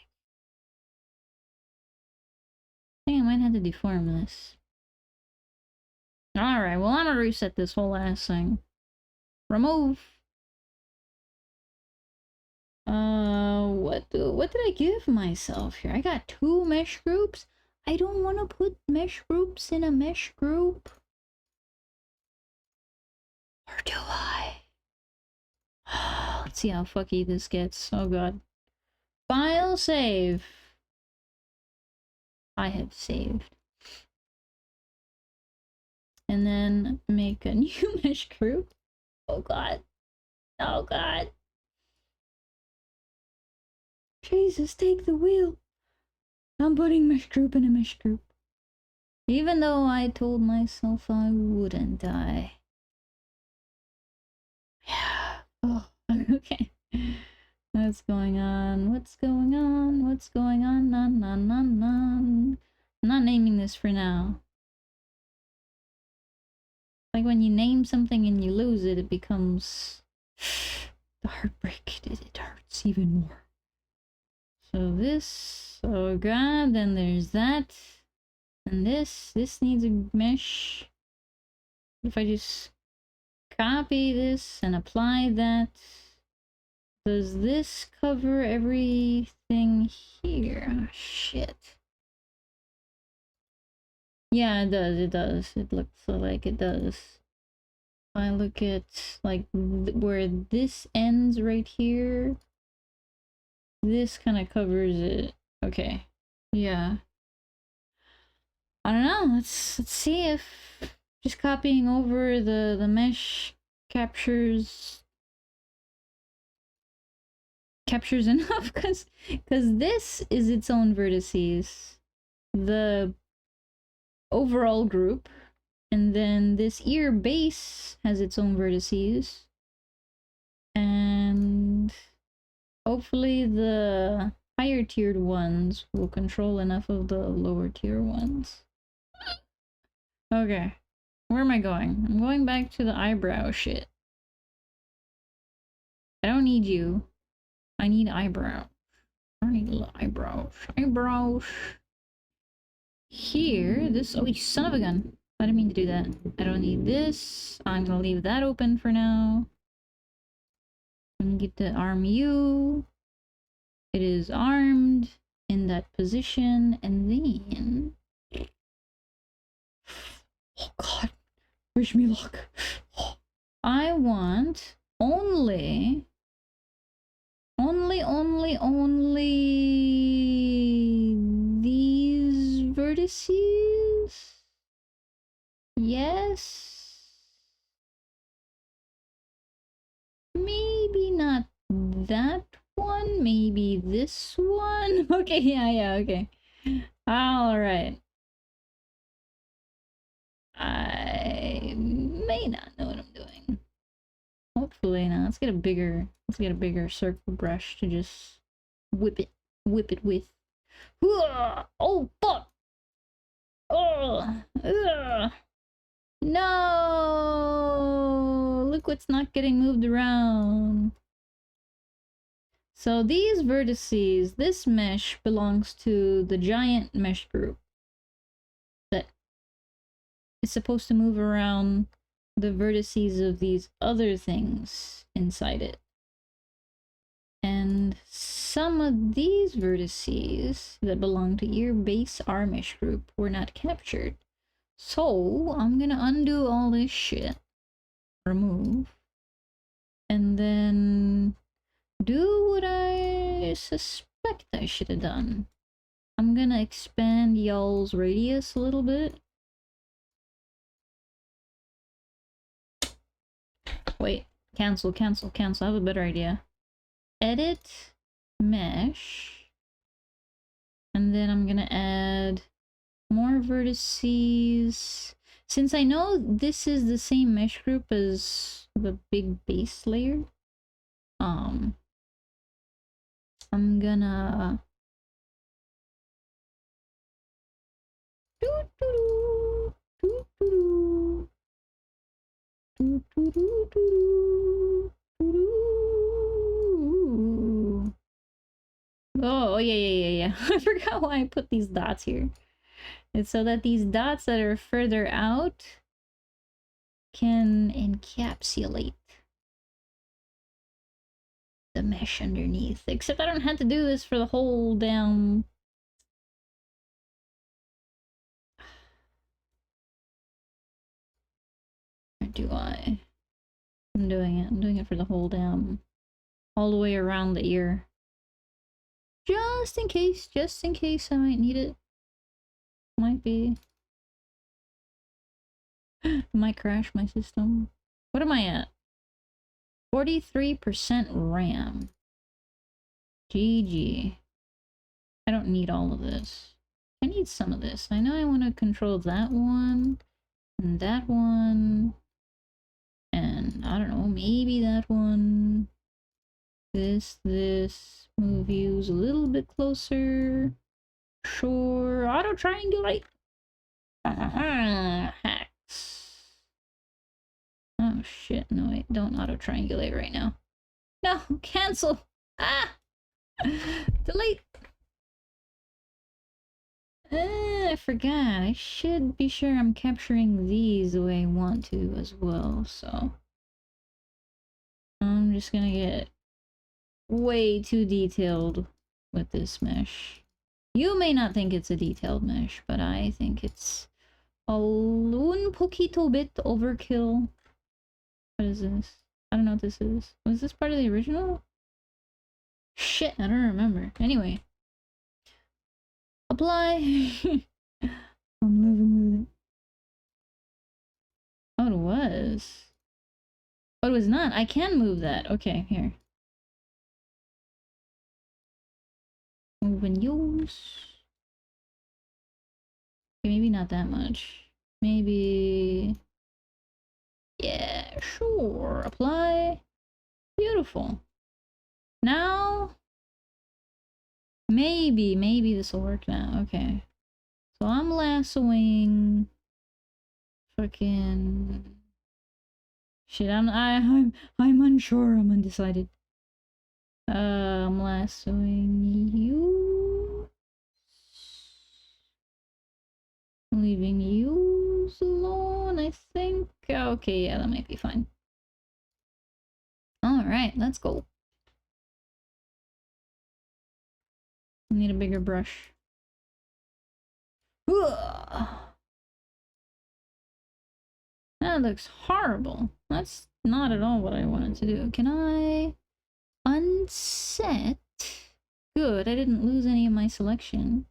I think I might have to deform this. Alright, well, I'm gonna reset this whole ass thing. Remove. What did I give myself here? I got 2 mesh groups. I don't want to put mesh groups in a mesh group. Or do I? Let's see how fucky this gets. Oh god. File save. I have saved. And then make a new mesh group. Oh god. Oh god. Jesus, take the wheel. I'm putting mesh group in a mesh group. Even though I told myself I wouldn't die. Yeah. Oh, okay. What's going on? What's going on? What's going on? None. I'm not naming this for now. Like when you name something and you lose it, it becomes the heartbreak. It hurts even more. So this, oh god, then there's that. And this needs a mesh. If I just copy this and apply that, does this cover everything here? Oh, shit. Yeah, it does. It looks like it does. If I look at, like, where this ends right here, this kind of covers it. Okay. Yeah. I don't know. Let's see if just copying over the mesh captures enough, because this is its own vertices. The overall group, and then this ear base has its own vertices, and hopefully the higher tiered ones will control enough of the lower tier ones. Okay, where am I going? I'm going back to the eyebrow shit. I don't need you. I need eyebrow. I don't need eyebrows. Eyebrows. Here, this. Oh, you son of a gun. I didn't mean to do that. I don't need this. I'm gonna leave that open for now. I'm gonna get to arm you. It is armed in that position, and then. Oh god, wish me luck. I want only these vertices. Yes. Maybe not that one, maybe this one. Okay, yeah, okay. Alright. I may not know what I'm doing. Hopefully not. Let's get a bigger circle brush to just whip it with. Oh fuck! Oh, ugh. No! Look what's not getting moved around. So these vertices, this mesh belongs to the giant mesh group that is supposed to move around the vertices of these other things inside it. And some of these vertices that belong to ear base R mesh group were not captured. So I'm gonna undo all this shit, remove, and then do what I suspect I should have done. I'm gonna expand y'all's radius a little bit. Wait, cancel. I have a better idea. Edit, mesh, and then I'm gonna add more vertices. Since I know this is the same mesh group as the big base layer, I'm gonna Oh, yeah. I forgot why I put these dots here. It's so that these dots that are further out can encapsulate the mesh underneath. Except I don't have to do this for the whole damn... Or do I? I'm doing it. I'm doing it for the whole damn... all the way around the ear. Just in case I might need it. Might be. Might crash my system. What am I at? 43% RAM. GG. I don't need all of this. I need some of this. I know I want to control that one, and that one, and I don't know, maybe that one. This, move views a little bit closer. Sure, auto triangulate. Hacks. Oh shit, no wait, don't auto triangulate right now. No, cancel. Ah! Delete. I forgot. I should be sure I'm capturing these the way I want to as well, so I'm just gonna get way too detailed with this mesh. You may not think it's a detailed mesh, but I think it's un poquito bit overkill. What is this? I don't know what this is. Was this part of the original? Shit, I don't remember. Anyway. A Apply. I'm living with it. Oh, it was. Oh, it was not. I can move that. Okay, here. Move and use. Okay, maybe not that much. Maybe... Yeah, sure. Apply. Beautiful. Now... Maybe this will work now. Okay. So I'm lassoing... Fucking... Shit, I'm unsure. I'm undecided. I'm lassoing you. Leaving you alone, I think. Okay, yeah, that might be fine. Alright, let's go. I need a bigger brush. Ugh. That looks horrible. That's not at all what I wanted to do. Can I unset? Good, I didn't lose any of my selection.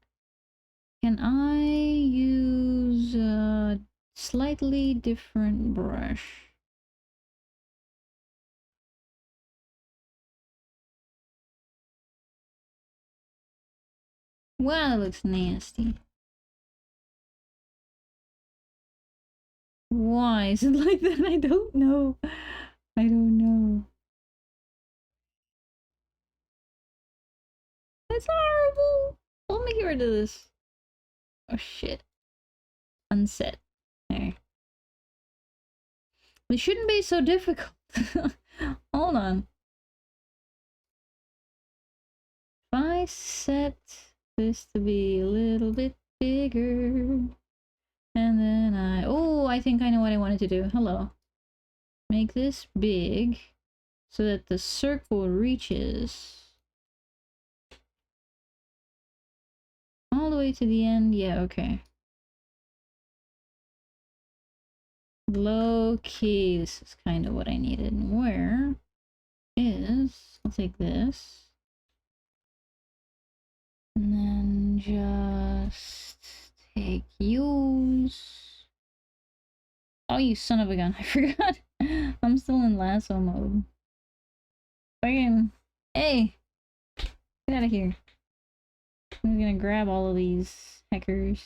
Can I use a slightly different brush? Wow, that looks nasty. Why is it like that? I don't know. I don't know. That's horrible. Let me get rid of this. Oh shit. Unset. There. This shouldn't be so difficult. Hold on. If I set this to be a little bit bigger, and then I think I know what I wanted to do. Hello. Make this big so that the circle reaches all the way to the end. Yeah, okay. Low key, this is kind of what I needed. Where is, I'll take this. And then just take use. Oh, you son of a gun, I forgot. I'm still in lasso mode. Fucking, hey, get out of here. I'm gonna grab all of these heckers.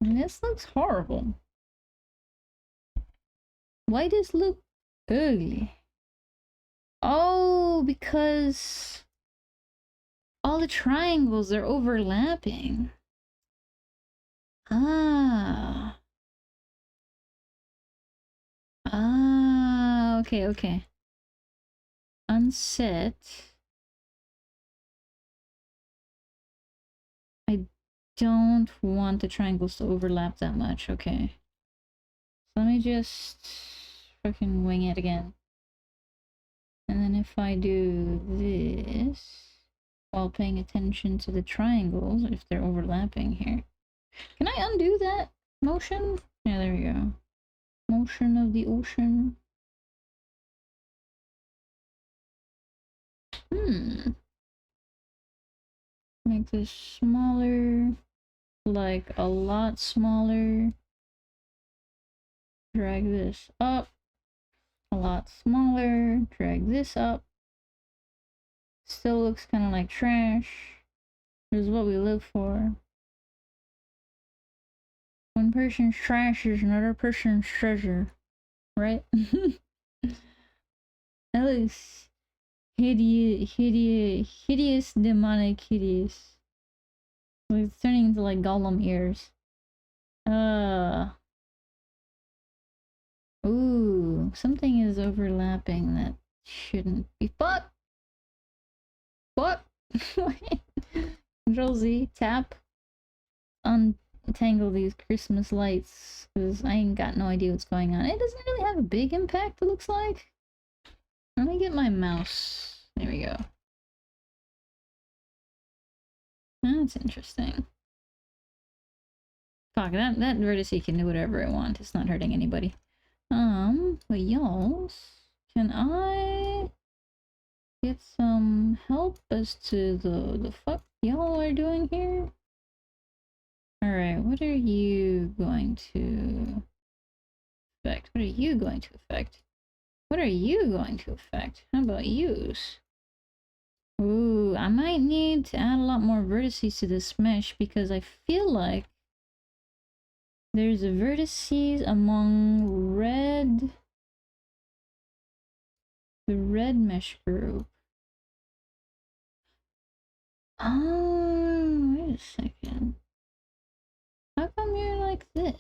And this looks horrible. Why does this look ugly? Oh, because all the triangles are overlapping. Ah. Ah, okay, okay. Unset. I don't want the triangles to overlap that much. Okay. So let me just fucking wing it again. And then if I do this, while paying attention to the triangles, if they're overlapping here. Can I undo that motion? Yeah, there we go. Motion of the ocean. Make this smaller. Like a lot smaller. Drag this up. A lot smaller. Drag this up. Still looks kind of like trash. This is what we look for. One person's trash is another person's treasure. Right? That looks hideous, demonic, hideous. It's turning into like Gollum ears. Ooh, something is overlapping that shouldn't be. Fuck! What? Control Z, tap. Untangle these Christmas lights, because I ain't got no idea what's going on. It doesn't really have a big impact, it looks like. Let me get my mouse. There we go. That's interesting. Fuck, that vertice can do whatever I want. It's not hurting anybody. But y'all, can I get some help as to the fuck y'all are doing here. Alright, what are you going to affect? What are you going to affect? What are you going to affect? How about yous? Ooh, I might need to add a lot more vertices to this mesh because I feel like there's a vertices among the red mesh group. Oh, wait a second. How come you're like this?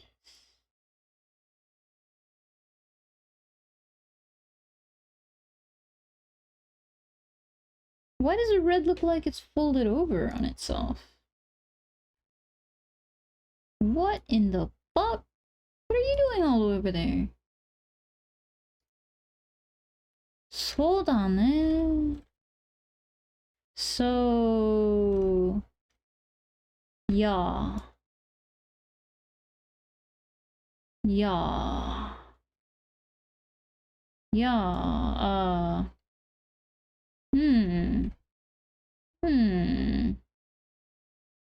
Why does the red look like it's folded over on itself? What in the fuck? What are you doing all over there? Hold on then. So... yeah. Yeah. Yeah, hmm. Hmm.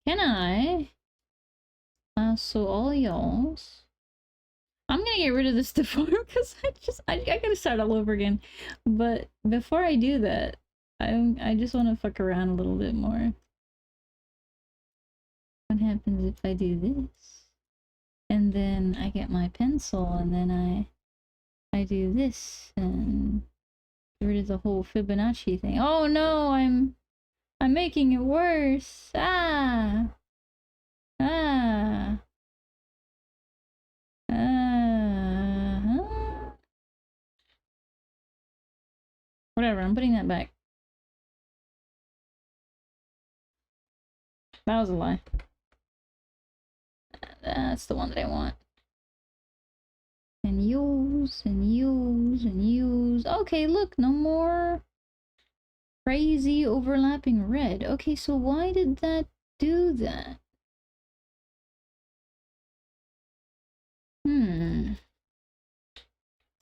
Can I? So all y'all's. I'm gonna get rid of this deform because I gotta start all over again. But before I do that, I just want to fuck around a little bit more. What happens if I do this? And then I get my pencil, and then I do this, and get rid of the whole Fibonacci thing. Oh no, I'm making it worse. Ah. Ah. Whatever, I'm putting that back. That was a lie. That's the one that I want. And use, and use, and use. Okay, look, no more crazy overlapping red. Okay, so why did that do that?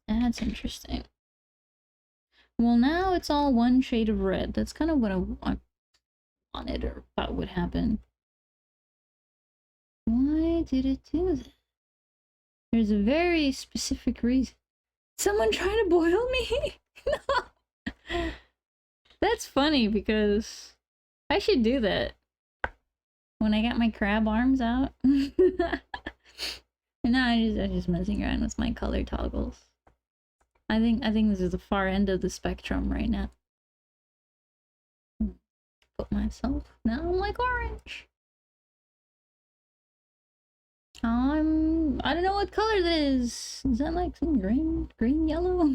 That's interesting. Well, now it's all one shade of red. That's kind of what I wanted or thought would happen. Why did it do that? There's a very specific reason. Someone trying to boil me? No. That's funny because I should do that when I got my crab arms out. And now I'm just messing around with my color toggles. I think this is the far end of the spectrum right now. Put myself now I'm like orange. I don't know what color that is. Is that like some green yellow?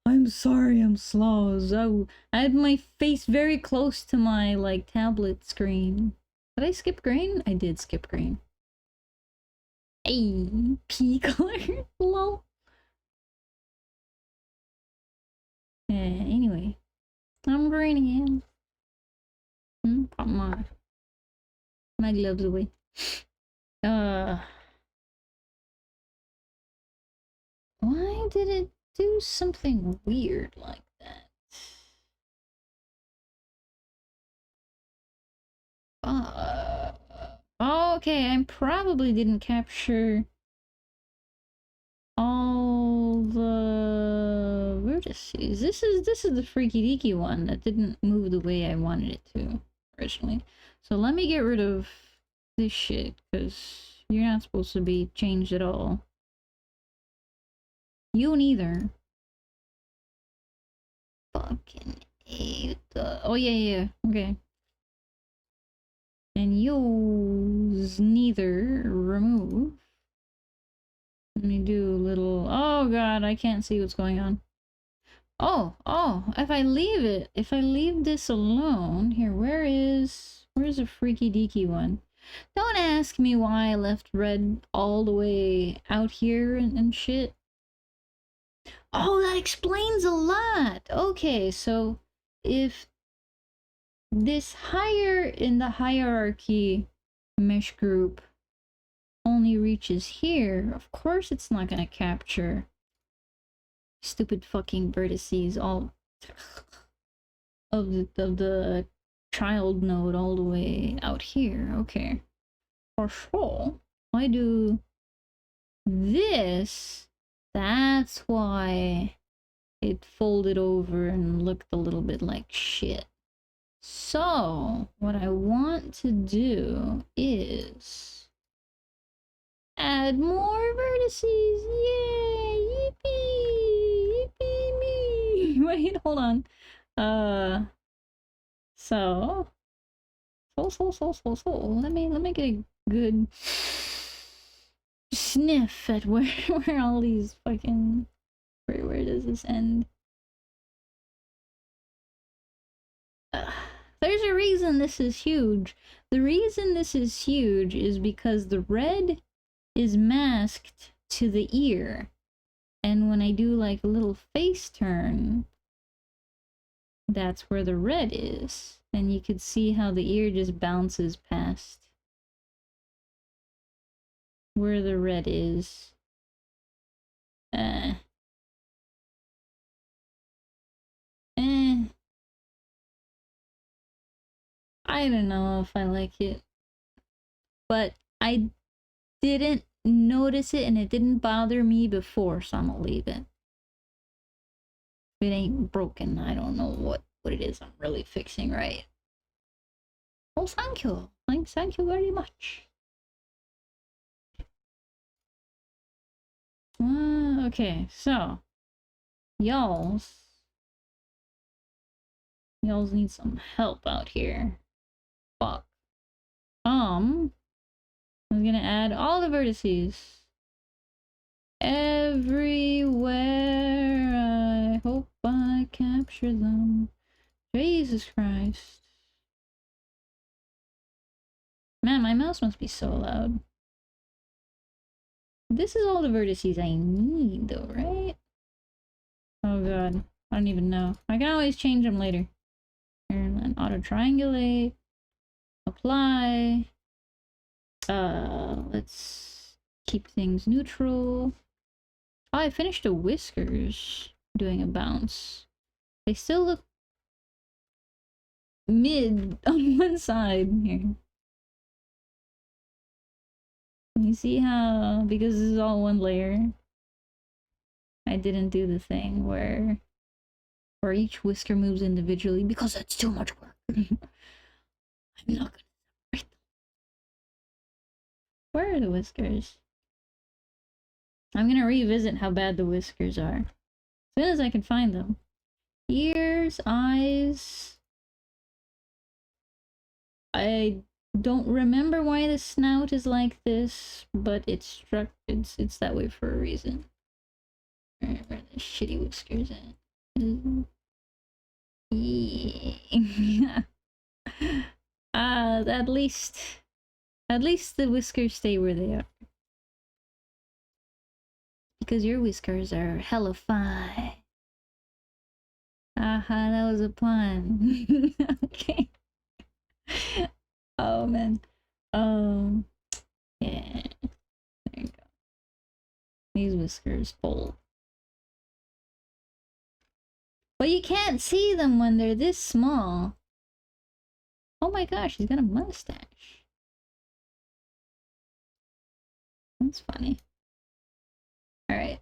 I'm sorry, I'm slow. I had my face very close to my like tablet screen. Did I skip green? I did skip green. Hey, pea color. Lol. Yeah, anyway. I'm green again. Put my gloves away. Why did it do something weird like that? Okay, I probably didn't capture all the vertices. This is the freaky deaky one that didn't move the way I wanted it to originally. So let me get rid of this shit, because you're not supposed to be changed at all. You neither. Fucking hate the... Oh yeah, okay. And use neither remove. Let me do a little... Oh god, I can't see what's going on. Oh, if I leave this alone... Here, where's a freaky deaky one? Don't ask me why I left red all the way out here and shit. Oh, that explains a lot! Okay, so if this higher in the hierarchy mesh group only reaches here, of course it's not gonna capture stupid fucking vertices all... of the child node all the way out here. Okay. For sure. I do this. That's why it folded over and looked a little bit like shit. So, what I want to do is add more vertices. Yay! Yippee! Yippee me! Wait, hold on. So let me get a good sniff at where all these fucking where does this end? There's a reason this is huge. The reason this is huge is because the red is masked to the ear. And when I do like a little face turn, that's where the red is. And you could see how the ear just bounces past where the red is. I don't know if I like it. But I didn't notice it and it didn't bother me before, so I'm gonna leave it. If it ain't broken, I don't know what it is I'm really fixing right. Oh, thank you. Thank you very much. Okay, so y'all's need some help out here. Fuck. I'm gonna add all the vertices everywhere. I hope I capture them. Jesus Christ. Man, my mouse must be so loud. This is all the vertices I need, though, right? Oh god, I don't even know. I can always change them later. Here, and then auto-triangulate. Apply. Let's keep things neutral. Oh, I finished the whiskers doing a bounce. They still look mid on one side here. You see how, because this is all one layer, I didn't do the thing where each whisker moves individually because that's too much work. I'm not gonna separate them. Where are the whiskers? I'm gonna revisit how bad the whiskers are as soon as I can find them. Ears, eyes. I don't remember why the snout is like this, but it's that way for a reason. Where are the shitty whiskers at? Yeah. At least the whiskers stay where they are. Because your whiskers are hella fine. Aha, that was a pun. Okay. Oh man. Yeah. There you go. These whiskers fold. But you can't see them when they're this small. Oh my gosh, he's got a mustache. That's funny. Alright.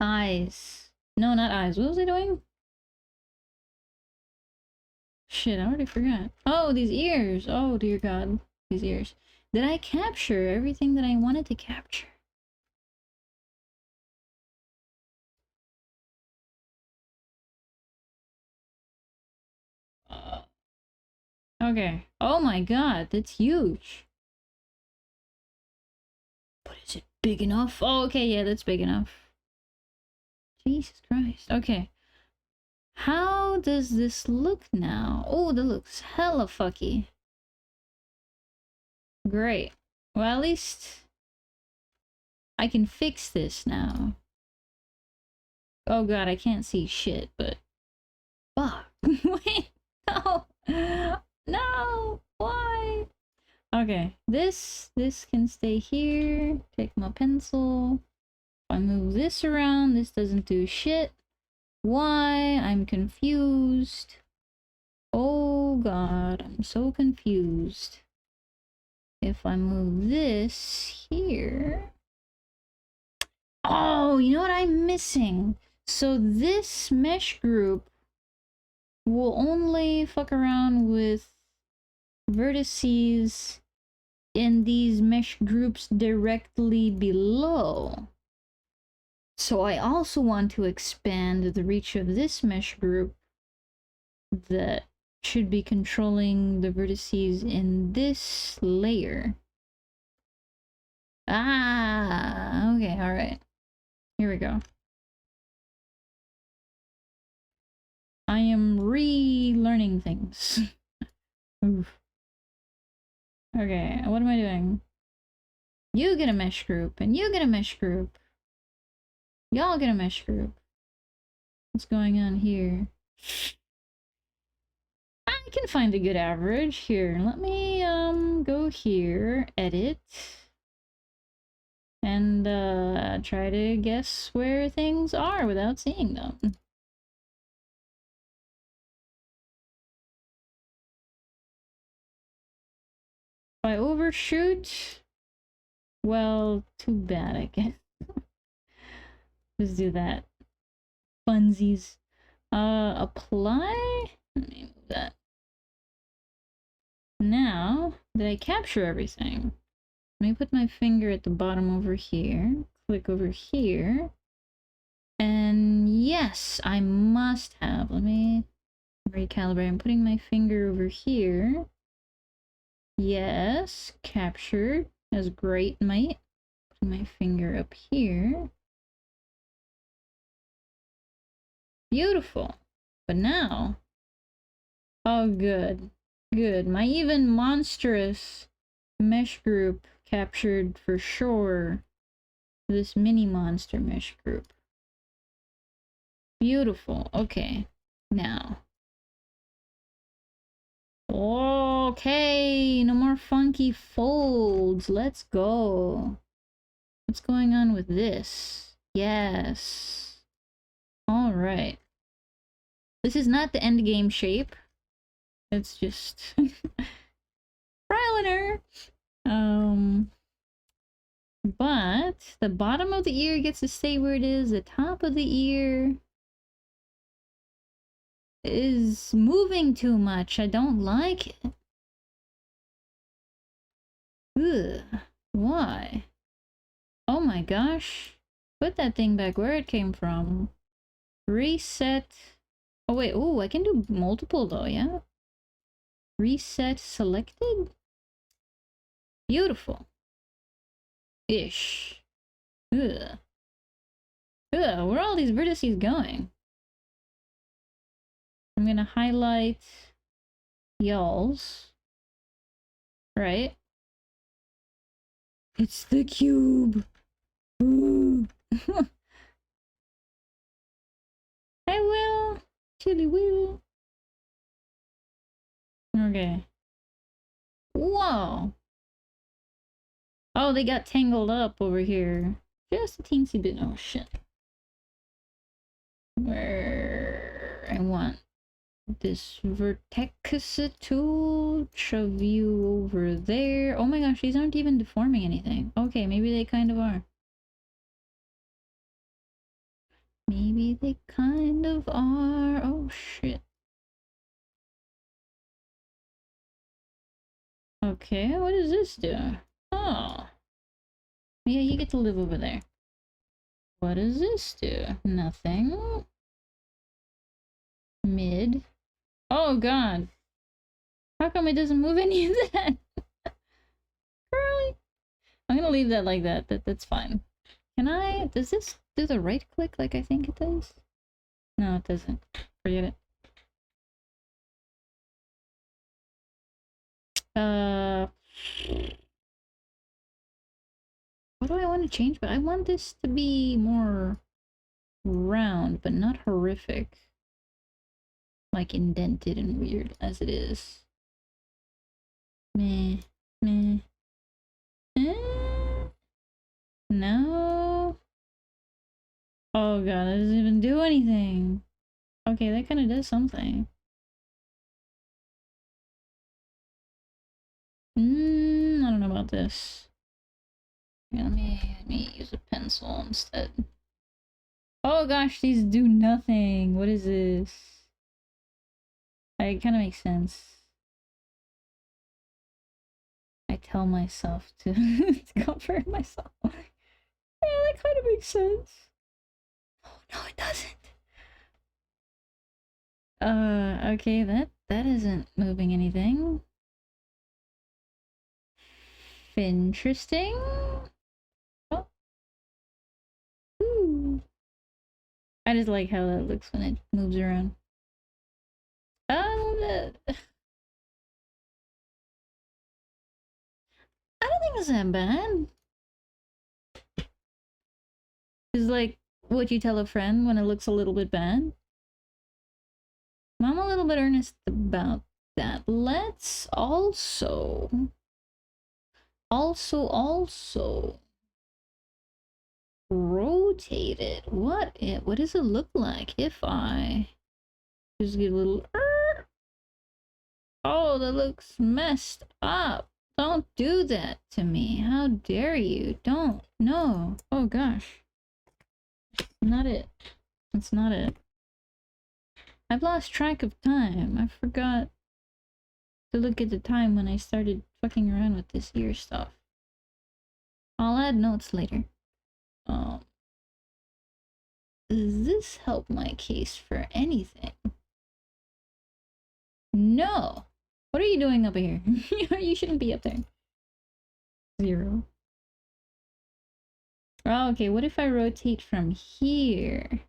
Eyes. No, not eyes. What was I doing? Shit, I already forgot. Oh, these ears. Oh, dear God. These ears. Did I capture everything that I wanted to capture? Okay. Oh my God, that's huge. But is it big enough? Oh, okay, yeah, that's big enough. Jesus Christ. Okay. How does this look now? Oh, that looks hella fucky. Great. Well, at least I can fix this now. Oh god, I can't see shit, but... Fuck. Wait, no! No! Why? Okay, this can stay here. Take my pencil. If I move this around, this doesn't do shit. Why? I'm confused. Oh god, I'm so confused. If I move this here... Oh, you know what I'm missing? So this mesh group will only fuck around with vertices in these mesh groups directly below. So I also want to expand the reach of this mesh group that should be controlling the vertices in this layer. Ah, okay, alright. Here we go. I am relearning things. Oof. Okay, what am I doing? You get a mesh group, and you get a mesh group. Y'all get a mesh group. What's going on here? I can find a good average. Here, let me go here, edit, and try to guess where things are without seeing them. If I overshoot, well, too bad, I guess. Let's do that. Funsies. Apply? Let me move that. Now, did I capture everything? Let me put my finger at the bottom over here. Click over here. And yes, I must have. Let me recalibrate. I'm putting my finger over here. Yes, captured. That's great, mate. Putting my finger up here. Beautiful. But now... Oh, good. Good. My even monstrous mesh group captured for sure this mini monster mesh group. Beautiful. Okay. Now. Okay. No more funky folds. Let's go. What's going on with this? Yes. Alright. This is not the end game shape. It's just trial and error. But the bottom of the ear gets to stay where it is. The top of the ear is moving too much. I don't like it. Ugh. Why? Oh my gosh. Put that thing back where it came from. Reset. Oh wait, oh, I can do multiple though, yeah? Reset selected? Beautiful. Ish. Ugh. Ugh, where are all these vertices going? I'm gonna highlight y'all's. Right? It's the cube! Ooh. I will. Chili will. Okay. Whoa! Oh, they got tangled up over here. Just a teensy bit. Oh, shit. Where I want this vertex tool. Shove you over there. Oh my gosh, these aren't even deforming anything. Okay, maybe they kind of are. Maybe they kind of are. Oh, shit. Okay, what does this do? Oh. Yeah, you get to live over there. What does this do? Nothing. Mid. Oh god. How come it doesn't move any of that? Curly. I'm gonna leave that like that. That's fine. Can I... Does this do the right click like I think it does? No, it doesn't. Forget it. What do I want to change? But I want this to be more round, but not horrific. Like indented and weird as it is. Meh. Meh. No. Oh god, that doesn't even do anything. Okay, that kind of does something. I don't know about this. Yeah, let me use a pencil instead. Oh gosh, these do nothing. What is this? It kind of makes sense. I tell myself to, to comfort myself. Yeah, that kind of makes sense. Oh no, it doesn't. Okay, that isn't moving anything. Interesting. Oh. Ooh. I just like how that looks when it moves around. I don't think it's that bad. It's like what you tell a friend when it looks a little bit bad. I'm a little bit earnest about that. Let's also rotate it. What does it look like if I just get a little Oh, that looks messed up. Don't do that to me. How dare you? Don't. No. Oh gosh. Not it. That's not it. I've lost track of time. I forgot to look at the time when I started fucking around with this ear stuff. I'll add notes later. Does this help my case for anything? No! What are you doing up here? You shouldn't be up there. 0. Oh, okay, what if I rotate from here?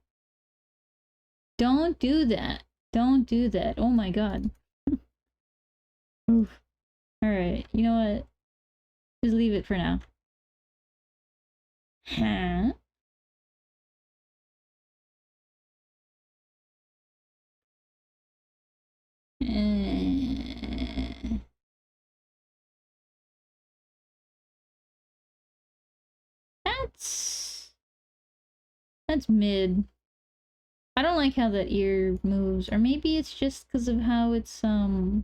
Don't do that. Don't do that. Oh my god. Oof. Alright, you know what? Just leave it for now. Huh? That's mid. I don't like how that ear moves, or maybe it's just because of how it's oh.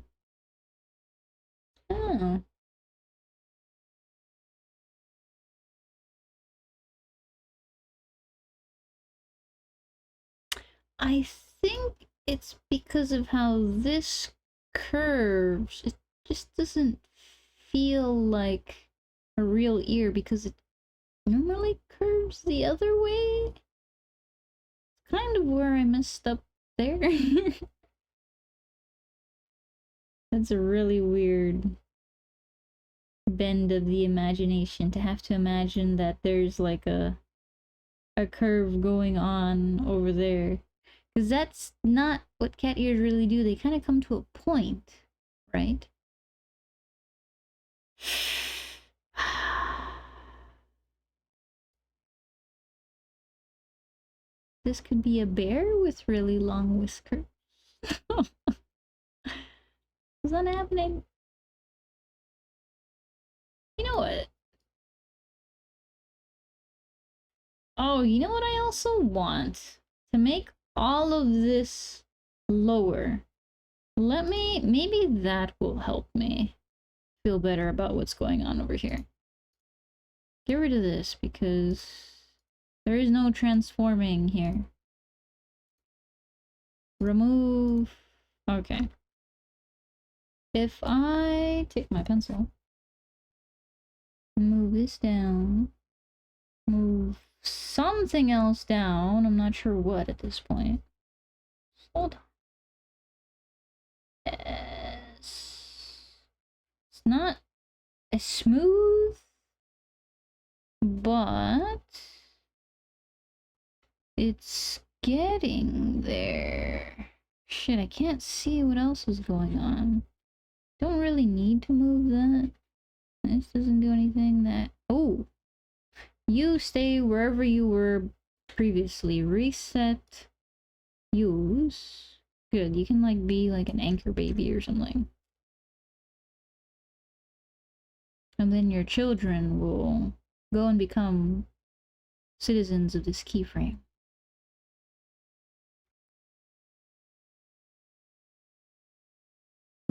I think it's because of how this curves. It just doesn't feel like a real ear because it normally curves the other way. Kind of where I messed up there. That's a really weird bend of the imagination to have to imagine that there's like a curve going on over there. Because that's not what cat ears really do. They kind of come to a point, right? This could be a bear with really long whiskers. Is that happening? You know what? Oh, you know what I also want? To make all of this lower. Maybe that will help me feel better about what's going on over here. Get rid of this because there is no transforming here. Remove. Okay. If I take my pencil, move this down, move something else down, I'm not sure what at this point. Hold on. It's not as smooth, but it's getting there. Shit, I can't see what else is going on. Don't really need to move that. This doesn't do anything that... Oh! You stay wherever you were previously. Reset. Use. Good, you can like be like an anchor baby or something. And then your children will go and become citizens of this keyframe.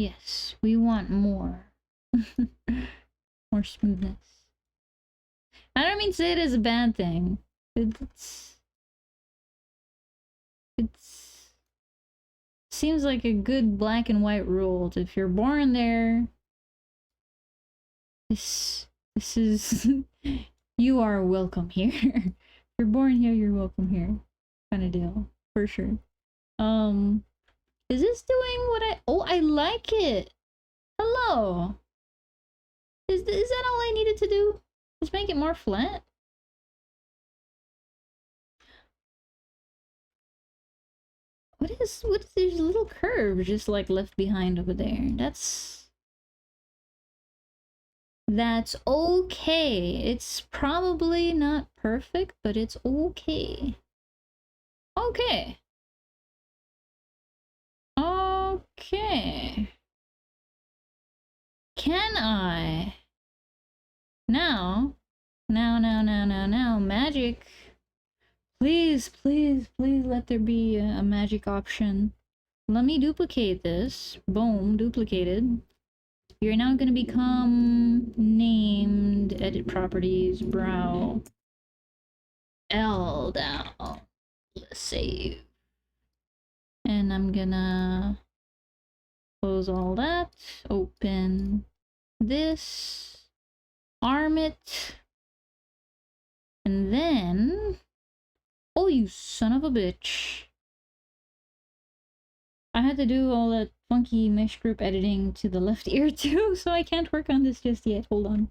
Yes, we want more. More smoothness. I don't mean to say it as a bad thing. It's seems like a good black and white rule. If you're born there, this is you are welcome here. If you're born here, you're welcome here. Kind of deal. For sure. Is this doing what I like it. Hello. Is that all I needed to do? Just make it more flat? What is these little curves just like left behind over there? That's okay. It's probably not perfect, but it's okay. Okay. Okay. Can I? Now, magic. Please, please, please let there be a magic option. Let me duplicate this. Boom, duplicated. You're now going to become named, edit properties, brow, L down. Let's save. And I'm gonna close all that, open this, arm it, and then, oh, you son of a bitch. I had to do all that funky mesh group editing to the left ear too, so I can't work on this just yet. Hold on.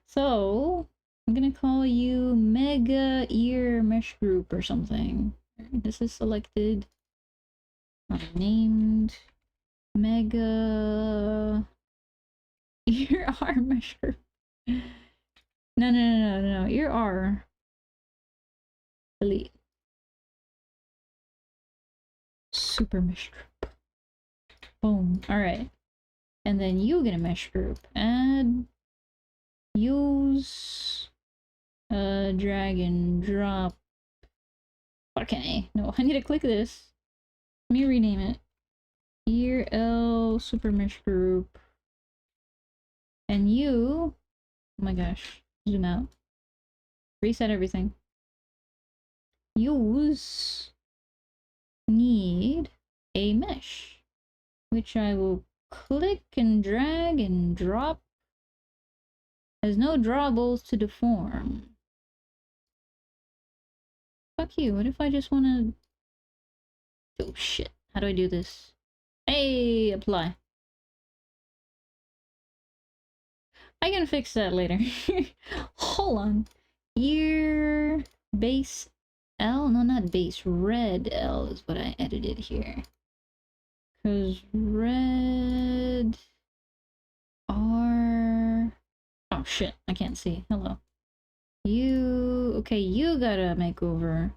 So, I'm gonna call you Mega Ear Mesh Group or something. This is selected. Named Mega Ear R Mesh Group. No. Ear R. Delete. Super mesh group. Boom. Alright. And then you get a mesh group. Add. Use. Drag and drop. Okay. No, I need to click this. Let me rename it. Ear L super mesh group. And you. Oh my gosh. Zoom out. Reset everything. Use. Need a mesh, which I will click and drag and drop. Has no drawables to deform. Fuck you, what if I just wanna... Oh shit, how do I do this? Hey, apply. I can fix that later. Hold on. Ear base L? No, not base. Red L is what I edited here. Because red R... Oh shit, I can't see. Hello. You... Okay, you gotta make over.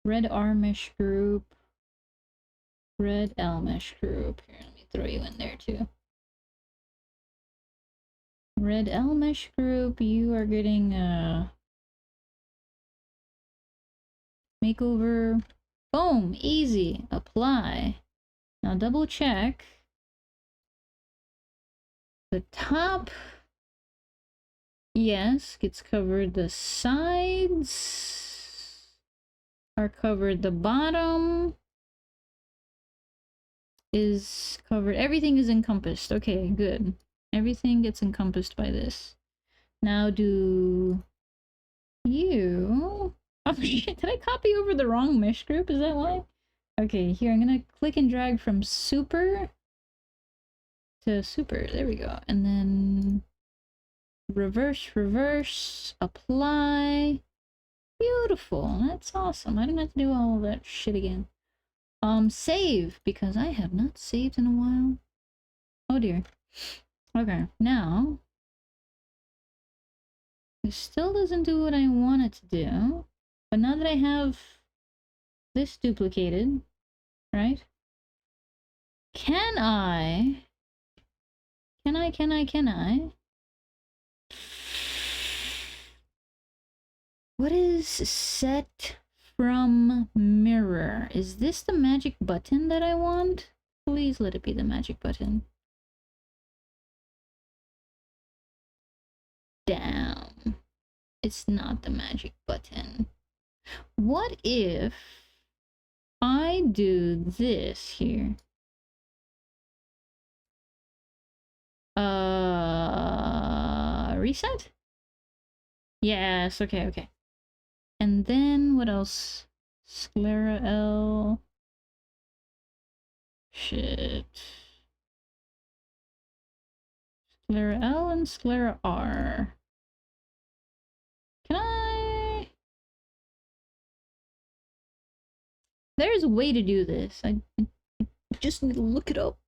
Red R mesh group. Red L mesh group. Here, let me throw you in there too. Red L mesh group, you are getting makeover. Boom! Easy. Apply. Now double check. The top, yes, gets covered. The sides are covered. The bottom is covered. Everything is encompassed. Okay, good. Everything gets encompassed by this. Now do you... Oh shit, did I copy over the wrong mesh group? Is that why? Okay, here, I'm gonna click and drag from super to super. There we go. And then reverse, apply. Beautiful. That's awesome. I don't have to do all that shit again. Save, because I have not saved in a while. Oh dear. Okay, now it still doesn't do what I want it to do. But now that I have this duplicated, right? Can I? What is set from mirror? Is this the magic button that I want? Please let it be the magic button. It's not the magic button. What if I do this here? Reset? Yes, okay, okay. And then what else? Sclera L. Shit. Sclera L and Sclera R. Can I? There's a way to do this. I just need to look it up.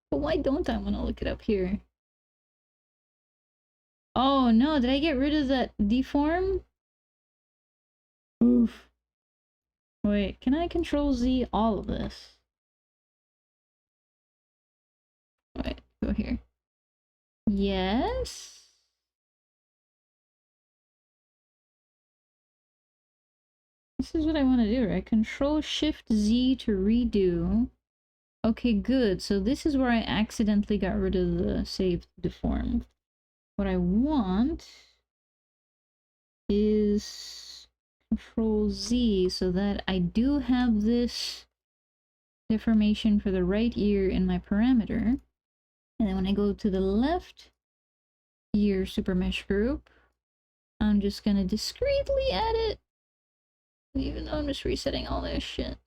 But why don't I want to look it up here? Oh no, did I get rid of that deform? Oof. Wait, can I control Z all of this? Wait, go here. Yes? This is what I want to do, right? Control Shift Z to redo. Okay, good. So this is where I accidentally got rid of the saved deform. What I want is Control Z so that I do have this deformation for the right ear in my parameter. And then when I go to the left ear super mesh group, I'm just gonna discreetly add it. Even though I'm just resetting all this shit.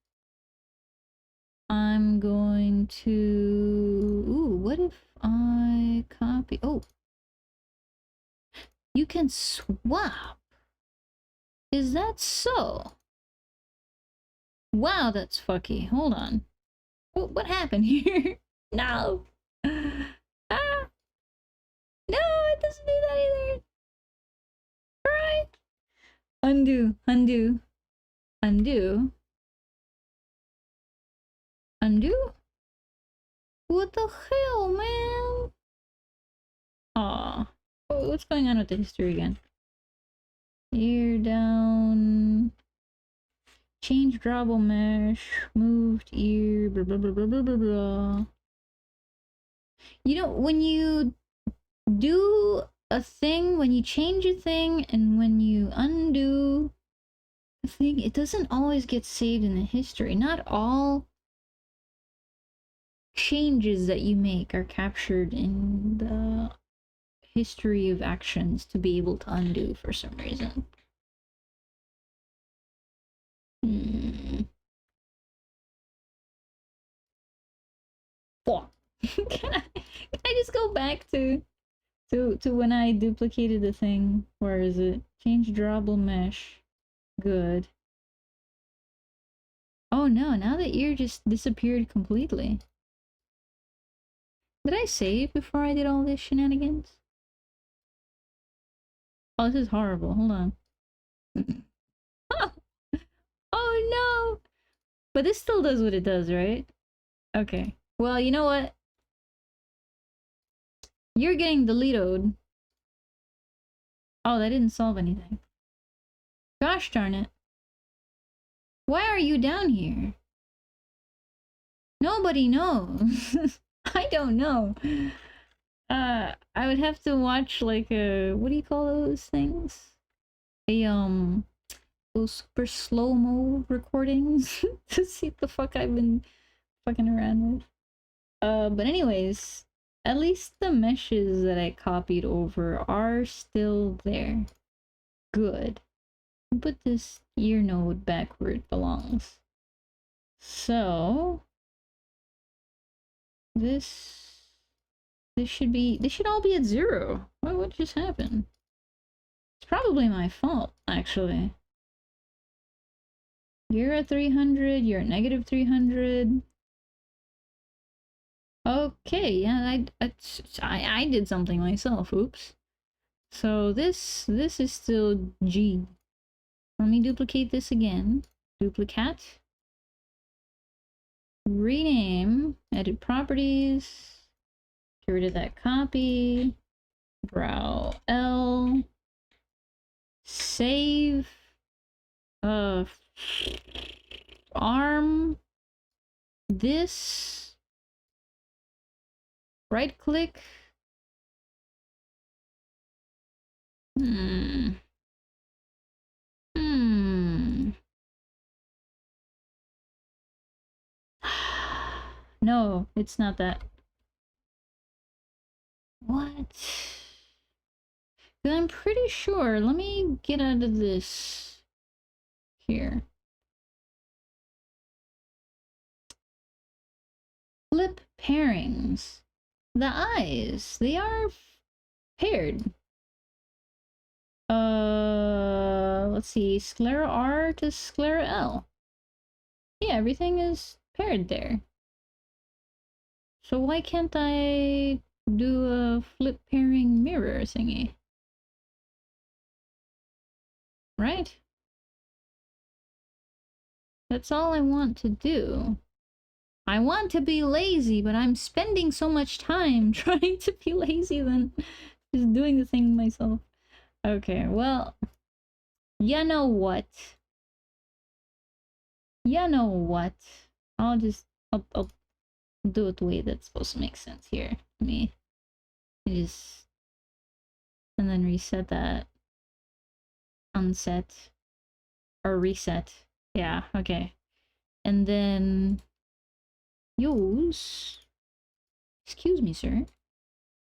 I'm going to... Ooh, what if I copy... Oh! You can swap! Is that so? Wow, that's fucky. Hold on. What happened here? No! Ah! No, it doesn't do that either! Right? Undo, undo, undo. Undo? What the hell, man? Aw. Oh, what's going on with the history again? Ear down. Change drawable mesh. Moved ear. Blah blah blah blah blah blah blah. You know, when you do a thing, when you change a thing, and when you undo a thing, it doesn't always get saved in the history. Not all changes that you make are captured in the history of actions to be able to undo for some reason. Can I just go back to when I duplicated the thing? Where is it? Change drawable mesh. Good. Oh no, now the ear just disappeared completely. Did I save before I did all this shenanigans? Oh, this is horrible. Hold on. Oh no! But this still does what it does, right? Okay. Well, you know what? You're getting deleted. Oh, that didn't solve anything. Gosh darn it. Why are you down here? Nobody knows. I don't know. I would have to watch like a, what do you call those things? Those super slow-mo recordings to see what the fuck I've been fucking around with. But anyways, at least the meshes that I copied over are still there. Good. Put this ear node back where it belongs. So this should all be at 0. What just happened? It's probably my fault, actually. You're at 300, you're at negative 300. Okay, yeah, I did something myself, oops. So this is still G. Let me duplicate this again. Duplicate. Rename, edit properties. Get rid of that copy. Brow L. Save. Arm. This. Right click. Hmm. Hmm. No, it's not that. What? 'Cause I'm pretty sure. Let me get out of this here. Flip pairings. The eyes, they are paired. Let's see, sclera R to sclera L. Yeah, everything is paired there. So why can't I do a flip pairing mirror thingy? Right? That's all I want to do. I want to be lazy, but I'm spending so much time trying to be lazy than just doing the thing myself. Okay, well, you know what? You know what? I'll do it the way that's supposed to make sense here. Let me just, and then reset that. Unset. Or reset. Yeah, okay. And then use, excuse me, sir.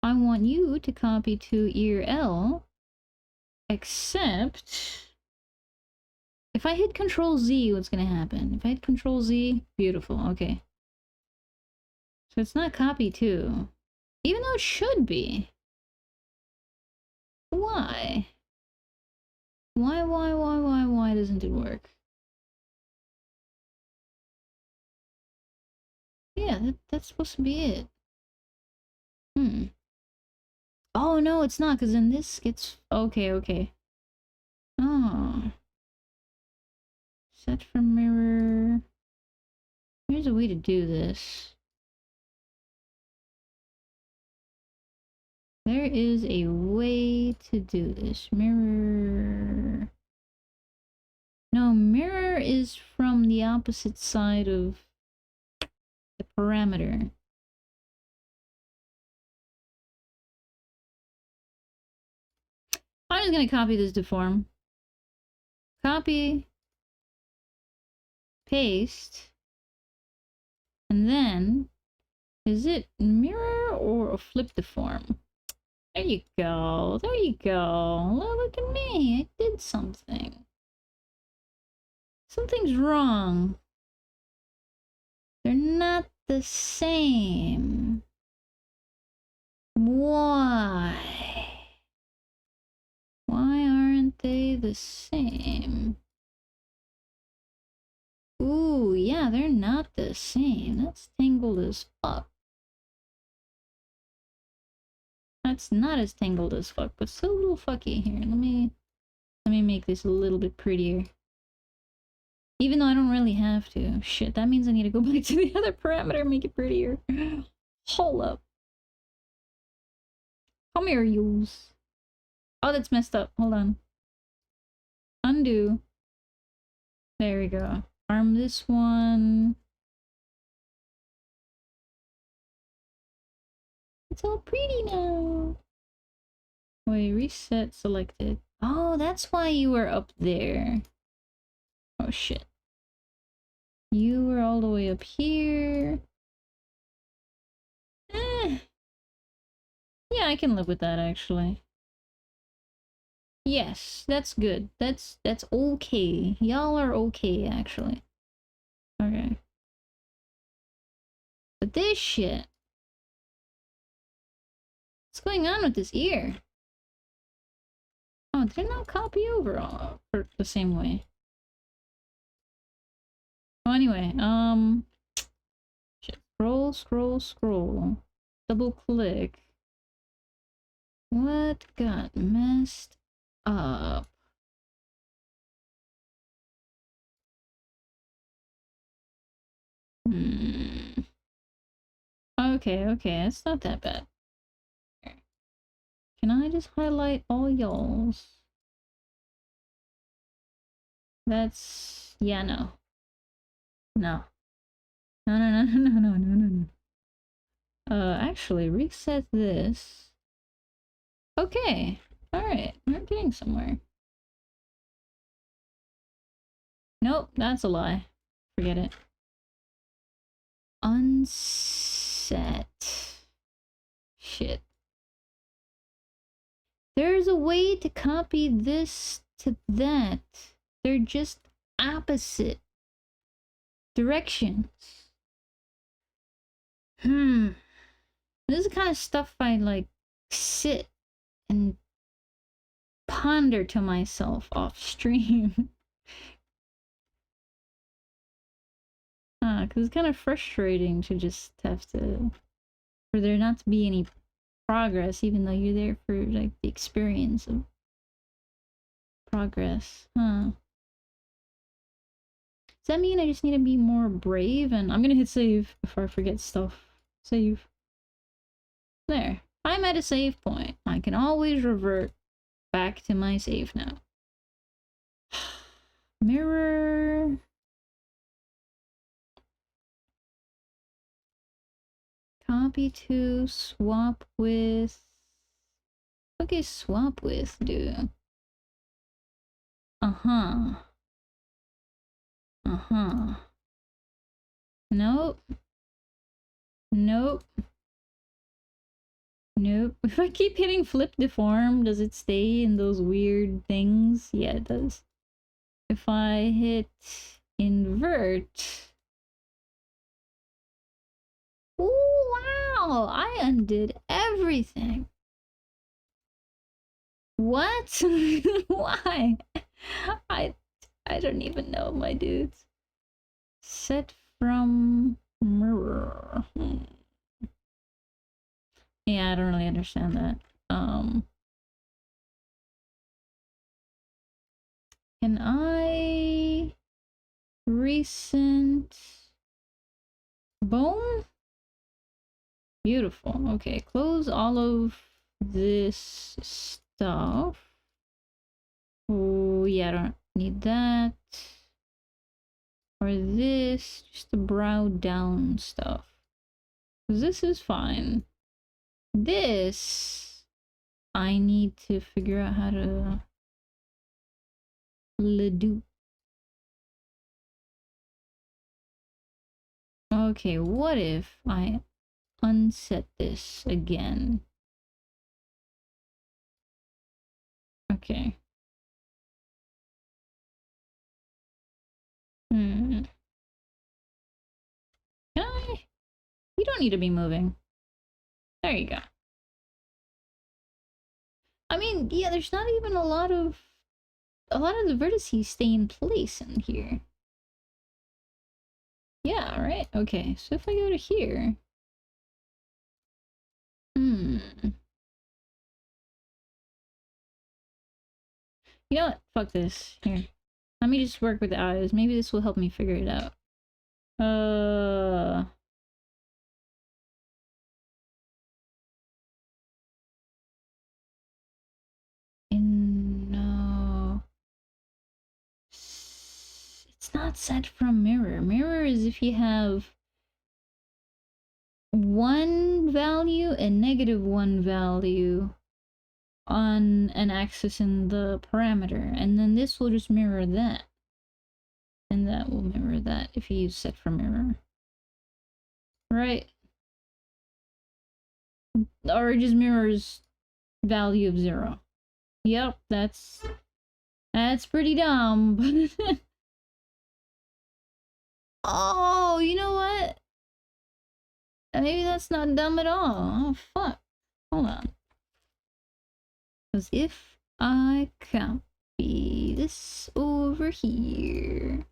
I want you to copy to ear L, except if I hit Control Z, what's gonna happen? If I hit Control Z, beautiful, okay. So it's not copy to, even though it should be. Why? Why doesn't it work? Yeah, that's supposed to be it. Hmm. Oh, no, it's not, because then this gets... Okay, okay. Oh. Set for mirror. Here's a way to do this. There is a way to do this. Mirror... No, mirror is from the opposite side of the parameter. I'm just gonna copy this deform. Copy. Paste. And then, is it mirror or a flip deform? There you go. There you go. Look at me. I did something. Something's wrong. They're not the same. Why? Why aren't they the same? Ooh, yeah, they're not the same. That's tangled as fuck. That's not as tangled as fuck, but still a little fucky here. Let me make this a little bit prettier. Even though I don't really have to. Shit, that means I need to go back to the other parameter and make it prettier. Hold up. Come here, yous. Oh, that's messed up. Hold on. Undo. There we go. Arm this one. It's all pretty now. Wait, reset selected. Oh, that's why you were up there. Oh, shit. You were all the way up here. Eh. Yeah, I can live with that, actually. Yes, that's good. That's okay. Y'all are okay, actually. Okay. But this shit... What's going on with this ear? Oh, did it not copy over all the same way? Oh, anyway, shit. Scroll. Double click. What got messed up? Okay, it's not that bad. Can I just highlight all y'alls? That's... yeah, no. No. No. Actually, reset this. Okay. Alright. We're getting forgetting somewhere. Nope, that's a lie. Forget it. Unset. Shit. There's a way to copy this to that. They're just opposite directions. This is the kind of stuff I like sit and ponder to myself off stream. Because it's kind of frustrating to just have to, for there not to be any progress, even though you're there for like the experience of progress. Does that mean I just need to be more brave? And I'm gonna hit save before I forget stuff. Save. There. I'm at a save point. I can always revert back to my save now. Mirror. Copy to, swap with. Okay, swap with do. Nope. Nope. Nope. If I keep hitting flip deform, does it stay in those weird things? Yeah, it does. If I hit invert. Oh, wow! I undid everything. What? Why? I don't even know, my dudes. Set from mirror. Yeah, I don't really understand that. Can I recent boom? Beautiful. Okay, close all of this stuff. Oh, yeah, I don't need that. Or this, just the brow down stuff. Because this is fine. This, I need to figure out how to do. Okay, what if I unset this again? Okay. Can I? You don't need to be moving. There you go. I mean, yeah, there's not even a lot of the vertices stay in place in here. Yeah, right? Okay, so if I go to here... You know what? Fuck this. Here. Let me just work with the eyes. Maybe this will help me figure it out. No. It's not set from mirror. Mirror is if you have one value and -1 value on an axis in the parameter, and then this will just mirror that. And that will mirror that if you use set from mirror. Right? Or it just mirrors value of 0. Yep, that's pretty dumb. Oh, you know what? Maybe that's not dumb at all. Oh, fuck. Hold on. Because if I copy this over here,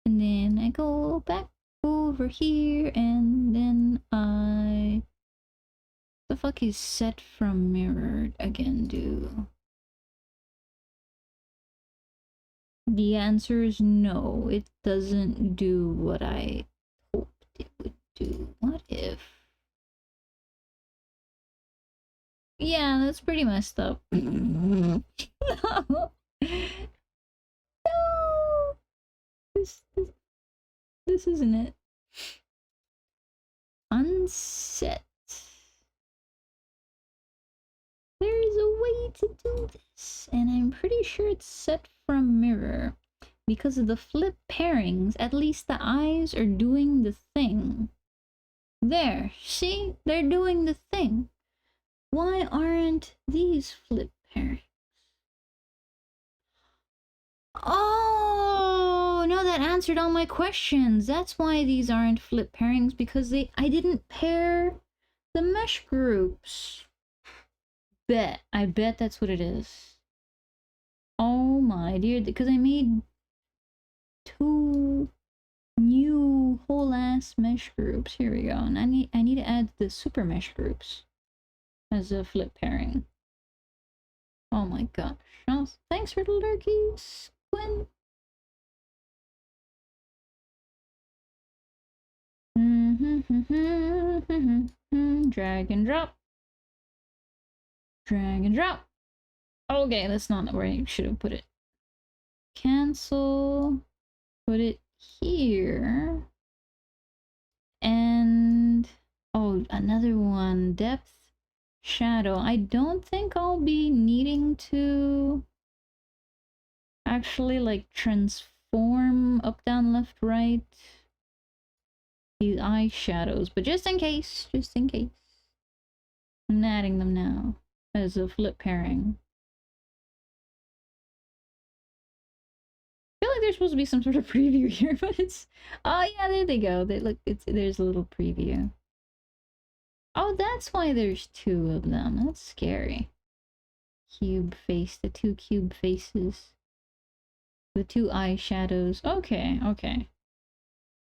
and then I go back over here, and then the fuck is set from mirrored again do? The answer is no, it doesn't do what I hoped it would do. What if? Yeah, that's pretty messed up. No! No! This isn't it. Unset. There's a way wanted to do this, and I'm pretty sure it's set from mirror. Because of the flip pairings, at least the eyes are doing the thing. There, see? They're doing the thing. Why aren't these flip pairings? Oh, no, that answered all my questions. That's why these aren't flip pairings, because I didn't pair the mesh groups. I bet that's what it is. Oh my dear, because I made 2 new whole ass mesh groups. Here we go. And I need to add the super mesh groups as a flip pairing. Oh my gosh. Oh, thanks for the lurkies, Gwen. Drag and drop. Drag and drop. Okay, that's not where I should have put it. Cancel. Put it here. And oh, another one. Depth, shadow. I don't think I'll be needing to actually like transform up, down, left, right these eye shadows, but just in case, I'm adding them now as a flip pairing. I feel like there's supposed to be some sort of preview here, but it's, oh yeah, there they go. They look, there's a little preview. Oh, that's why there's 2 of them. That's scary. Cube face, the 2 cube faces. The 2 eye shadows. Okay, okay.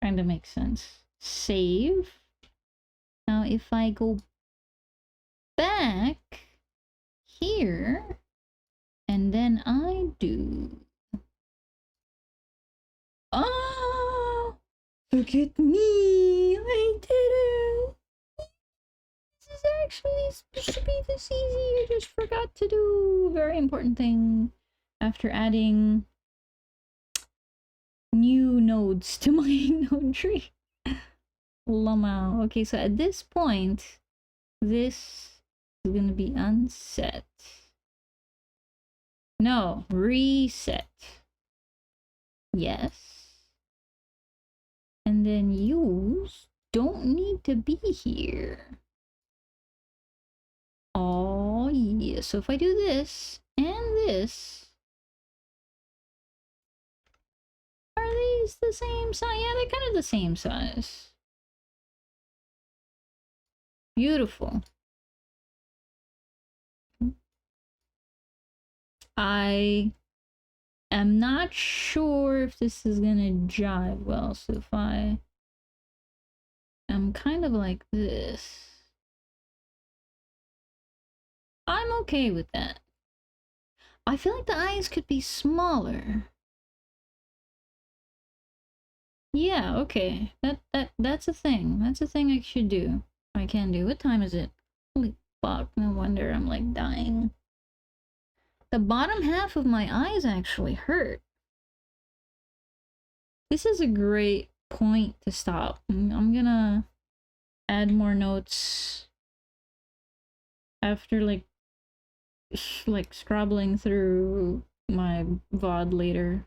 Kinda makes sense. Save. Now if I go back here, and then I do... Oh! Look at me! I did it! This is actually supposed to be this easy. I just forgot to do a very important thing after adding new nodes to my node tree. Lamau. Okay, so at this point, this is gonna be unset. No, reset. Yes. And then use don't need to be here. Oh yeah. So if I do this and this, are these the same size? Yeah, they're kind of the same size. Beautiful. I am not sure if this is gonna jive well, so if I'm kind of like this, I'm okay with that. I feel like the eyes could be smaller. Yeah, okay. That's a thing. That's a thing I should do. I can do. What time is it? Holy fuck, no wonder I'm like dying. The bottom half of my eyes actually hurt. This is a great point to stop. I'm gonna add more notes after like scrobbling through my VOD later.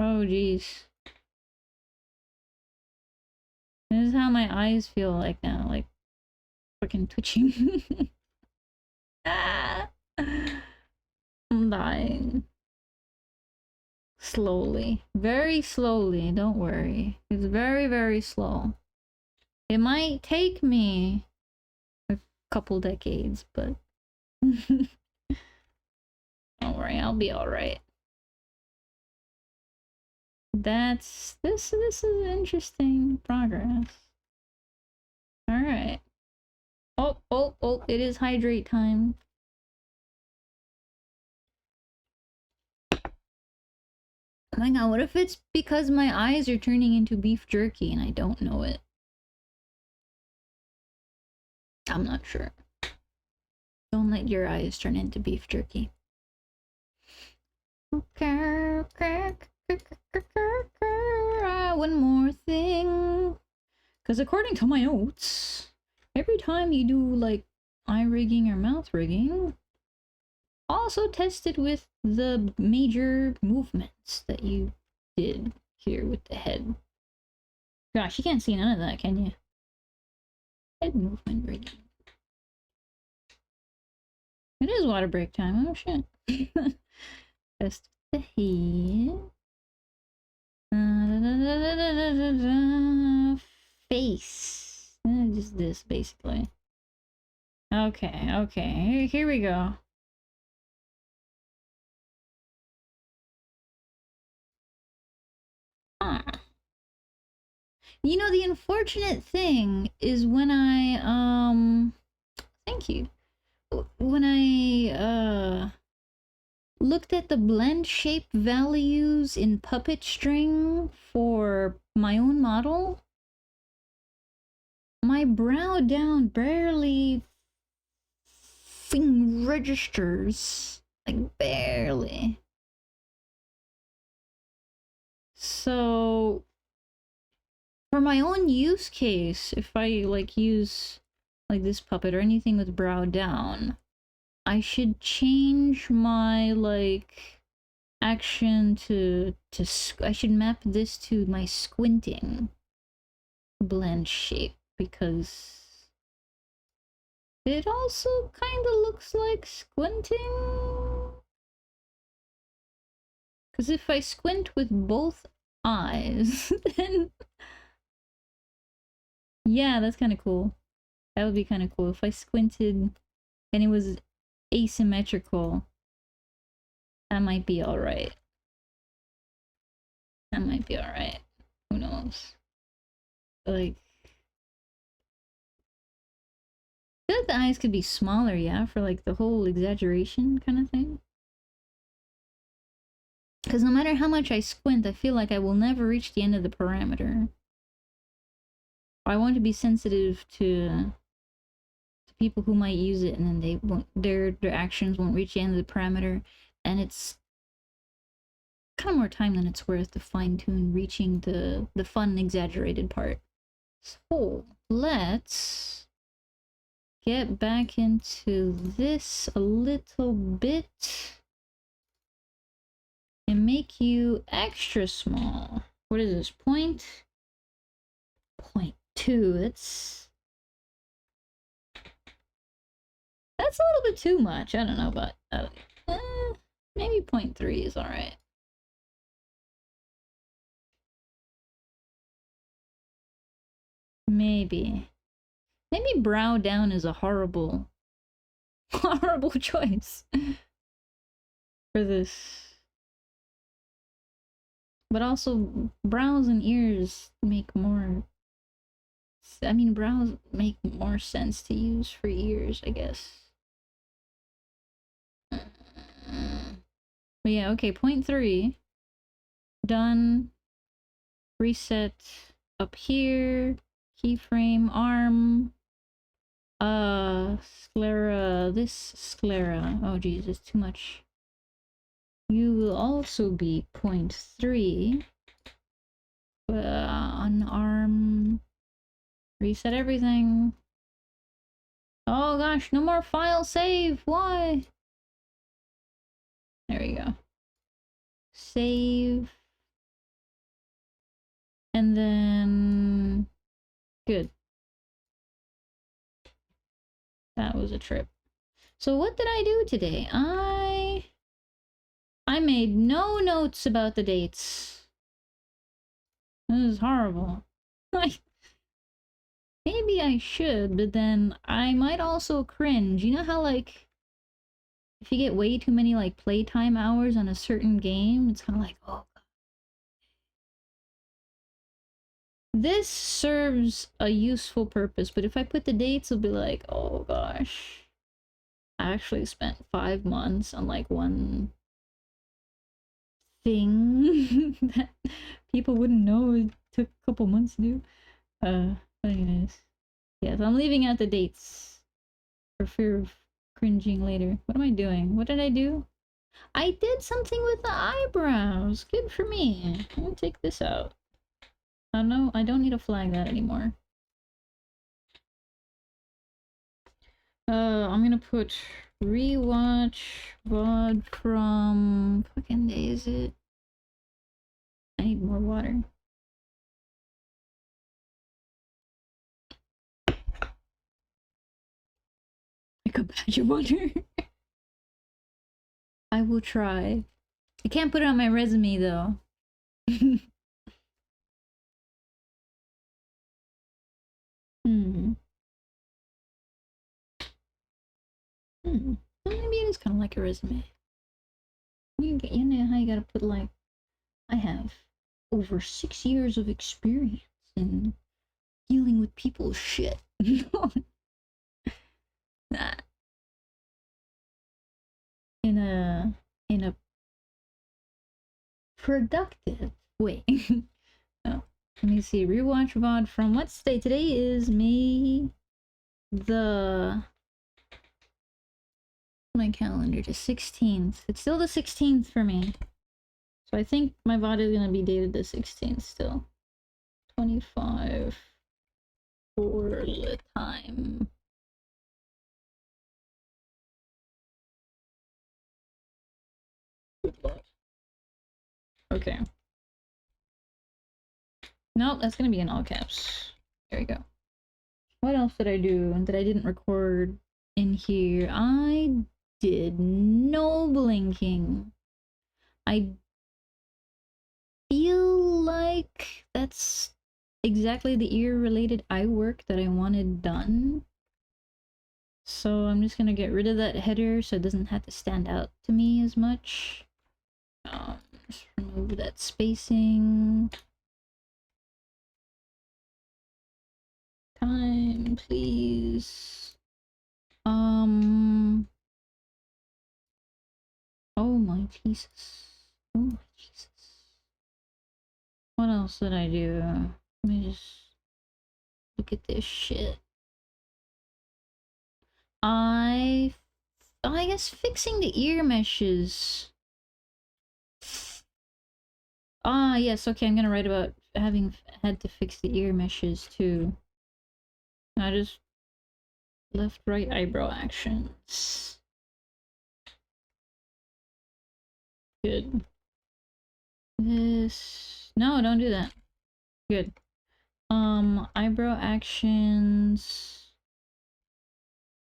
Oh jeez. This is how my eyes feel like now, like fucking twitching. Ah! I'm dying. Slowly. Very slowly, don't worry. It's very, very slow. It might take me a couple decades, but don't worry, I'll be alright. This is interesting progress. Alright. Oh, it is hydrate time. Oh my god, what if it's because my eyes are turning into beef jerky and I don't know it? I'm not sure. Don't let your eyes turn into beef jerky. Okay. One more thing. Because according to my notes, every time you do like eye rigging or mouth rigging, also test it with the major movements that you did here with the head. Gosh, you can't see none of that, can you? Head movement rigging. It is water break time. Oh shit. Test the head. Face. Just this, basically. Okay, okay. Here we go. Huh. You know, the unfortunate thing is when I, thank you. When I, looked at the blend shape values in Puppet String for my own model, my brow down barely registers. Like, barely. So, for my own use case, if I, like, use, like, this puppet or anything with brow down, I should change my, like, action to I should map this to my squinting blend shape, because it also kind of looks like squinting. Because if I squint with both eyes, then yeah, that's kind of cool. That would be kind of cool if I squinted and it was asymmetrical. That might be alright. That might be alright. Who knows? Like, I feel like the eyes could be smaller, yeah, for like the whole exaggeration kind of thing. Because no matter how much I squint, I feel like I will never reach the end of the parameter. I want to be sensitive to people who might use it and then they won't, their actions won't reach the end of the parameter, and it's kind of more time than it's worth to fine-tune reaching the fun exaggerated part. So let's get back into this a little bit and make you extra small. What is this? 0.2. That's a little bit too much. I don't know, but maybe 0.3 is alright. Maybe brow down is a horrible choice for this. But also, brows and ears make more... I mean, brows make more sense to use for ears, I guess. But yeah, okay, 0.3. Done. Reset up here. Keyframe, arm. Sclera, this sclera. Oh geez, it's too much. You will also be 0.3. On arm. Reset everything. Oh gosh, no more file save. Why? There we go. Save. And then... Good. That was a trip. So what did I do today? I made no notes about the dates. This is horrible. Like, maybe I should, but then I might also cringe. You know how, like, if you get way too many, like, playtime hours on a certain game, it's kind of like, oh, God. This serves a useful purpose, but if I put the dates, it'll be like, oh, gosh. I actually spent 5 months on, like, one thing that people wouldn't know it took a couple months to do. But anyways. Yeah, so I'm leaving out the dates for fear of cringing later. What am I doing? What did I do? I did something with the eyebrows. Good for me. I'm gonna take this out. Oh no, I don't need to flag that anymore. I'm gonna put rewatch VOD from fucking day is it? I need more water. Like a badge of honor. I will try. I can't put it on my resume though. Well, maybe it is kind of like a resume. You know how you gotta put like, I have over 6 years of experience in dealing with people's shit. Nah. In a productive way. Oh, let me see. Rewatch VOD from what's today? Today is May the my calendar, the 16th. It's still the 16th for me. So I think my VOD is gonna be dated the 16th still. 25 for the time. Okay. Nope, that's gonna be in all caps. There we go. What else did I do that I didn't record in here? I did no blinking. I feel like that's exactly the ear-related eye work that I wanted done. So I'm just gonna get rid of that header so it doesn't have to stand out to me as much. Just remove that spacing. Time, please. Oh my Jesus. Oh my Jesus. What else did I do? Let me just look at this shit. I guess fixing the ear meshes. Ah, yes, okay, I'm gonna write about having had to fix the ear meshes too. I just left right eyebrow actions. Good. This no, don't do that. Good. Eyebrow actions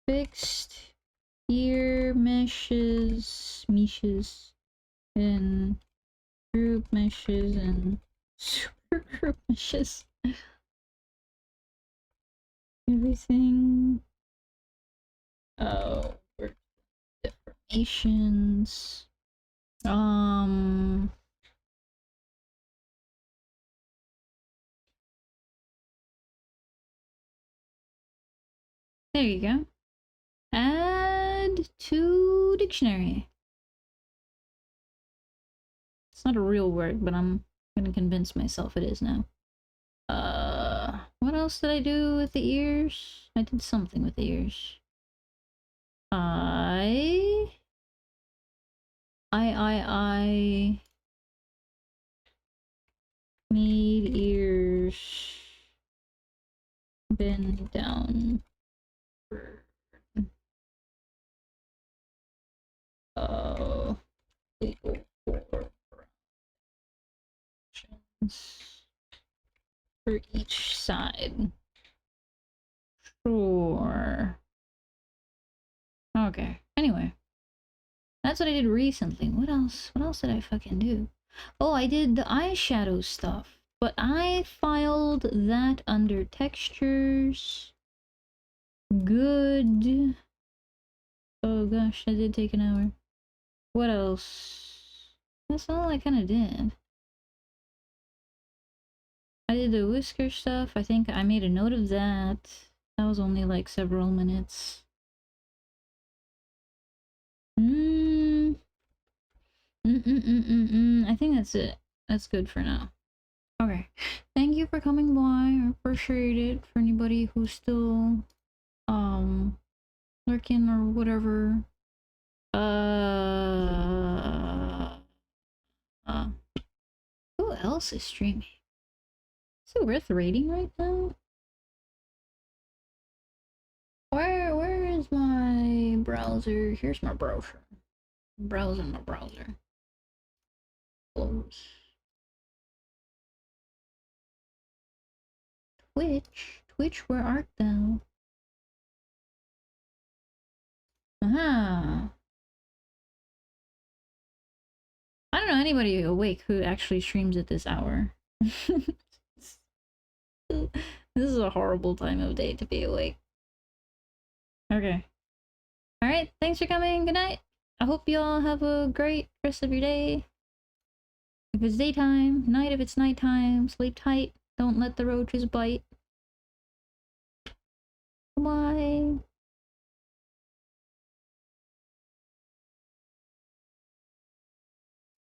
fixed ear meshes and group meshes and super group meshes. Everything. Oh, deformations. There you go. Add to dictionary. It's not a real word, but I'm gonna convince myself it is now. What else did I do with the ears? I did something with the ears. I made ears bend down. Oh, equal for each side. Sure. Okay. Anyway. That's what I did recently. What else? What else did I fucking do? Oh, I did the eyeshadow stuff. But I filed that under textures. Good. Oh gosh, that did take an hour. What else? That's all I kind of did. I did the whisker stuff. I think I made a note of that. That was only like several minutes. I think that's it. That's good for now. Okay. Thank you for coming by. I appreciate it. For anybody who's still lurking or whatever. Who else is streaming? Is it worth rating right now? Where is my browser? Here's my browser. Browsing my browser. Close. Twitch? Twitch, where art thou? Aha! I don't know anybody awake who actually streams at this hour. This is a horrible time of day to be awake. Okay. Alright, thanks for coming. Good night. I hope you all have a great rest of your day. If it's daytime, night if it's nighttime. Sleep tight. Don't let the roaches bite. Bye.